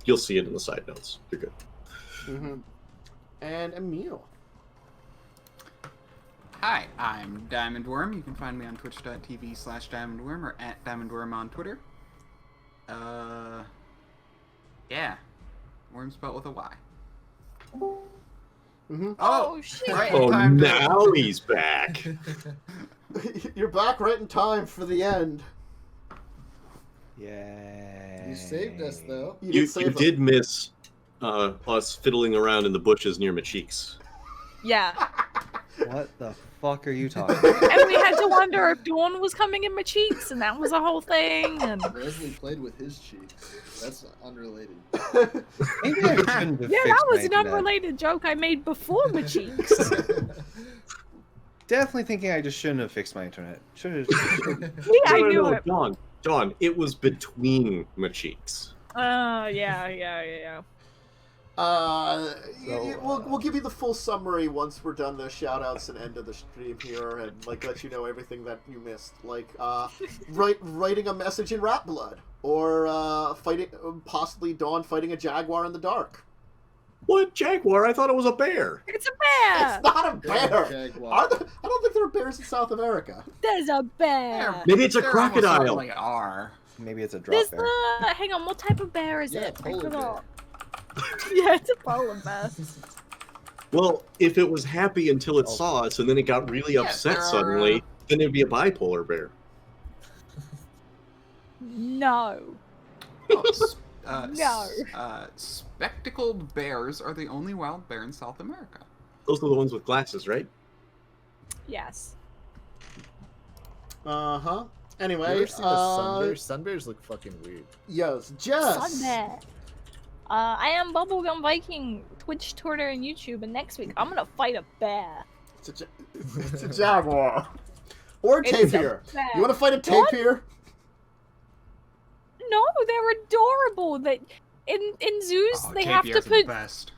You'll see it in the side notes. You're good. Mm-hmm. And Emil. Hi, I'm Diamond Worm. You can find me on twitch.tv/DiamondWorm or at DiamondWorm on Twitter. Yeah. Worm spelled with a Y. Mm-hmm. Oh, shit. right, Oh, time to- now he's back. You're back right in time for the end. Yeah. You saved us, though. You save us. did miss us fiddling around in the bushes near Machique's. Yeah. What the fuck are you talking about? And we had to wonder if Dawn was coming in my cheeks, and that was a whole thing. And Leslie played with his cheeks. That's unrelated. Maybe I shouldn't have yeah, fixed that was my an internet. unrelated joke I made before my cheeks. Definitely thinking I just shouldn't have fixed my internet. Should have. Yeah, I No, knew no, it. Dawn, it was between Machique's. Yeah. We'll give you the full summary once we're done the shout-outs and end of the stream here, and let you know everything that you missed, writing a message in rat blood, or possibly Dawn fighting a jaguar in the dark. What jaguar? I thought it was a bear. It's a bear. It's not a bear. Jaguar. I don't think there are bears in South America. There's a bear. Maybe it's a They're almost crocodile. certainly are. Maybe it's a drop There's bear. hang on, what type of bear is Yeah, it? I polar bear. forgot. Yeah, it's a polar bear. Well, if it was happy until it saw us and then it got really upset there are, suddenly, then it'd be a bipolar bear. No. No. Spectacled bears are the only wild bear in South America. Those are the ones with glasses, right? Yes. Uh-huh. You Anyway, ever seen a sun bear? Sun bears look fucking weird. yes, Jess. Sun bear. I am Bubblegum Viking, Twitch, Twitter, and YouTube, and next week I'm gonna fight a bear. It's a jaguar. Or a It's tapir. bad. You want to fight a Don't- tapir? No, they're adorable. In zoos Oh, they have to tapirs are the put best.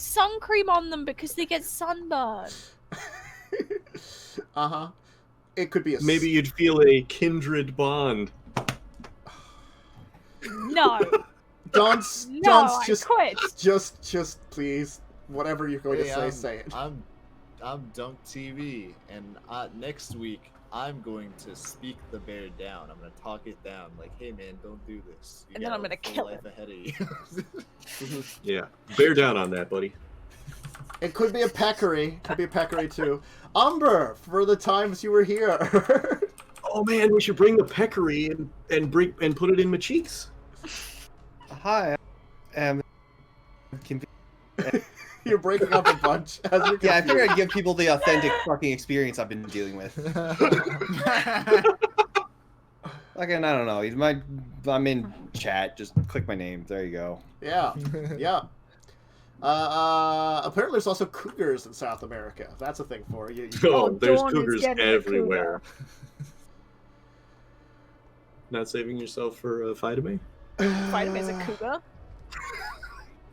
sun cream on them because they get sunburned. Uh-huh. It could be a... Maybe you'd feel a kindred bond. No, Dunce, no, Dunce, I just, quit. just, please, whatever you're going to Hey, say it. I'm Dunk TV, and next week I'm going to speak the bear down. I'm gonna talk it down, like, hey man, don't do this. You And then got I'm a gonna full kill life it. ahead of you. Yeah, bear down on that, buddy. It could be a peccary. Could be a peccary, too. Umber, for the times you were here. Oh man, we should bring the peccary and put it in my cheeks. Hi. You're breaking up a bunch. As you're Yeah, I confused. figured I'd give people the authentic fucking experience I've been dealing with. Fucking, I don't know. I'm in chat. Just click my name. There you go. Yeah, yeah. Apparently there's also cougars in South America. That's a thing for you. Oh, Oh, there's Dawn is cougars getting a everywhere. Not saving yourself for fight me? Fight him as a cougar.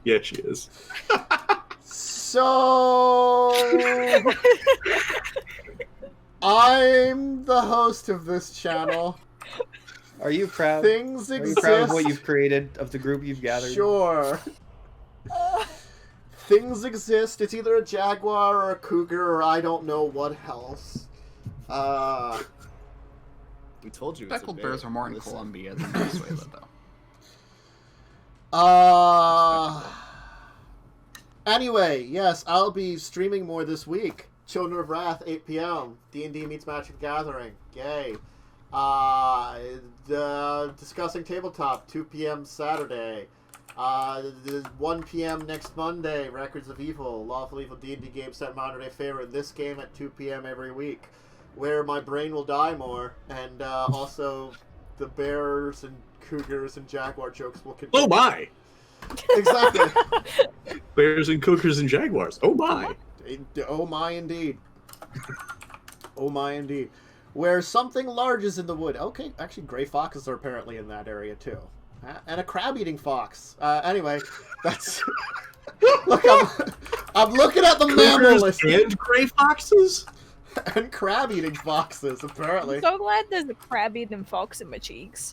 Yeah, she is. So I'm the host of this channel. Are you proud? Things Are you exist. proud of what you've created, of the group you've gathered? Sure. Things exist. It's either a jaguar or a cougar or I don't know what else. We told you. It's a Speckled bear. bears are more in Listen. Colombia than Venezuela, though. Anyway, yes, I'll be streaming more this week. Children of Wrath, 8 p.m. D&D meets Magic the Gathering. Yay. Discussing Tabletop, 2 p.m. Saturday. 1 p.m. next Monday, Records of Evil, Lawful Evil D&D game set modern day favorite. This game at 2 p.m. every week, where my brain will die more, and also the bears and cougars and jaguar jokes will continue. Oh my! Exactly. Bears and cougars and jaguars. Oh my! Oh my indeed. Oh my indeed. Where something large is in the wood. Okay, actually gray foxes are apparently in that area too. And a crab-eating fox. Anyway, that's... Look, I'm looking at the mammal Cougars list. and gray foxes? And crab-eating foxes, apparently. I'm so glad there's a crab-eating fox in my cheeks.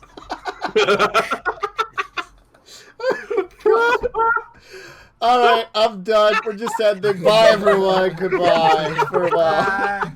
Alright, I'm done. We're just ending. Bye, everyone. Goodbye. For a while.